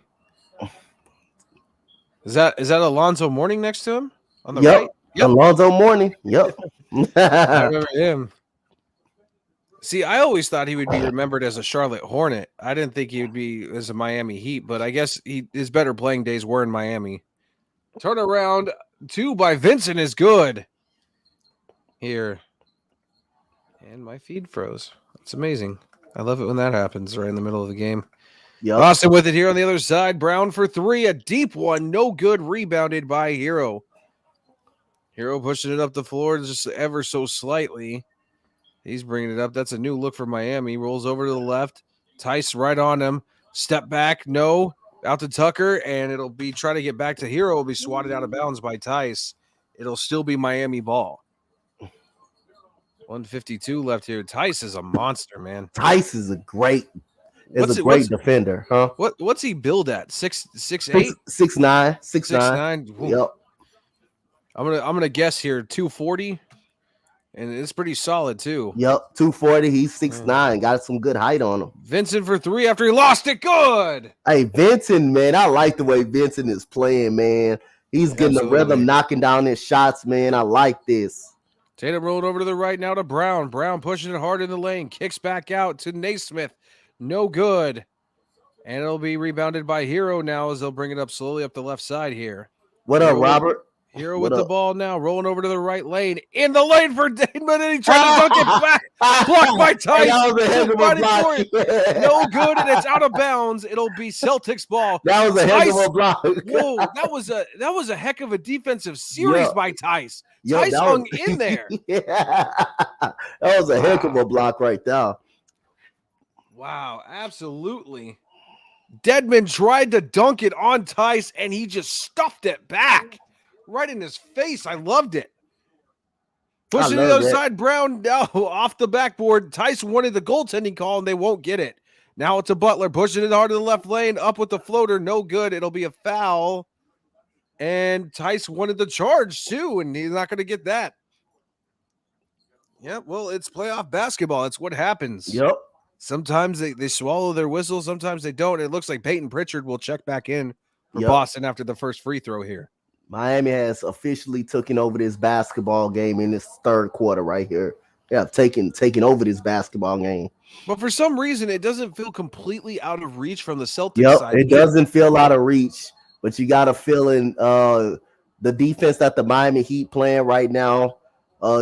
Is that Alonzo Mourning next to him on the right? Yep. Alonzo Mourning. Yep. I remember him. See, I always thought he would be remembered as a Charlotte Hornet. I didn't think he would be as a Miami Heat, but I guess his better playing days were in Miami. Turnaround 2 by Vincent is good. Here. And my feed froze. That's amazing. I love it when that happens right in the middle of the game. Yep. Austin with it here on the other side. Brown for 3. A deep one. No good. Rebounded by Hero. Hero pushing it up the floor just ever so slightly. He's bringing it up. That's a new look for Miami. Rolls over to the left. Tice right on him. Step back. No. Out to Tucker. And it'll be trying to get back to Hero. It'll be swatted out of bounds by Tice. It'll still be Miami ball. 152 left here. Tice is a monster, man. Tice is a great defender, huh? What's he build at? 6'8"? 6'9". 6'9". Yep. I'm gonna guess here 240. And it's pretty solid, too. Yep, 240. He's 6'9". Got some good height on him. Vincent for 3 after he lost it. Good. Hey, Vincent, man. I like the way Vincent is playing, man. He's getting the rhythm, knocking down his shots, man. I like this. Tatum rolled over to the right now to Brown. Brown pushing it hard in the lane. Kicks back out to Naismith. No good. And it'll be rebounded by Hero now as they'll bring it up slowly up the left side here. What up, Robert? Hero with the ball now, rolling over to the right lane. In the lane for Damon, and he tried to dunk it back. Blocked by Tice. That was a heck of a block. No good, and it's out of bounds. It'll be Celtics ball. That was a heck of a block. Whoa, that was a heck of a defensive series by Tice. Tice hung in there. That was a heck of a block right there. Wow, absolutely. Dedmon tried to dunk it on Tice, and he just stuffed it back. Right in his face. I loved it. Pushing to the other side. Brown now off the backboard. Tice wanted the goaltending call, and they won't get it. Now it's a Butler pushing it hard to the left lane. Up with the floater. No good. It'll be a foul. And Tice wanted the charge, too, and he's not going to get that. Yeah, well, it's playoff basketball. It's what happens. Yep. Sometimes they swallow their whistle. Sometimes they don't. It looks like Peyton Pritchard will check back in for Boston after the first free throw here. Miami has officially taken over this basketball game in this third quarter right here. Yeah, taking over this basketball game. But for some reason, it doesn't feel completely out of reach from the Celtics side. It doesn't feel out of reach, but you got a feeling the defense that the Miami Heat playing right now,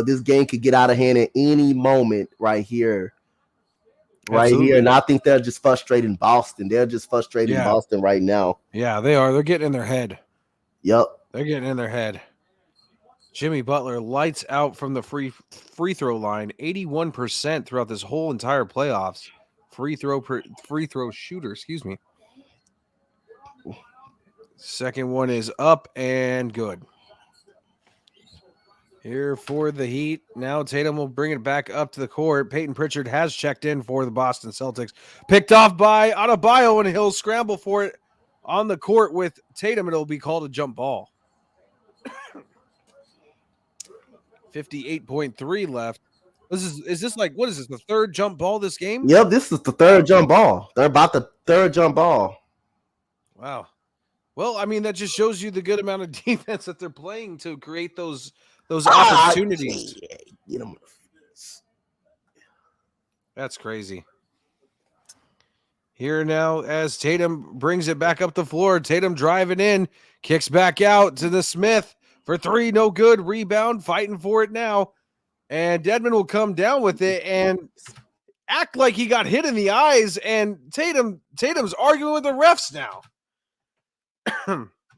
this game could get out of hand at any moment right here. Absolutely. Here. And I think they're just frustrating Boston. They're just frustrating Boston right now. Yeah, they are. They're getting in their head. Yep. They're getting in their head. Jimmy Butler lights out from the free throw line, 81% throughout this whole entire playoffs. Free throw shooter, excuse me. Second one is up and good. Here for the Heat. Now Tatum will bring it back up to the court. Peyton Pritchard has checked in for the Boston Celtics. Picked off by Adebayo, and he'll scramble for it on the court with Tatum. It'll be called a jump ball. 58.3 left. Is this like, what is this, the third jump ball this game? Yep, this is the third jump ball. They're about the third jump ball. Wow. Well, I mean, that just shows you the good amount of defense that they're playing to create those opportunities. Get them. That's crazy. Here now as Tatum brings it back up the floor. Tatum driving in, kicks back out to the Smith for three, no good. Rebound, fighting for it now. And Dedmon will come down with it and act like he got hit in the eyes. And Tatum's arguing with the refs now.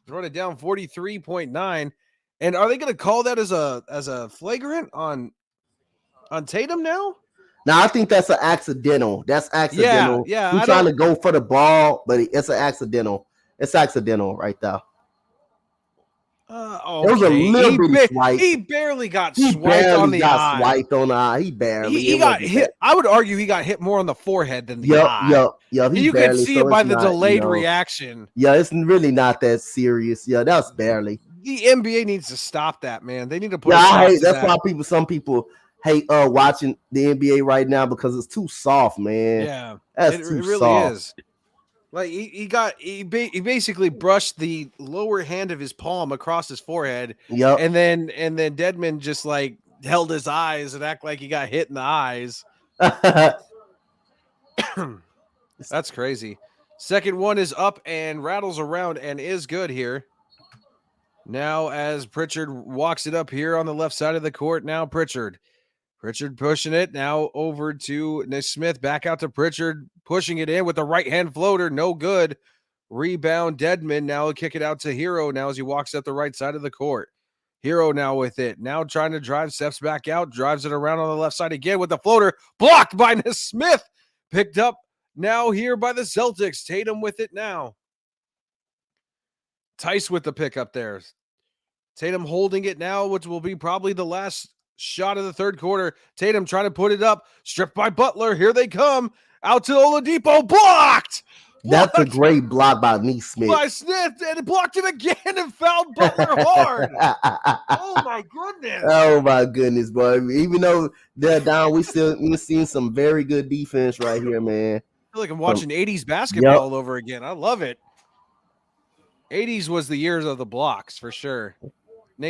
Run it down 43.9. And are they going to call that as a flagrant on Tatum now? Now I think that's an accidental. That's accidental. Yeah. He's trying to go for the ball, but it's an accidental. It's accidental right there. Okay. It was a little bit swipe. He barely got swiped on the eye. Swiped on the eye. He barely. He got hit. I would argue he got hit more on the forehead than the eye. Yep. You could see it by the delayed reaction. Yeah, it's really not that serious. Yeah, that's barely. The NBA needs to stop that, man. They need to put. That's why some people hate watching the NBA right now because it's too soft, man. Yeah, it really soft. Is. Like he basically brushed the lower hand of his palm across his forehead. Yep. And then Dedmon just like held his eyes and act like he got hit in the eyes. That's crazy. Second one is up and rattles around and is good here. Now as Pritchard walks it up here on the left side of the court. Now Pritchard pushing it now over to Smith, back out to Pritchard, pushing it in with the right hand floater. No good. Rebound Dedmon. Now he'll kick it out to Hero now as he walks up the right side of the court. Hero now with it. Now trying to drive, steps back out, drives it around on the left side again with the floater. Blocked by Smith. Picked up now here by the Celtics. Tatum with it now. Tice with the pick up there. Tatum holding it now, which will be probably the last shot of the third quarter. Tatum trying to put it up. Stripped by Butler. Here they come. Out to Oladipo. Blocked. That's a great block by Smith. By Smith. And blocked it again and fouled Butler hard. Oh, my goodness. Oh, my goodness, boy. Even though they're down, we're seeing some very good defense right here, man. I feel like I'm watching 80s basketball all over again. I love it. 80s was the years of the blocks for sure.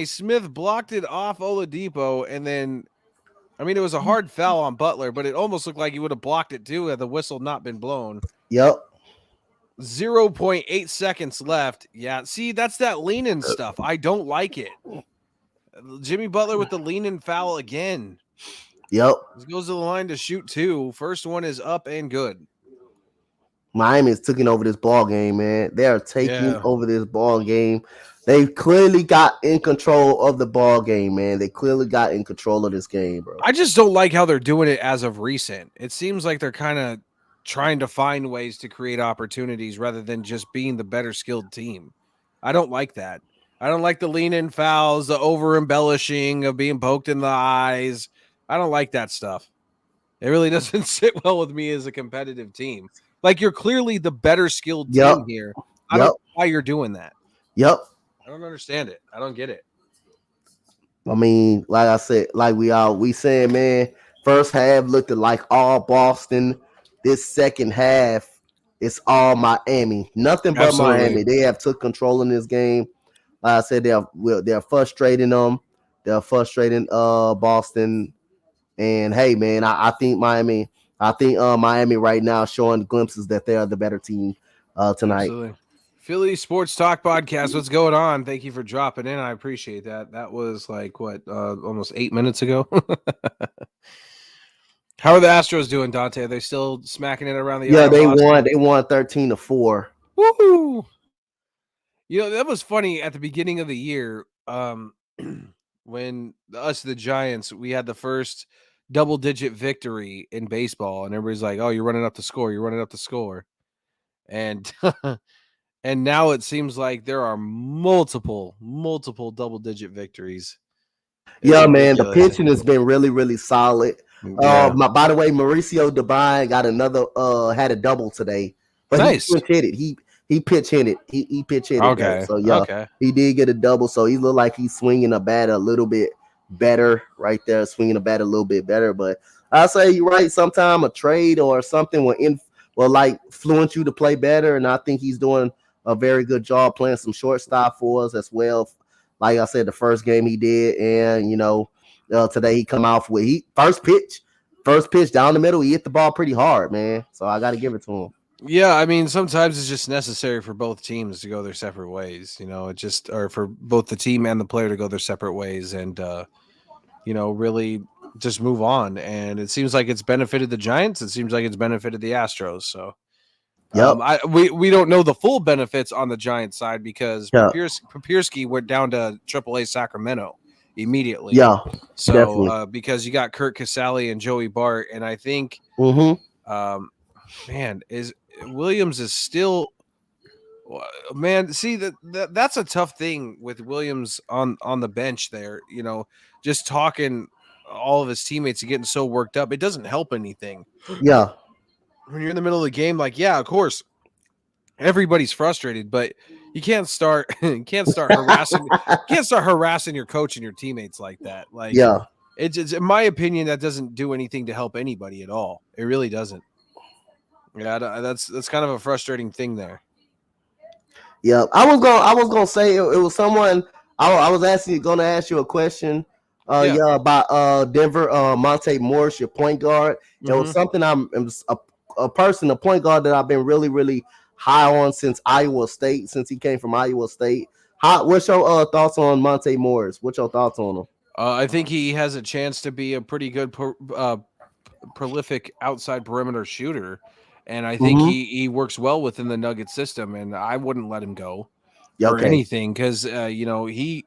Smith blocked it off Oladipo, and then, I mean, it was a hard foul on Butler, but it almost looked like he would have blocked it too had the whistle not been blown. Yep. 0.8 seconds left. Yeah, see, that's that lean-in stuff. I don't like it. Jimmy Butler with the lean-in foul again. Yep. He goes to the line to shoot two. First one is up and good. Miami is taking over this ball game, man. They are taking over this ball game. They clearly got in control of the ball game, man. They clearly got in control of this game, bro. I just don't like how they're doing it as of recent. It seems like they're kind of trying to find ways to create opportunities rather than just being the better skilled team. I don't like that. I don't like the lean-in fouls, the over-embellishing of being poked in the eyes. I don't like that stuff. It really doesn't sit well with me as a competitive team. Like, you're clearly the better skilled team here. I don't know why you're doing that. Yep. I don't understand it. I don't get it. I mean, like I said, like we saying, man, first half looked like all Boston. This second half, it's all Miami. Nothing but Absolutely. Miami. They have took control in this game. Like I said, they're frustrating them. They're frustrating Boston. And hey, man, I think Miami. I think Miami right now showing glimpses that they are the better team tonight. Absolutely. Philly Sports Talk Podcast. What's going on? Thank you for dropping in. I appreciate that. That was like almost 8 minutes ago. How are the Astros doing, Dontae? Are they still smacking it around the yard? Yeah, they won. They won 13-4. Woohoo! You know, that was funny at the beginning of the year. When the Giants, we had the first double-digit victory in baseball, and everybody's like, "Oh, you're running up the score. You're running up the score," and and now it seems like there are multiple double-digit victories. Yeah, man, the pitching has been really, really solid. Yeah. By the way, Mauricio Devine got another had a double today, but nice. He pitch hit it. He pitch hit it. He pitch hit it. Okay. So yeah, he did get a double. So he looked like he's swinging a bat a little bit better right there, swinging a bat a little bit better. But I say you're right. Sometime a trade or something will like fluence you to play better, and I think he's doing a very good job playing some shortstop for us as well. Like I said, the first game he did, and today he come out with first pitch down the middle. He hit the ball pretty hard, man. So I got to give it to him. Yeah, I mean, sometimes it's just necessary for both teams to go their separate ways. Or for both the team and the player to go their separate ways, and really just move on. And it seems like it's benefited the Giants. It seems like it's benefited the Astros. So. Yep. We don't know the full benefits on the Giants side because Papierski went down to AAA Sacramento immediately. Yeah. So because you got Kurt Casale and Joey Bart, and I think, Williams is still, man. See that's a tough thing with Williams on the bench there. Just talking all of his teammates and getting so worked up, it doesn't help anything. Yeah. When you're in the middle of the game, of course, everybody's frustrated, but you can't start harassing your coach and your teammates like that. It's in my opinion, that doesn't do anything to help anybody at all. It really doesn't. Yeah, that's kind of a frustrating thing there. Yeah, I was gonna say it was someone. I was going to ask you a question. About Denver, Monte Morris, your point guard. It was something a point guard that I've been really, really high on since he came from Iowa State. What's your thoughts on Monte Morris? What's your thoughts on him? I think he has a chance to be a pretty good prolific outside perimeter shooter, and I think he works well within the Nuggets system, and I wouldn't let him go or anything because he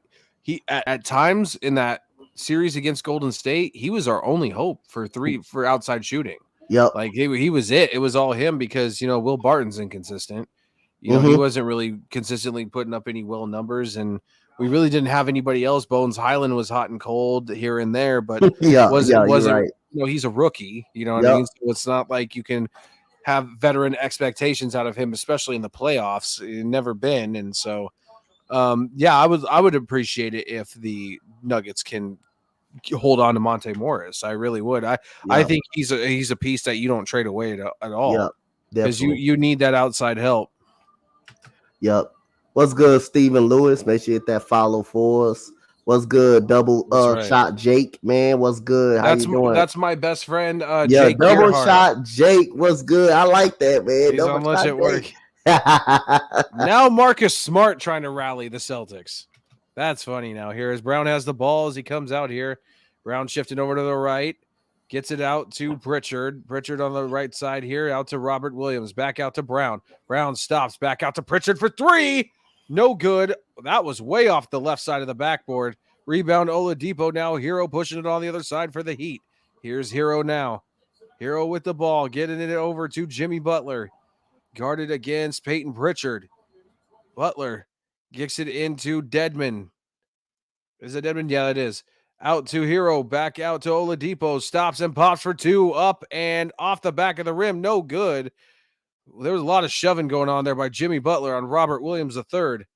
at times in that series against Golden State, he was our only hope for outside shooting. Yep. He was it. It was all him because, Will Barton's inconsistent. He wasn't really consistently putting up any well numbers, and we really didn't have anybody else. Bones Highland was hot and cold here and there, but wasn't right. He's a rookie, what I mean? So it's not like you can have veteran expectations out of him, especially in the playoffs. It's never been. And so I would appreciate it if the Nuggets can hold on to Monte Morris. I really would. I think he's a piece that you don't trade away at all because you need that outside help. Yep. What's good, Stephen Lewis? Make sure you hit that follow for us. What's good, double shot Jake? Man, what's good? How you doing? That's my best friend. Jake double shot Jake. What's good? I like that, man. He's on lunch at work. Now Marcus Smart trying to rally the Celtics. That's funny now. Here as Brown has the ball as he comes out here. Brown shifting over to the right. Gets it out to Pritchard. Pritchard on the right side here. Out to Robert Williams. Back out to Brown. Brown stops. Back out to Pritchard for three. No good. That was way off the left side of the backboard. Rebound Oladipo now. Hero pushing it on the other side for the Heat. Here's Hero now. Hero with the ball. Getting it over to Jimmy Butler. Guarded against Peyton Pritchard. Butler gets it into Dedmon. Is it Dedmon? Yeah, it is. Out to Hero. Back out to Oladipo. Stops and pops for two. Up and off the back of the rim. No good. There was a lot of shoving going on there by Jimmy Butler on Robert Williams III.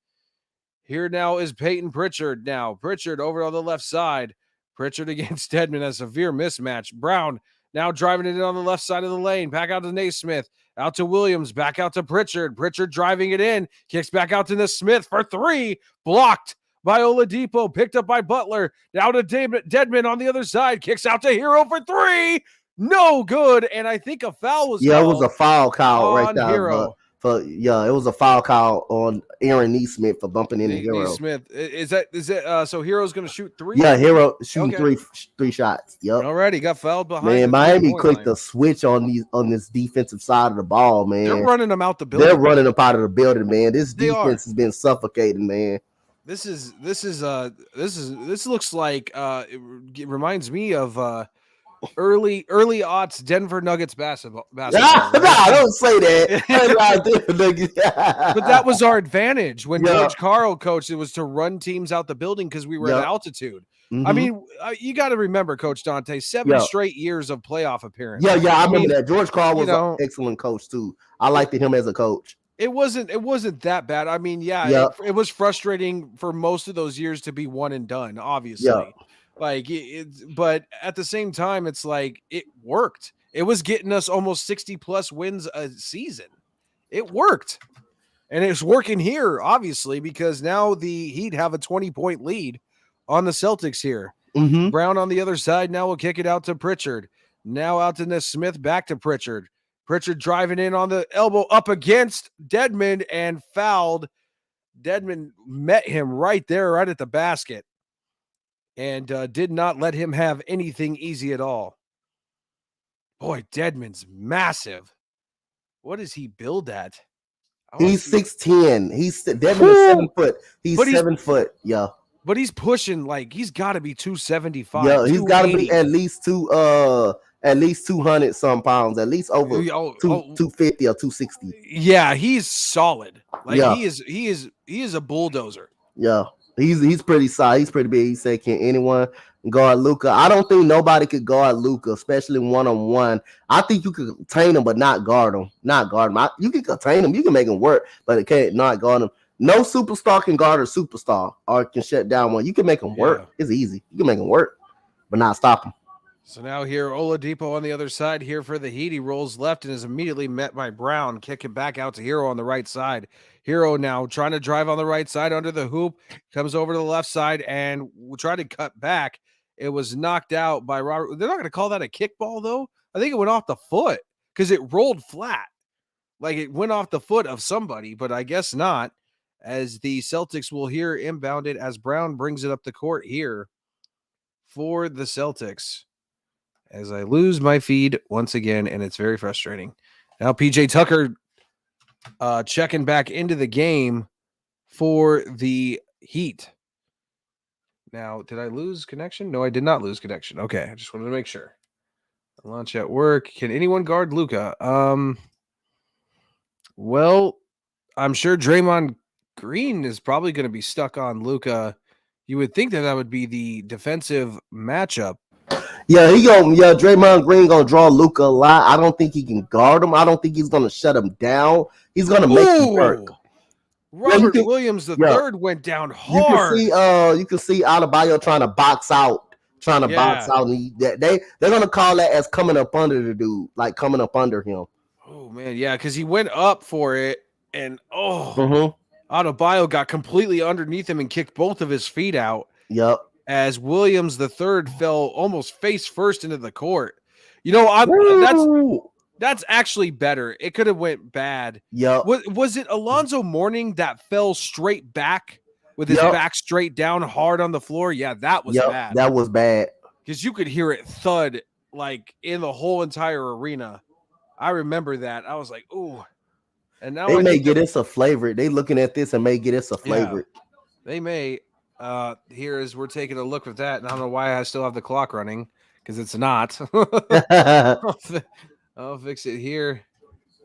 Here now is Peyton Pritchard now. Pritchard over on the left side. Pritchard against Dedmon, a severe mismatch. Brown now driving it in on the left side of the lane. Back out to Naismith. Out to Williams. Back out to Pritchard. Pritchard driving it in. Kicks back out to Smith for three. Blocked by Oladipo. Picked up by Butler. Now to Dedmon on the other side. Kicks out to Hero for three. No good. And I think a foul was it was a foul call right there. Hero. It was a foul call on Aaron Nesmith for bumping into Hero. Nesmith, is it? So Hero's going to shoot three? Yeah, Hero shooting three shots. Yep. Already got fouled behind. Man, Miami quick to switch on this defensive side of the ball, man. They're running them out the building. They're running them out of the building, man. This defense has been suffocating, man. This looks like it reminds me of early aughts Denver Nuggets basketball. No, don't say that. But that was our advantage when George Karl coached. It was to run teams out the building because we were at altitude. Mm-hmm. I mean, you got to remember, Coach Dontae, 7 straight years of playoff appearances. Yeah, I remember that. George Karl was an excellent coach too. I liked him as a coach. It wasn't that bad. I mean, it was frustrating for most of those years to be one and done, obviously. Yeah. Like but at the same time, it's like it worked. It was getting us almost 60 plus wins a season. It worked. And it's working here, obviously, because now the Heat have a 20-point lead on the Celtics here. Mm-hmm. Brown on the other side now will kick it out to Pritchard. Now out to Smith, back to Pritchard. Pritchard driving in on the elbow up against Dedmon and fouled. Dedmon met him right there, right at the basket. And did not let him have anything easy at all. Boy, Dedmon's massive. What does he build at? He's 6'10". Dedmon is 7 foot. He's 7 foot. Yeah. But he's pushing he's got to be 275. Yeah, he's got to be at least 200 some pounds, at least over 250 or 260. Yeah, he's solid. He is a bulldozer. Yeah. He's pretty solid. He's pretty big. He said, can anyone guard Luka? I don't think nobody could guard Luka, especially one-on-one. I think you could contain him, but not guard him. You can contain him. You can make him work, but it can't not guard him. No superstar can guard a superstar or can shut down one. You can make him work. It's easy. You can make him work, but not stop him. So now here, Oladipo on the other side here for the Heat. He rolls left and is immediately met by Brown. Kick it back out to Hero on the right side. Hero now trying to drive on the right side under the hoop. Comes over to the left side and will try to cut back. It was knocked out by Robert. They're not going to call that a kickball, though. I think it went off the foot because it rolled flat. Like it went off the foot of somebody, but I guess not. As the Celtics will here inbound it as Brown brings it up the court here for the Celtics. As I lose my feed once again, and it's very frustrating. Now PJ Tucker checking back into the game for the Heat. Now, did I lose connection? No, I did not lose connection. Okay, I just wanted to make sure. Launch at work. Can anyone guard Luka? Well, I'm sure Draymond Green is probably going to be stuck on Luka. You would think that would be the defensive matchup. Yeah, Draymond Green gonna draw Luka a lot. I don't think he can guard him. I don't think he's gonna shut him down. He's gonna make him work. Robert Williams III went down hard. You can see Adebayo trying to box out. And they're gonna call that as coming up under the dude, like coming up under him. Oh man, yeah, because he went up for it, and Adebayo got completely underneath him and kicked both of his feet out. Yep. As Williams III fell almost face first into the court. That's actually better. It could have went bad. Yeah. Was it Alonzo Mourning that fell straight back with his back straight down hard on the floor? Yeah, that was bad. That was bad. Because you could hear it thud like in the whole entire arena. I remember that. I was like, ooh. And now they may get us a flavor. They looking at this and may get us a flavor. Yeah, they may. Here as we're taking a look at that, and I don't know why I still have the clock running because it's not. I'll fix it here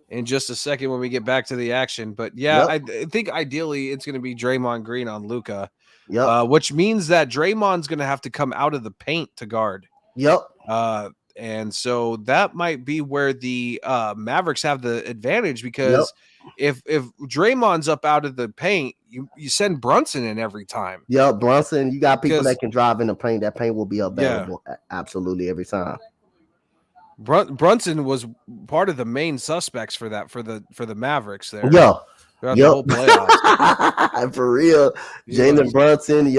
in just a second when we get back to the action. But I think ideally it's going to be Draymond Green on Luka, which means that Draymond's going to have to come out of the paint to guard. Yep. And so that might be where the Mavericks have the advantage because if Draymond's up out of the paint, you send Brunson in every time. Yeah, Brunson. You got people that can drive in the paint. That paint will be available absolutely every time. Brunson was part of the main suspects for that for the Mavericks there. Yeah. Throughout the whole playoffs. For real. Jalen Brunson,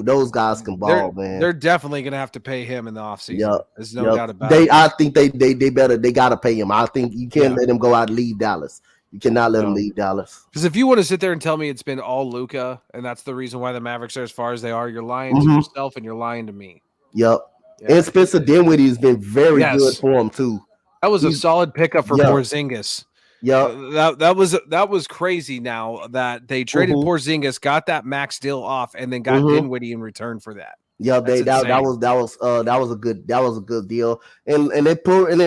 those guys can ball, man. They're definitely gonna have to pay him in the offseason. There's no doubt about it. I think they gotta pay him. I think you can't let him go out and leave Dallas. You cannot let him leave Dallas. Because if you want to sit there and tell me it's been all Luka, and that's the reason why the Mavericks are as far as they are, you're lying to yourself and you're lying to me. Yep. Yeah. And Spencer Dinwiddie has been very good for him too. That was a solid pickup for Porzingis. Yeah, that was crazy. Now that they traded Porzingis, got that max deal off, and then got Dinwiddie in return for that. Yeah, that was a good deal, and they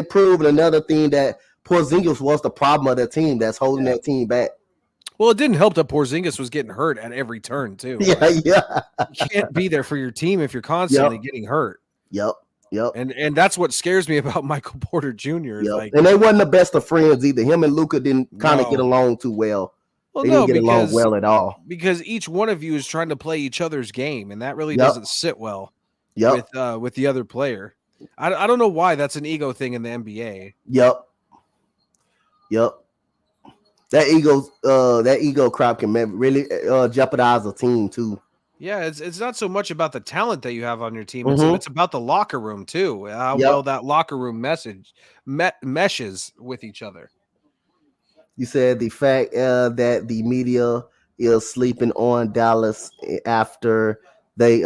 proved another thing that Porzingis was the problem of the team that's holding that team back. Well, it didn't help that Porzingis was getting hurt at every turn too. Yeah. You can't be there for your team if you're constantly getting hurt. Yep. And that's what scares me about Michael Porter Jr. Like, and they wasn't the best of friends either. Him and Luka didn't kind of get along too well. They didn't get along well at all. Because each one of you is trying to play each other's game, and that really doesn't sit well with the other player. I don't know why that's an ego thing in the NBA. Yep. That ego crap can really jeopardize a team too. Yeah, it's not so much about the talent that you have on your team. It's about the locker room too. How well that locker room meshes with each other. You said the fact that the media is sleeping on Dallas after they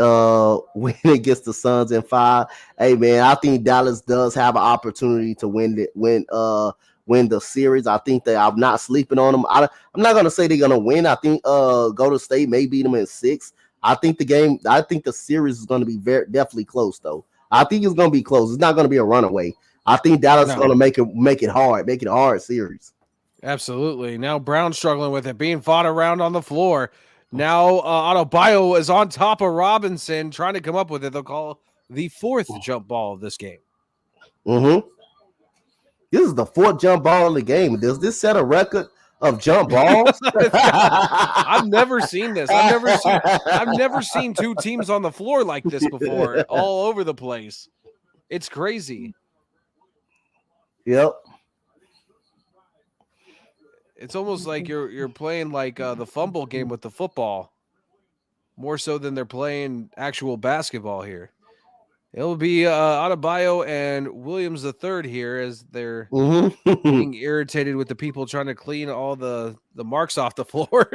win against the Suns in 5. Hey man, I think Dallas does have an opportunity to win the series. I think I'm not sleeping on them. I'm not gonna say they're gonna win. I think Golden State may beat them in 6. I think the series is going to be definitely close, though. I think it's going to be close. It's not going to be a runaway. I think Dallas is going to make it a hard series. Absolutely. Now Brown struggling with it, being fought around on the floor. Now Adebayo is on top of Robinson, trying to come up with it. They'll call the 4th jump ball of this game. This is the 4th jump ball of the game. Does this set a record of jump balls? I've never seen this. I've never seen 2 teams on the floor like this before, all over the place. It's crazy. Yep. It's almost like you're playing like the fumble game with the football, more so than they're playing actual basketball here. It'll be Adebayo and Williams III here as they're being irritated with the people trying to clean all the marks off the floor.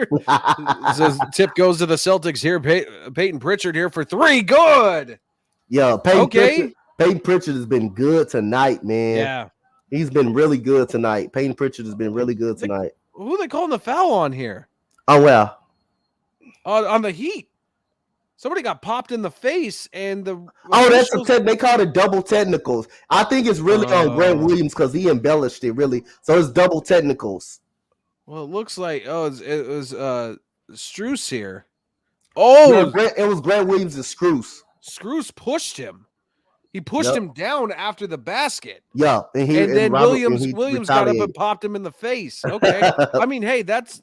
So tip goes to the Celtics here. Peyton Pritchard here for 3. Good. Yeah, Peyton Pritchard has been good tonight, man. Yeah. He's been really good tonight. Peyton Pritchard has been really good tonight. Who are they calling the foul on here? Oh, well. On the Heat. Somebody got popped in the face, and they called it double technicals. I think it's really on Grant Williams because he embellished it really. So it's double technicals. Well, it looks like it was Strus here. Oh, it was Grant Williams and Strus. Strus pushed him. He pushed him down after the basket. Yeah, and then Williams got up and popped him in the face. Okay, I mean, hey, that's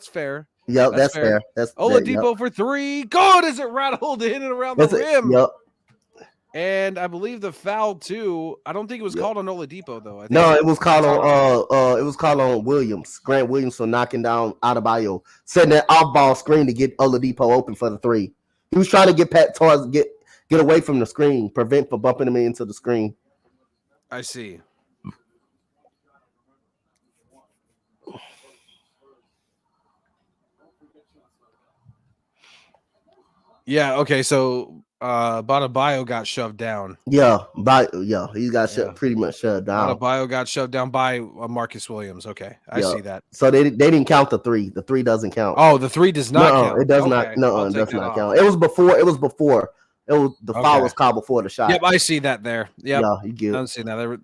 fair. Yeah, that's fair. That's Oladipo for 3. Good as it rattled in and around the rim. Yep. And I believe the foul too. I don't think it was called on Oladipo though. It was called on Williams. Grant Williams for knocking down Adebayo, setting that off-ball screen to get Oladipo open for the 3. He was trying to get Pat Torres get away from the screen, prevent from bumping him into the screen. I see. Yeah. Okay. So Adebayo got shoved down. He got pretty much shoved down. Adebayo got shoved down by Marcus Williams. Okay, I see that. So they didn't count the 3. The 3 doesn't count. Oh, the 3 does not count. It does not. No, it does not count. It was before. It was the foul was called before the shot. Yep, I see that there. Yep. Yeah, you get. I'm seeing that.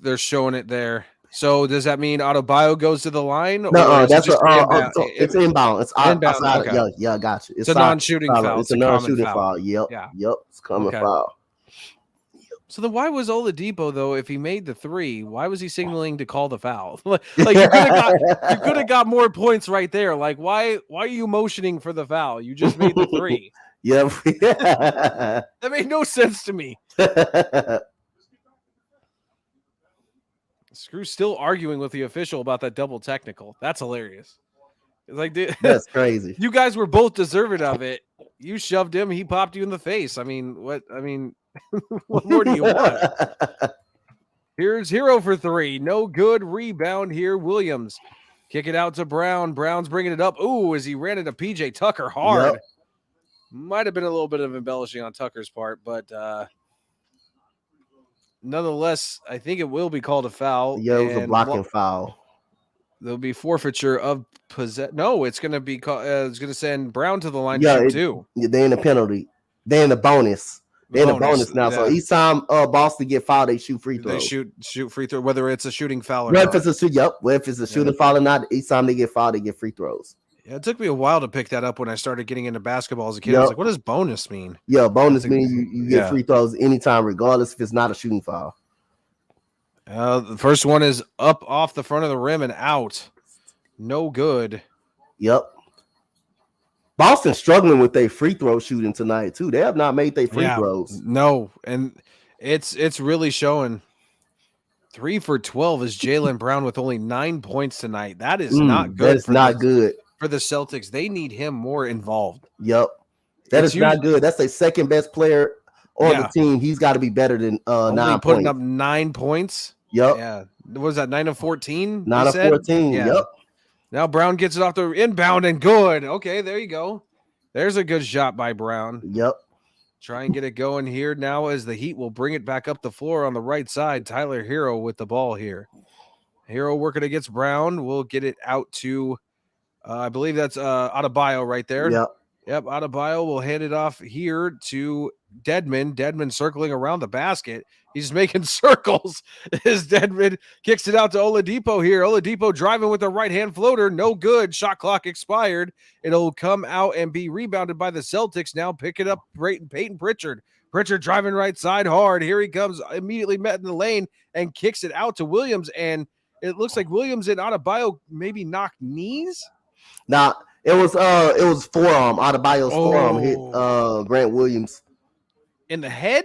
They're showing it there. So does that mean Adebayo goes to the line? No, that's it's inbound. It's inbound. Okay. Yeah, got you. It's a non-shooting foul. It's a non-shooting foul. Yep. It's coming foul. So then why was Oladipo, though, if he made the three, why was he signaling to call the foul? Like you could have got more points right there. Like, why are you motioning for the foul? You just made the three. Yeah. That made no sense to me. Screw's still arguing with the official about that double technical. That's hilarious. It's like, dude, that's crazy. You guys were both deserving of it. You shoved him, he popped you in the face. I mean, what more do you want? Here's Hero for three. No good. Rebound here. Williams. Kick it out to Brown. Brown's bringing it up. Ooh, as he ran into PJ Tucker hard. Yep. Might have been a little bit of embellishing on Tucker's part, but nonetheless, I think it will be called a foul. Yeah, it was a blocking foul. There'll be forfeiture of possession. No, it's going to be it's going to send Brown to the line to shoot too. They're in the penalty. They're in the bonus. They're in the bonus now. Yeah. So each time Boston get fouled, they shoot free throws. They shoot free throw, whether it's a shooting foul or not. If it's a shooting foul or not, each time they get fouled, they get free throws. Yeah, it took me a while to pick that up when I started getting into basketball as a kid. I was like, what does bonus mean? Yeah, bonus means you get free throws anytime, regardless if it's not a shooting foul. The first one is up off the front of the rim and out. No good. Yep. Boston struggling with their free throw shooting tonight too. They have not made their free throws. No, and it's really showing. 3 for 12 is Jaylen Brown with only 9 points tonight. That is not good. That's not good for the Celtics. They need him more involved. Yep, that is not good. That's the second best player on the team. He's got to be better than 9 putting points. Up 9 points. Yep. Yeah. What was that? 9 of 14. 9 of 14. Yeah. Yep. Now Brown gets it off the inbound and good. Okay, there you go. There's a good shot by Brown. Yep. Try and get it going here now as the Heat will bring it back up the floor on the right side. Tyler Hero with the ball here. Hero working against Brown. We'll get it out to, I believe that's Adebayo right there. Yep, Adebayo will hand it off here to Dedmon. Dedmon circling around the basket. He's making circles as Dedmon kicks it out to Oladipo here. Oladipo driving with a right-hand floater. No good. Shot clock expired. It'll come out and be rebounded by the Celtics. Now pick it up, Peyton Pritchard. Pritchard driving right side hard. Here he comes, immediately met in the lane and kicks it out to Williams. And it looks like Williams and Adebayo maybe knocked knees. Now, it was forearm. Adebayo's forearm hit Grant Williams. In the head?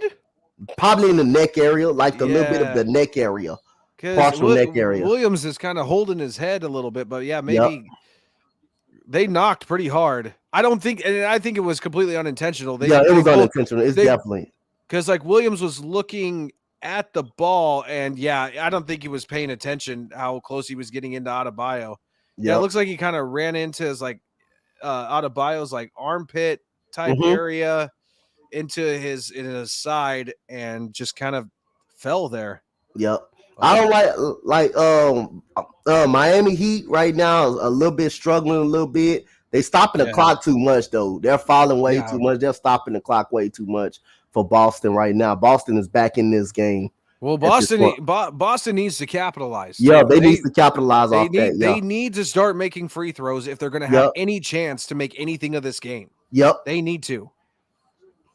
Probably in the neck area, like a little bit of the neck area. Partial neck area. Williams is kind of holding his head a little bit, but yeah, maybe they knocked pretty hard. I think it was completely unintentional. It was unintentional. It's definitely. Because like Williams was looking at the ball, and I don't think he was paying attention how close he was getting into Adebayo. Yeah, it looks like he kind of ran into his Adebayo's like armpit type area into his side and just kind of fell there. Yep. I don't like Miami Heat right now is a little bit struggling a little bit. They stopping the clock too much though. They're falling way too much. They're stopping the clock way too much for Boston right now. Boston is back in this game. Well, Boston needs to capitalize. Yeah, they need to capitalize off that. Yeah. They need to start making free throws if they're going to have any chance to make anything of this game. Yep. They need to.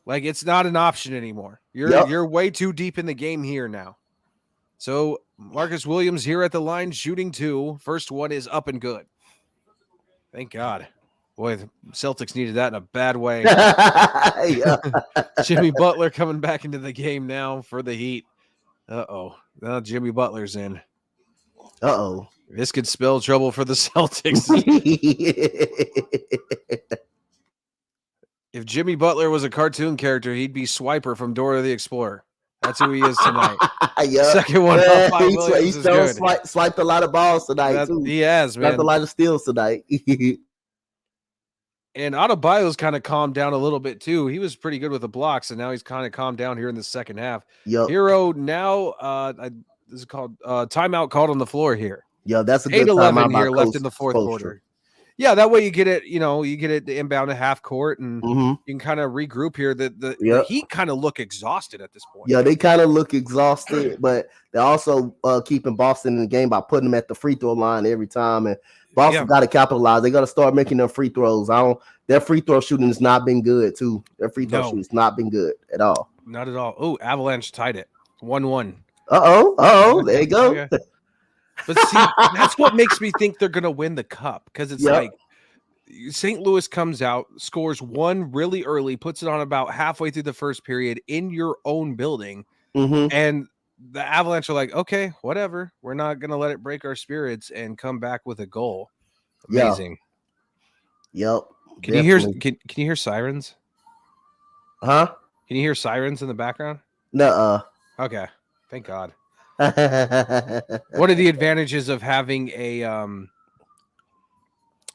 Like, it's not an option anymore. You're way too deep in the game here now. So, Marcus Williams here at the line shooting 2. First one is up and good. Thank God. Boy, the Celtics needed that in a bad way. Jimmy Butler coming back into the game now for the Heat. Uh-oh. Now Jimmy Butler's in. Uh-oh. This could spell trouble for the Celtics. If Jimmy Butler was a cartoon character, he'd be Swiper from Dora the Explorer. That's who he is tonight. Second one up by Williams is good. Swiped a lot of balls tonight, too. He has, man. Swiped a lot of steals tonight. And Adebayo's kind of calmed down a little bit, too. He was pretty good with the blocks, and now he's kind of calmed down here in the second half. Yep. Hero now, this is called timeout called on the floor here. Yeah, that's a good 8-11 here left in the fourth quarter. Yeah, that way you get it, the inbound to half court, and you can kind of regroup here. The Heat kind of look exhausted at this point. Yeah, they kind of look exhausted, but they're also keeping Boston in the game by putting them at the free throw line every time. And Boston got to capitalize. They got to start making their free throws. Their free throw shooting has not been good, too. Their free throw shooting has not been good at all. Not at all. Oh, Avalanche tied it. 1-1. There you go. Okay. But see, that's what makes me think they're going to win the cup, because it's like St. Louis comes out, scores one really early, puts it on about halfway through the first period in your own building, and the Avalanche are like, okay, whatever. We're not going to let it break our spirits and come back with a goal. Amazing. Yep. Can you hear sirens? Huh? Can you hear sirens in the background? Nuh-uh. Okay. Thank God. What are the advantages of having a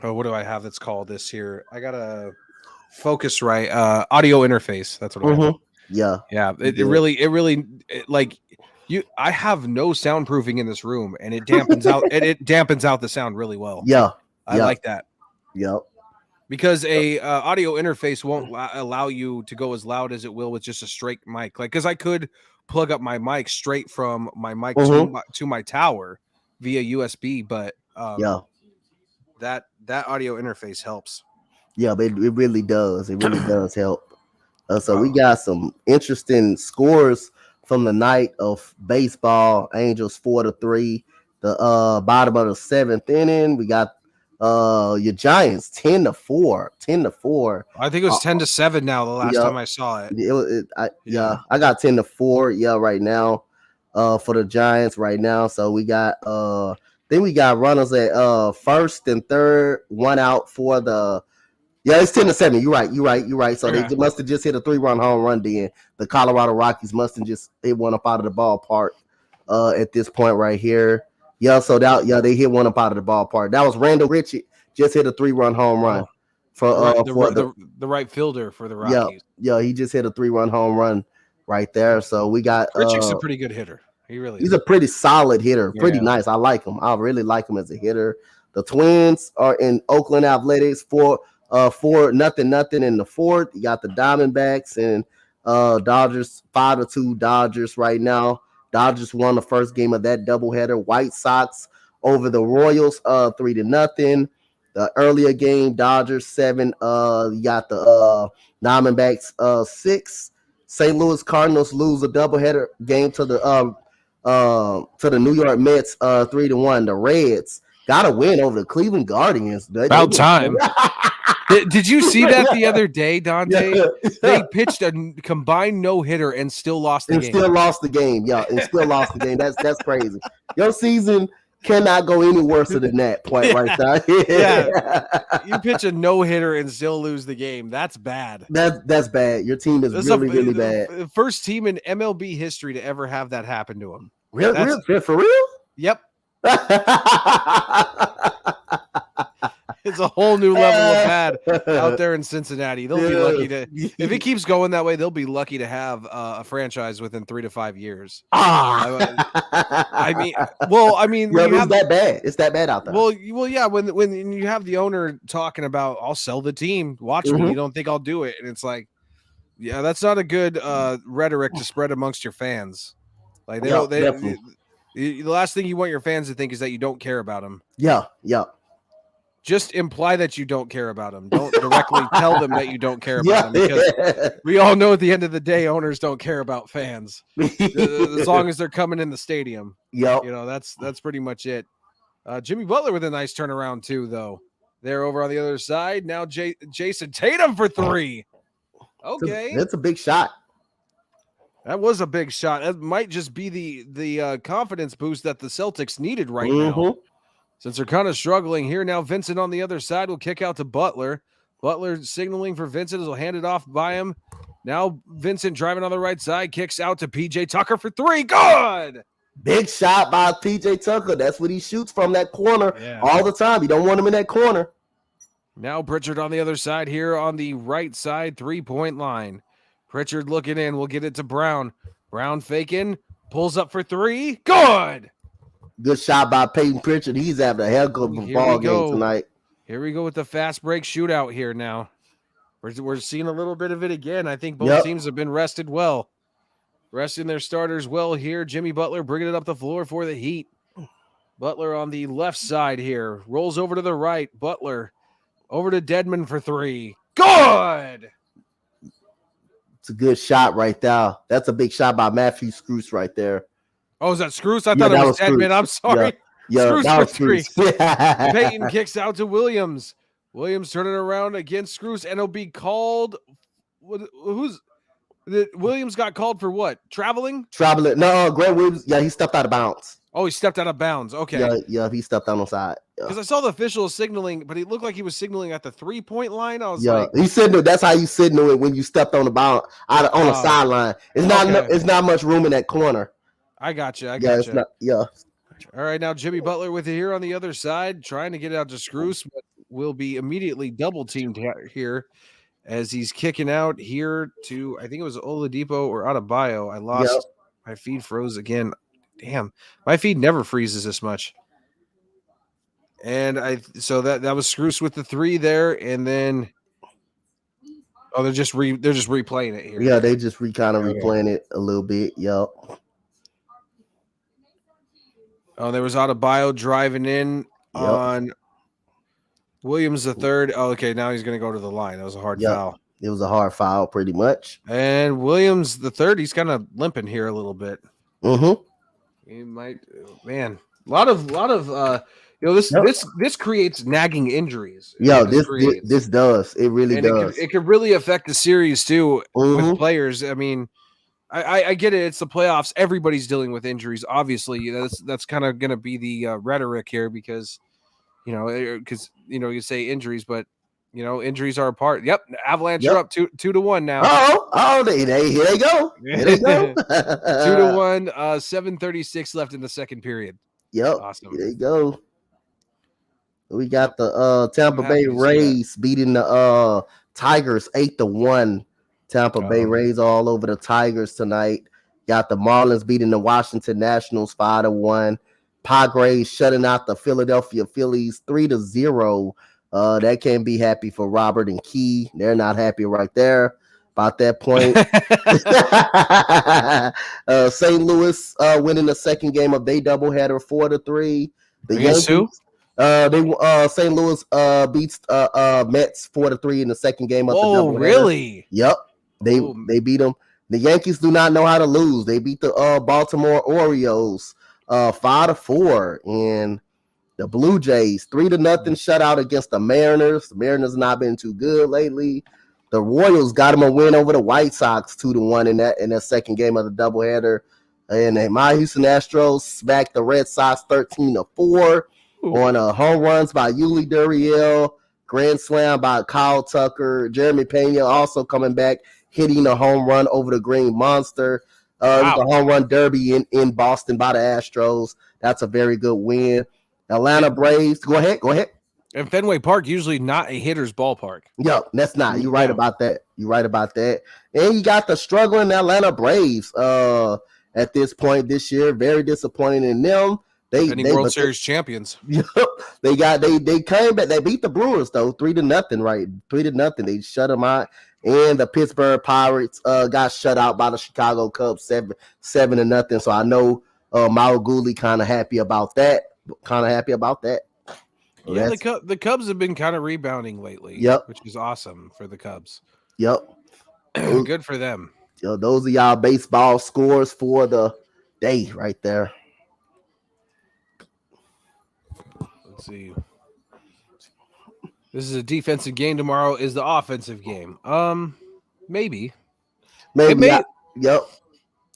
what do I have that's called this here? I got a Focusrite audio interface. That's what I have. Yeah. It really like you. I have no soundproofing in this room, and it dampens out. It dampens out the sound really well. Yeah, I like that. Yep. Because a audio interface won't allow you to go as loud as it will with just a straight mic. Like, because I could plug up my mic straight from my mic to my tower via USB, but that audio interface helps. Yeah, but it really does. It really does help. So we got some interesting scores from the night of baseball. Angels 4-3. The bottom of the seventh inning, we got your Giants 10-4. I think it was 10-7 now. The last time I saw it. I got 10-4. Yeah, right now, for the Giants right now. So we got then we got runners at first and third, one out for the. Yeah, it's 10-7. You're right. So they must have just hit a 3-run home run. Then the Colorado Rockies must have just hit one up out of the ballpark at this point right here. Yeah, so they hit one up out of the ballpark. That was Randall Ritchie just hit a 3-run home run for the right fielder for the Rockies. Yeah, he just hit a 3-run home run right there. So we got Ritchie's a pretty good hitter. He's a pretty solid hitter. Pretty nice. I like him. I really like him as a hitter. The Twins are in Oakland Athletics for 4-0 in the fourth. You got the Diamondbacks and Dodgers 5-2 Dodgers right now. Dodgers won the first game of that doubleheader. White Sox over the Royals 3-0. The earlier game, Dodgers 7. You got the Diamondbacks 6. St. Louis Cardinals lose a doubleheader game to the New York Mets 3-1. The Reds got a win over the Cleveland Guardians. About time. Did you see that the other day, Dontae? Yeah. They pitched a combined no-hitter and still lost the game. Still lost the game. That's crazy. Your season cannot go any worse than that point right there. Yeah. You pitch a no-hitter and still lose the game. That's bad. That's bad. Your team is really bad. The first team in MLB history to ever have that happen to them. Really? For real? Yep. It's a whole new level of bad out there in Cincinnati. They'll be lucky to, if it keeps going that way, they'll be lucky to have a franchise within 3 to 5 years. I mean, it's that bad. It's that bad out there. Well, yeah. When you have the owner talking about, I'll sell the team. Watch me. You don't think I'll do it? And it's like, yeah, that's not a good rhetoric to spread amongst your fans. Like the last thing you want your fans to think is that you don't care about them. Yeah. Just imply that you don't care about them. Don't directly tell them that you don't care about them, because we all know at the end of the day, owners don't care about fans as long as they're coming in the stadium. Yeah, that's pretty much it. Jimmy Butler with a nice turnaround too, though. They're over on the other side now. Jason Tatum for 3. Okay, that's a big shot. That was a big shot. That might just be the confidence boost that the Celtics needed right now. Since they're kind of struggling here now, Vincent on the other side will kick out to Butler. Butler signaling for Vincent as he'll hand it off by him. Now Vincent driving on the right side, kicks out to PJ Tucker for 3. Good! Big shot by PJ Tucker. That's what he shoots from, that corner all the time. You don't want him in that corner. Now Pritchard on the other side here on the right side, 3-point line. Pritchard looking in. We'll get it to Brown. Brown faking, pulls up for 3. Good! Good shot by Peyton Pritchard. He's having a hell of a ball game tonight. Here we go with the fast break shootout here now. We're seeing a little bit of it again. I think both teams have been rested well. Resting their starters well here. Jimmy Butler bringing it up the floor for the Heat. Butler on the left side here. Rolls over to the right. Butler over to Dedmon for 3. Good! It's a good shot right there. That's a big shot by Matthew Scrooge right there. Oh, is that Scrooge? I thought it was Edmund. I'm sorry. Yeah, Scrooge that for was three. Peyton Scrooge. kicks out to Williams. Williams turning around against Scrooge, and it'll be called. Williams got called for what? Traveling? No, Grant Williams. Yeah, he stepped out of bounds. Oh, he stepped out of bounds. Okay. Yeah, he stepped out on side. Because I saw the official signaling, but he looked like he was signaling at the 3-point line. I was like, he signaled. That's how you signal it when you stepped on the bound on the sideline. It's not much room in that corner. I got you. It's not. Yeah. All right, now Jimmy Butler with it here on the other side, trying to get it out to Scrooge, but will be immediately double teamed here as he's kicking out here to, I think it was Oladipo or Adebayo. I lost my feed, froze again. Damn, my feed never freezes this much. And so that was Scrooge with the 3 there, and then they're just replaying it here. Yeah, they just replaying it a little bit. Yep. Oh, there was Adebayo driving in on Williams the third. Oh, okay, now he's going to go to the line. That was a hard foul. It was a hard foul, pretty much. And Williams the third, he's kind of limping here a little bit. Mm-hmm. He might, man. A lot of this creates nagging injuries. Yeah, this does. It really does. It could really affect the series too with players. I mean, I get it. It's the playoffs. Everybody's dealing with injuries. Obviously, that's kind of going to be the rhetoric here because you say injuries, but injuries are a part. Yep, Avalanche are up 2-1 now. Here they go. Here they go. 2-1. 7:36 left in the second period. Yep. Awesome. Here they go. We got the Tampa Bay Rays beating the Tigers 8-1. Tampa Bay Rays all over the Tigers tonight. Got the Marlins beating the Washington Nationals 5-1. Padres shutting out the Philadelphia Phillies 3-0. That can't be happy for Robert and Key. They're not happy right there about that point. St. Louis winning the second game of their doubleheader 4-3. The Yankees, St. Louis beats Mets 4-3 in the second game of the doubleheader. Oh, really? Yep. They beat them. The Yankees do not know how to lose. They beat the Baltimore Orioles 5-4, and the Blue Jays 3-0 shutout against the Mariners. The Mariners have not been too good lately. The Royals got them a win over the White Sox 2-1 in that second game of the doubleheader. And my Houston Astros smacked the Red Sox 13-4 on home runs by Yuli Gurriel, grand slam by Kyle Tucker, Jeremy Pena also coming back, hitting a home run over the Green Monster. It was a home run derby in Boston by the Astros. That's a very good win. Atlanta Braves. Go ahead. And Fenway Park usually not a hitter's ballpark. Yeah, that's not. You're right about that. And you got the struggling Atlanta Braves at this point this year. Very disappointing in them. They World Series champions. They came back. They beat the Brewers though 3-0. Right, 3-0. They shut them out. And the Pittsburgh Pirates got shut out by the Chicago Cubs 7-0. So I know Mauro Gulli kind of happy about that. Yeah, the Cubs have been kind of rebounding lately. Yep, which is awesome for the Cubs. Yep, good for them. Those are y'all baseball scores for the day right there. Let's see. This is a defensive game. Tomorrow is the offensive game. Maybe. Yep.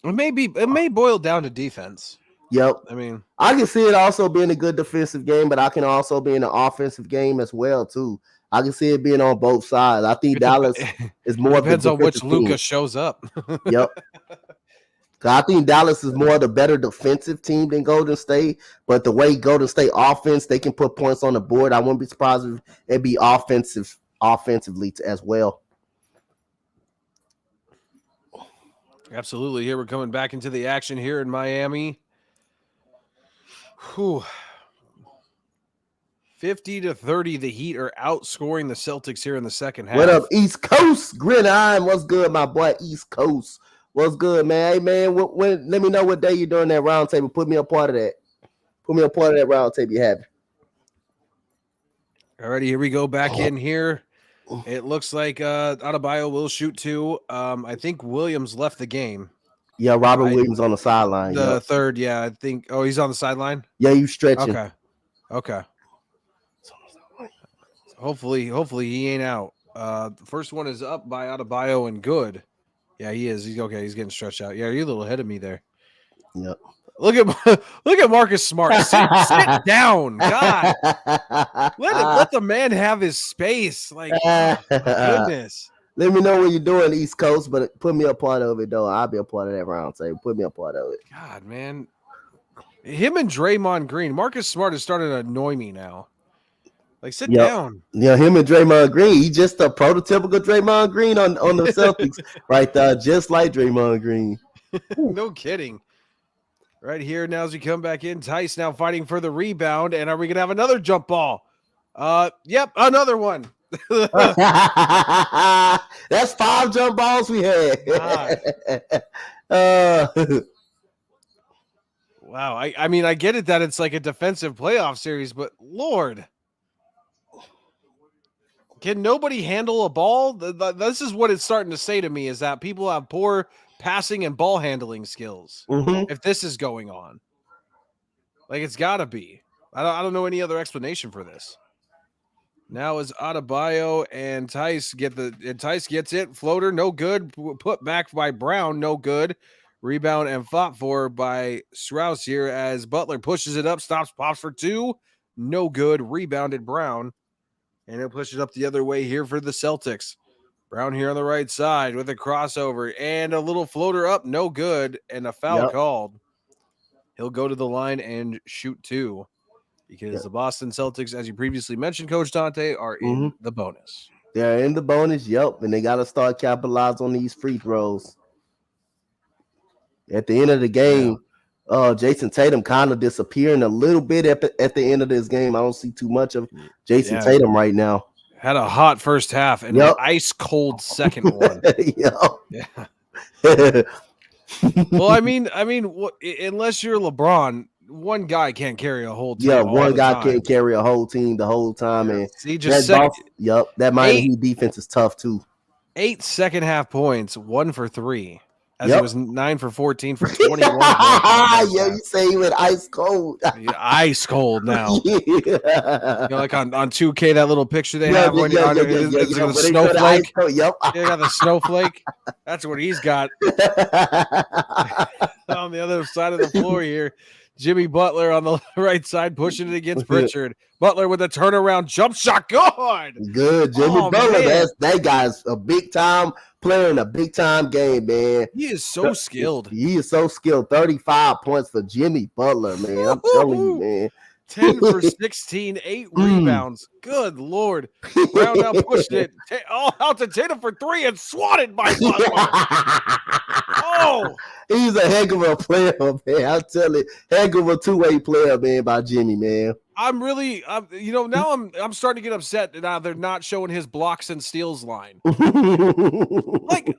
It may boil down to defense. Yep. I mean, I can see it also being a good defensive game, but I can also be in an offensive game as well too. I can see it being on both sides. I think Dallas is more. Depends on which Luka shows up. Yep. I think Dallas is more the better defensive team than Golden State, but the way Golden State offense, they can put points on the board. I wouldn't be surprised if it'd be offensively as well. Absolutely. Here we're coming back into the action here in Miami. 50-30, the Heat are outscoring the Celtics here in the second half. What up, East Coast? Gridiron, what's good, my boy? East Coast, what's good, man? Hey, man, let me know what day you're doing that round table. Put me a part of that. Put me a part of that round table you have. All righty, here we go back in here. It looks like Adebayo will shoot 2. I think Williams left the game. Yeah, Robert Williams on the sideline. The third, yeah, I think. Oh, he's on the sideline? Yeah, you stretching. Okay. Hopefully he ain't out. The first one is up by Adebayo and good. Yeah, he is. He's okay. He's getting stretched out. Yeah, you're a little ahead of me there. Yep. Look at Marcus Smart. Sit down. God. Let the man have his space. Like, goodness. Let me know what you're doing, East Coast, but put me a part of it, though. I'll be a part of that round table. Put me a part of it. God, man. Him and Draymond Green. Marcus Smart is starting to annoy me now. Like, sit down. Yeah, him and Draymond Green. He's just a prototypical Draymond Green on the Celtics right there, just like Draymond Green. No kidding. Right here now as we come back in. Tice now fighting for the rebound. And are we going to have another jump ball? Yep, another one. That's 5 jump balls we had. Wow. I mean, I get it that it's like a defensive playoff series, but Lord. Can nobody handle a ball? This is what it's starting to say to me, is that people have poor passing and ball handling skills. If this is going on, like, it's got to be. I don't know any other explanation for this. Now is Adebayo and Tice Tice gets it. Floater, no good. Put back by Brown, no good. Rebound and fought for by Strauss here as Butler pushes it up, stops, pops for 2. No good. Rebounded Brown. And he'll push it up the other way here for the Celtics. Brown here on the right side with a crossover and a little floater up. No good. And a foul called. He'll go to the line and shoot 2. Because the Boston Celtics, as you previously mentioned, Coach Dontae, are in the bonus. They're in the bonus, and they got to start capitalize on these free throws. At the end of the game, Jason Tatum kind of disappearing a little bit at the end of this game. I don't see too much of Jason Tatum right now. Had a hot first half and an ice-cold second one. Well, I mean, unless you're LeBron, one guy can't carry a whole team. Yeah, one guy can't carry a whole team the whole time. And see, just that Miami Heat defense is tough too. 8 second half points, 1 for 3. As it was 9 for 14 for 21. Yeah, you say he went ice cold. Ice cold now. Like on 2K, that little picture they have when the snowflake. You got the snowflake. That's what he's got. On the other side of the floor here, Jimmy Butler on the right side pushing it against Pritchard. Butler with a turnaround jump shot. Good. Jimmy Butler, that guy's a big time player in a big time game, man. He is so skilled. He is so skilled. 35 points for Jimmy Butler, man. I'm telling you, man. 10 for 16, 8 rebounds. Good Lord. Brown now pushing it all out to Tatum for 3 and swatted by Butler. He's a heck of a player, man. I'll tell you. Heck of a two-way player, man, by Jimmy, man. I'm really, now I'm starting to get upset now they're not showing his blocks and steals line. Like,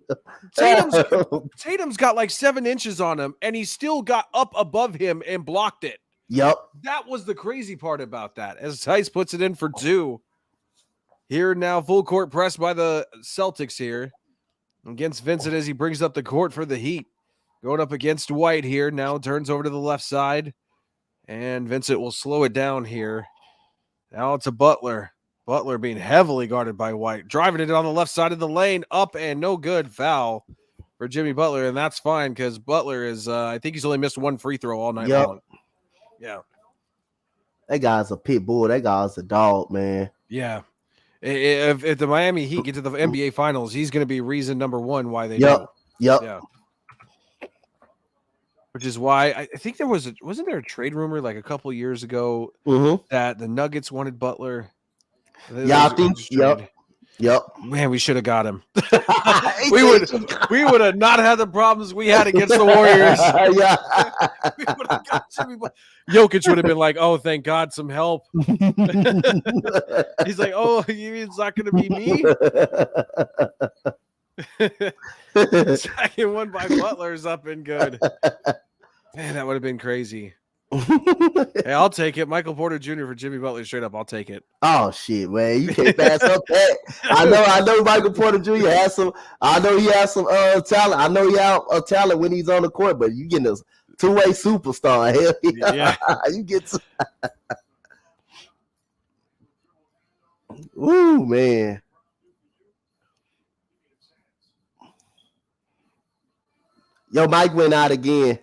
Tatum's got like 7 inches on him, and he still got up above him and blocked it. Yep. That was the crazy part about that. As Tice puts it in for 2. Here now, full court press by the Celtics here against Vincent as he brings up the court for the Heat. Going up against White here. Now turns over to the left side. And Vincent will slow it down here. Now it's a Butler. Butler being heavily guarded by White. Driving it on the left side of the lane. Up and no good. Foul for Jimmy Butler. And that's fine because Butler is, I think he's only missed 1 free throw all night long. Yeah. That guy's a pit bull. That guy's a dog, man. Yeah. If the Miami Heat get to the NBA Finals, he's going to be reason number 1 why they do. Yep. Yeah. Which is why I think wasn't there a trade rumor like a couple years ago that the Nuggets wanted Butler? Yeah, I think. Yep. Man, we should have got him. we would have not had the problems we had against the Warriors. We would have got Jimmy Butler. Jokic would have been like, "Oh, thank God, some help." He's like, "Oh, you mean it's not going to be me?" Second one by Butler's up and good. Man, that would have been crazy. Hey, I'll take it. Michael Porter Jr. for Jimmy Butler straight up. I'll take it. Oh shit, man! You can't pass up that. I know. Michael Porter Jr. has some. I know he has some talent. I know he has talent when he's on the court. But you getting a two-way superstar. Hell yeah, you get. Ooh, man. Yo, Mike went out again.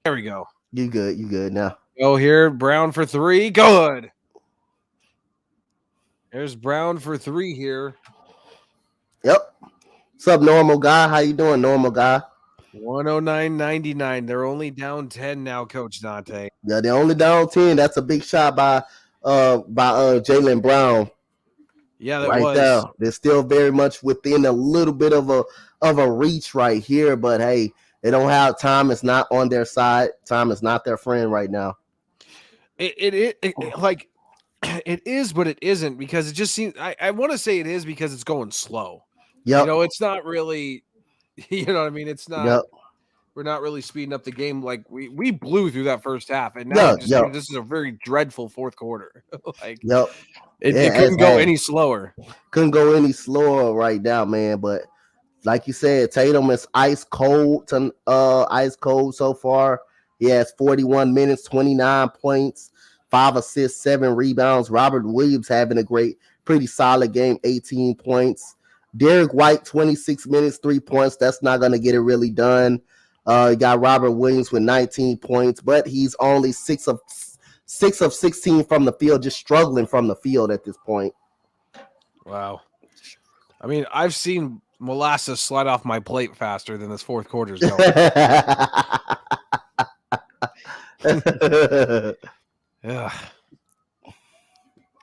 There we go. You good now. Go here. Brown for 3. Good. There's Brown for 3 here. Yep. What's up, normal guy? How you doing, normal guy? 109.99. They're only down 10 now, Coach Dontae. Yeah, they're only down 10. That's a big shot by Jaylen Brown. Yeah, that right was. There. They're still very much within a little bit of a reach right here, but hey, they don't have time. It's not on their side. Time is not their friend right now. It like it is, but it isn't, because it just seems. I want to say it is because it's going slow. Yeah, you know, it's not really. You know what I mean? It's not. Yep. We're not really speeding up the game. Like we blew through that first half, and now this is a very dreadful fourth quarter. Like, it couldn't go any slower. Couldn't go any slower right now, man. But like you said, Tatum is ice cold so far. He has 41 minutes, 29 points, 5 assists, 7 rebounds. Robert Williams having a pretty solid game, 18 points. Derek White, 26 minutes, 3 points. That's not going to get it really done. You got Robert Williams with 19 points, but he's only 6 of 16 from the field, just struggling from the field at this point. Wow. I mean, I've seen molasses slide off my plate faster than this fourth quarter's going. Yeah.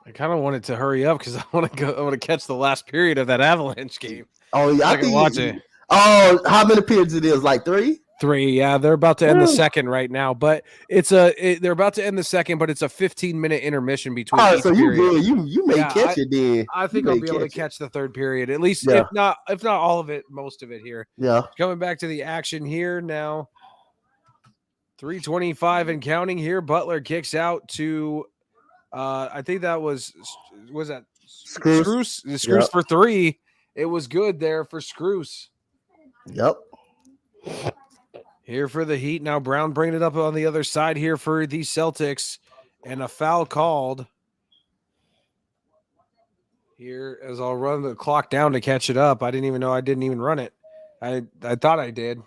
I kind of wanted to hurry up because I want to catch the last period of that Avalanche game. Oh, yeah, I can watch it. Oh, how many periods it is? Like 3? 3, yeah. They're about to end the second right now, but they're about to end the second, but it's a 15-minute intermission between. Oh, so you may catch it then. I think I'll be able to catch the third period, at least, if not all of it, most of it here. Yeah. Coming back to the action here now. 3:25 and counting here. Butler kicks out to, I think that was that Screws? Screws for 3. It was good there for Screws. Yep. Here for the Heat. Now Brown bringing it up on the other side here for the Celtics. And a foul called. Here, as I'll run the clock down to catch it up. I didn't even know I didn't even run it. I thought I did.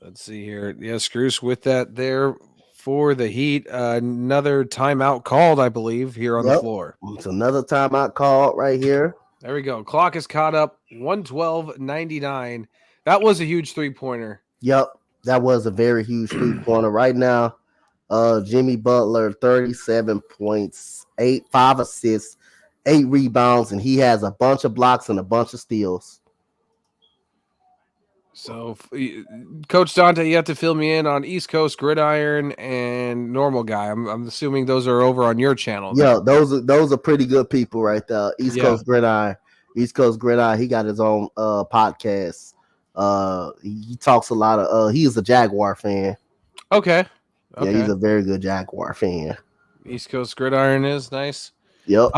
Let's see here. Yeah, Screws with that there for the Heat. Another timeout called, I believe, here on the floor. It's another timeout called right here. There we go. Clock is caught up. 112.99. That was a huge three-pointer. Yep, that was a very huge three-pointer. Right now, Jimmy Butler, 37 points, 5 assists, 8 rebounds, and he has a bunch of blocks and a bunch of steals. So, Coach Dontae, you have to fill me in on East Coast Gridiron and Normal Guy. I'm assuming those are over on your channel. Yeah, those are pretty good people right there. East Coast Gridiron. He got his own podcast. He talks a lot of. He is a Jaguar fan. Okay. Yeah, he's a very good Jaguar fan. East Coast Gridiron is nice. Yep.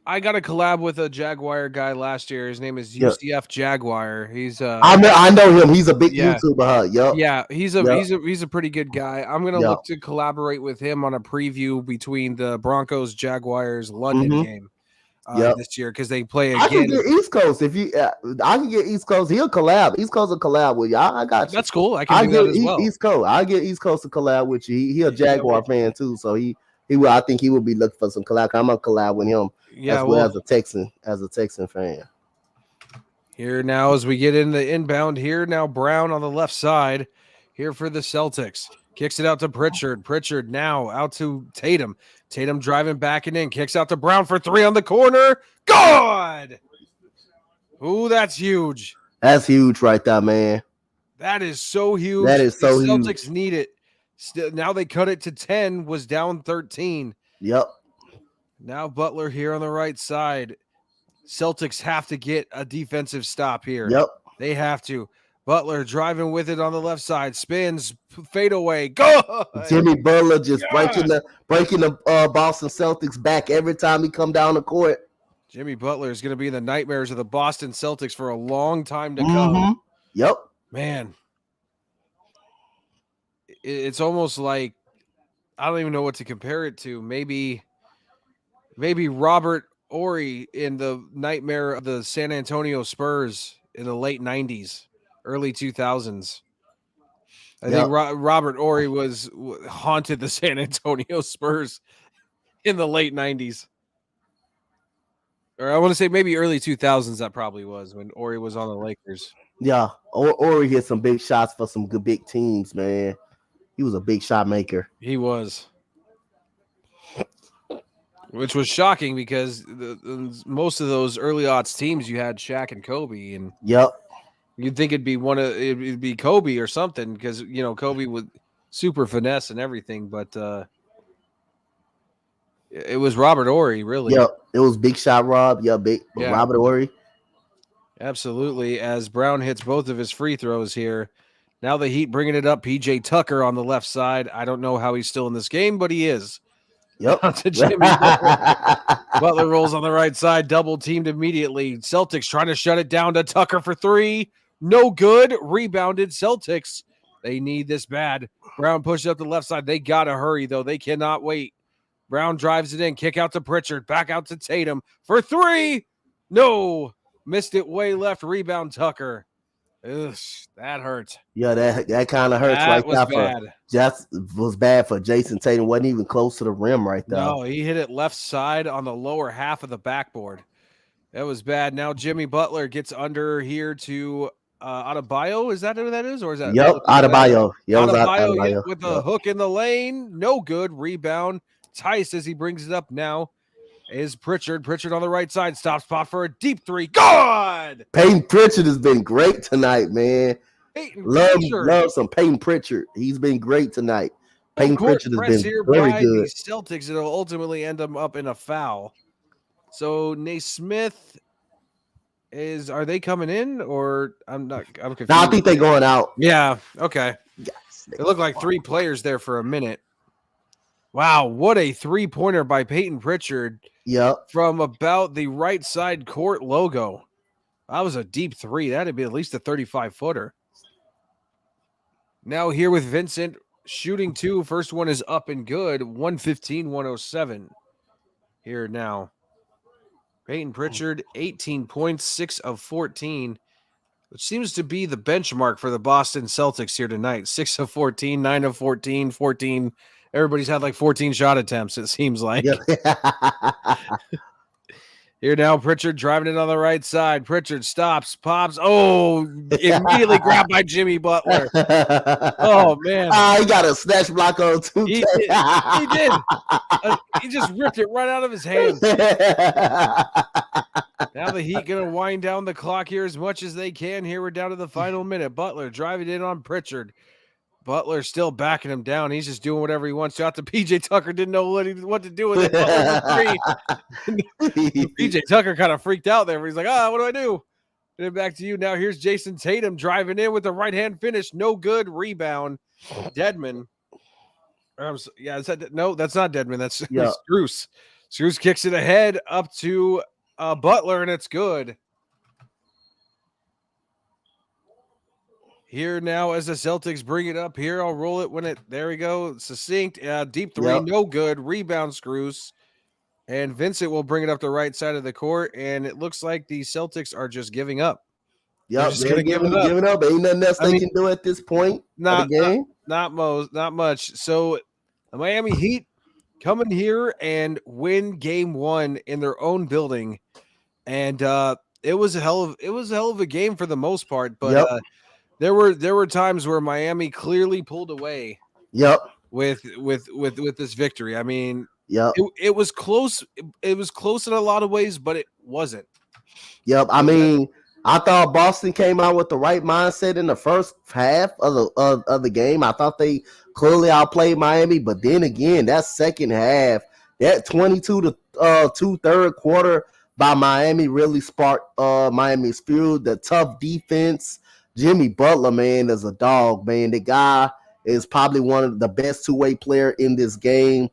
I got a collab with a Jaguar guy last year. His name is UCF Jaguar. He's I know him. He's a big YouTuber. Yep. Yeah, he's a pretty good guy. I'm gonna look to collaborate with him on a preview between the Broncos Jaguars London game this year, because they play again. I can get East Coast if you. I can get East Coast. He'll collab. East Coast will collab with you. I got you. That's cool. I can do that as well. East Coast. I'll get East Coast to collab with you. He a Jaguar fan too, so he will. I think he will be looking for some collab. I'm gonna collab with him. Yeah, as a Texan fan. Here now, as we get in the inbound here now, Brown on the left side here for the Celtics. Kicks it out to Pritchard. Pritchard now out to Tatum. Tatum driving back and in. Kicks out to Brown for 3 on the corner. Good! Ooh, that's huge. That's huge right there, man. That is so huge. That is so huge. huge. Celtics need it. Now they cut it to 10, was down 13. Yep. Now Butler here on the right side. Celtics have to get a defensive stop here. Yep. They have to. Butler driving with it on the left side, spins, fade away, go. Jimmy Butler just breaking the Boston Celtics back every time he come down the court. Jimmy Butler is going to be in the nightmares of the Boston Celtics for a long time to come. Yep. Man, it's almost like I don't even know what to compare it to. Maybe Robert Horry in the nightmare of the San Antonio Spurs in the late 90s, early 2000s. I think Robert Horry haunted the San Antonio Spurs in the late 90s. Or I want to say maybe early 2000s that probably was when Horry was on the Lakers. Yeah, Horry hit some big shots for some good big teams, man. He was a big shot maker. He was. Which was shocking because most of those early aughts teams you had Shaq and Kobe, and you'd think it'd be Kobe or something because Kobe with super finesse and everything, but it was Robert Horry, really. Yep, it was Big Shot Rob. Robert Horry. Absolutely. As Brown hits both of his free throws here, now the Heat bringing it up. PJ Tucker on the left side. I don't know how he's still in this game, but he is. Yep. To Jimmy Butler. Butler rolls on the right side, double teamed immediately. Celtics trying to shut it down to Tucker for three. No good. Rebounded Celtics. They need this bad. Brown pushes up the left side. They got to hurry, though. They cannot wait. Brown drives it in. Kick out to Pritchard. Back out to Tatum for three. No. Missed it way left. Rebound Tucker. Ugh, that hurt. Yeah, that kind of hurts right there. Bad. That was bad for Jason Tatum. Wasn't even close to the rim right there. No, he hit it left side on the lower half of the backboard. That was bad. Now Jimmy Butler gets under here to Adebayo. Is that who that is? Or is that? Yep, Adebayo. Adebayo with a hook in the lane. No good. Rebound. Tice as he brings it up now is Pritchard. Pritchard on the right side. Stop spot for a deep three. God! Peyton Pritchard has been great tonight, man. Love some Peyton Pritchard. He's been great tonight. Peyton Pritchard has been very good. The Celtics, it'll ultimately end up in a foul. So Naismith are they coming in or I'm confused. No, I think they're going out. Yeah. Okay. Yes. It looked like three players there for a minute. Wow, what a three-pointer by Peyton Pritchard. Yep. From about the right side court logo. That was a deep three. That'd be at least a 35-footer. Now here with Vincent shooting two. First one is up and good. 115-107. Here now. Peyton Pritchard, 18 points, 6 of 14, which seems to be the benchmark for the Boston Celtics here tonight. 6 of 14, 9 of 14, 14. Everybody's had like 14 shot attempts, it seems like. Yep. Here now, Pritchard driving it on the right side. Pritchard stops, pops. Oh, immediately grabbed by Jimmy Butler. Oh, man. He got a snatch block on 2K. He did. He just ripped it right out of his hands. Now the Heat going to wind down the clock here as much as they can. Here we're down to the final minute. Butler driving in on Pritchard. Butler still backing him down. He's just doing whatever he wants. Out to PJ Tucker. Didn't know what to do with it. PJ Tucker kind of freaked out there. He's like, what do I do? Get it back to you. Now here's Jason Tatum driving in with the right-hand finish. No good. Rebound. Dedmon. No, that's not Dedmon. That's Strus. Strus kicks it ahead up to Butler, and it's good. Here now as the Celtics bring it up here, I'll roll it there we go. Succinct, deep three, no good. Rebound Screws. And Vincent will bring it up the right side of the court, and it looks like the Celtics are just giving up. Yep, they're giving up. Ain't nothing else they can do at this point of the game. Not much. So the Miami Heat come in here and win game one in their own building. And it was a hell of a game for the most part, but there were times where Miami clearly pulled away. Yep. With this victory. I mean, it was close. It was close in a lot of ways, but it wasn't. Yep. I mean, I thought Boston came out with the right mindset in the first half of the game. I thought they clearly outplayed Miami, but then again, that second half, that 22 to 2 third quarter by Miami really sparked Miami's fuel. The tough defense. Jimmy Butler, man, is a dog, man. The guy is probably one of the best two-way player in this game.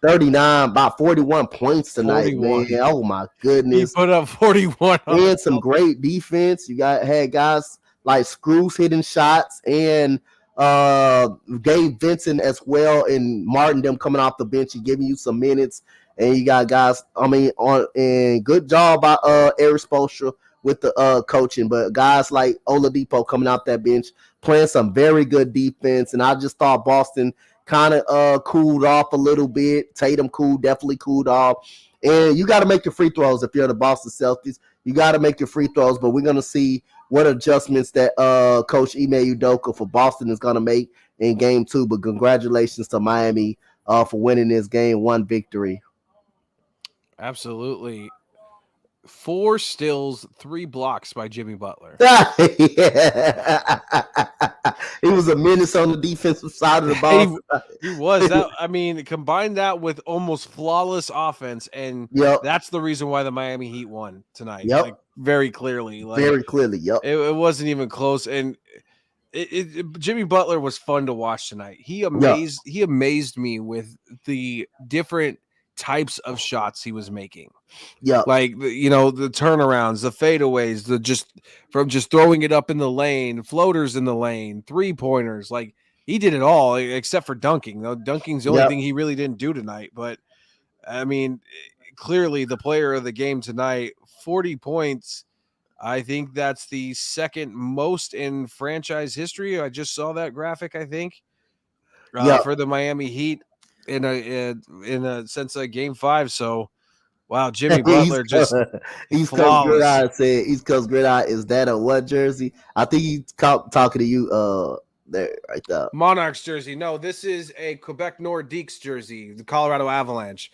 39, about 41 points tonight, 41. Man. Oh my goodness. He put up 41 and some great defense. You had guys like Screws hitting shots and Gabe Vincent as well, and Martin them coming off the bench and giving you some minutes. And you got guys, and good job by Eric Spoelstra with the coaching, but guys like Oladipo coming out that bench playing some very good defense. And I just thought Boston kind of cooled off a little bit. Tatum definitely cooled off. And you got to make your free throws if you're the Boston Celtics. You got to make your free throws, but we're going to see what adjustments that Coach Ime Udoka for Boston is going to make in Game 2. But congratulations to Miami for winning this Game 1 victory. Absolutely. 4 steals, 3 blocks by Jimmy Butler. He was a menace on the defensive side of the ball. He was. Combine that with almost flawless offense, and that's the reason why the Miami Heat won tonight. Yep. Like, very clearly. Very clearly, yep. It wasn't even close, and Jimmy Butler was fun to watch tonight. He amazed me with the different types of shots he was making. Yeah, like the turnarounds, the fadeaways, just throwing it up in the lane, floaters in the lane, 3-pointers. Like, he did it all except for dunking. Dunking's the only thing he really didn't do tonight. But I mean, clearly the player of the game tonight, 40 points. I think that's the second most in franchise history. I just saw that graphic, I think, for the Miami Heat in a sense of Game 5. So, wow, Jimmy Butler East Coast Grid said, East Coast Grid is that a what jersey? I think he's talking to you there, right there. Monarchs jersey. No, this is a Quebec Nordiques jersey, the Colorado Avalanche.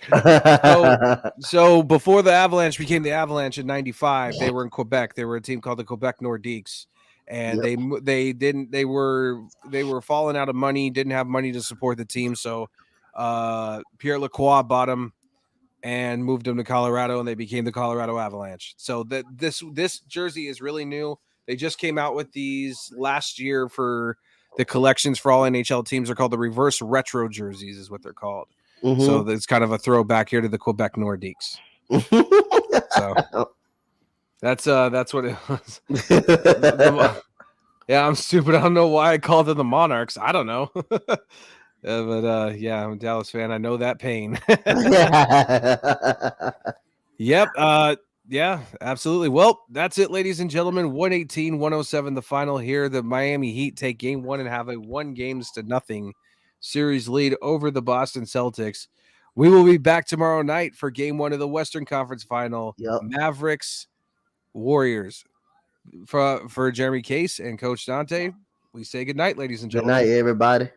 So before the Avalanche became the Avalanche in 95, they were in Quebec. They were a team called the Quebec Nordiques. And they were falling out of money, didn't have money to support the team. So Pierre Lacroix bought them and moved them to Colorado, and they became the Colorado Avalanche. So this jersey is really new. They just came out with these last year for the collections for all NHL teams. Are called the reverse retro jerseys, is what they're called. Mm-hmm. So it's kind of a throwback here to the Quebec Nordiques. So that's what it was. Yeah, I'm stupid. I don't know why I called them the Monarchs. I don't know. But I'm a Dallas fan. I know that pain. Yep. Yeah, absolutely. Well, that's it, ladies and gentlemen. 118-107, the final here. The Miami Heat take Game 1 and have a 1-0 series lead over the Boston Celtics. We will be back tomorrow night for Game 1 of the Western Conference Final. Yep. Mavericks, Warriors. For Jeremy Case and Coach Dontae, we say good night, ladies and gentlemen. Good night, everybody.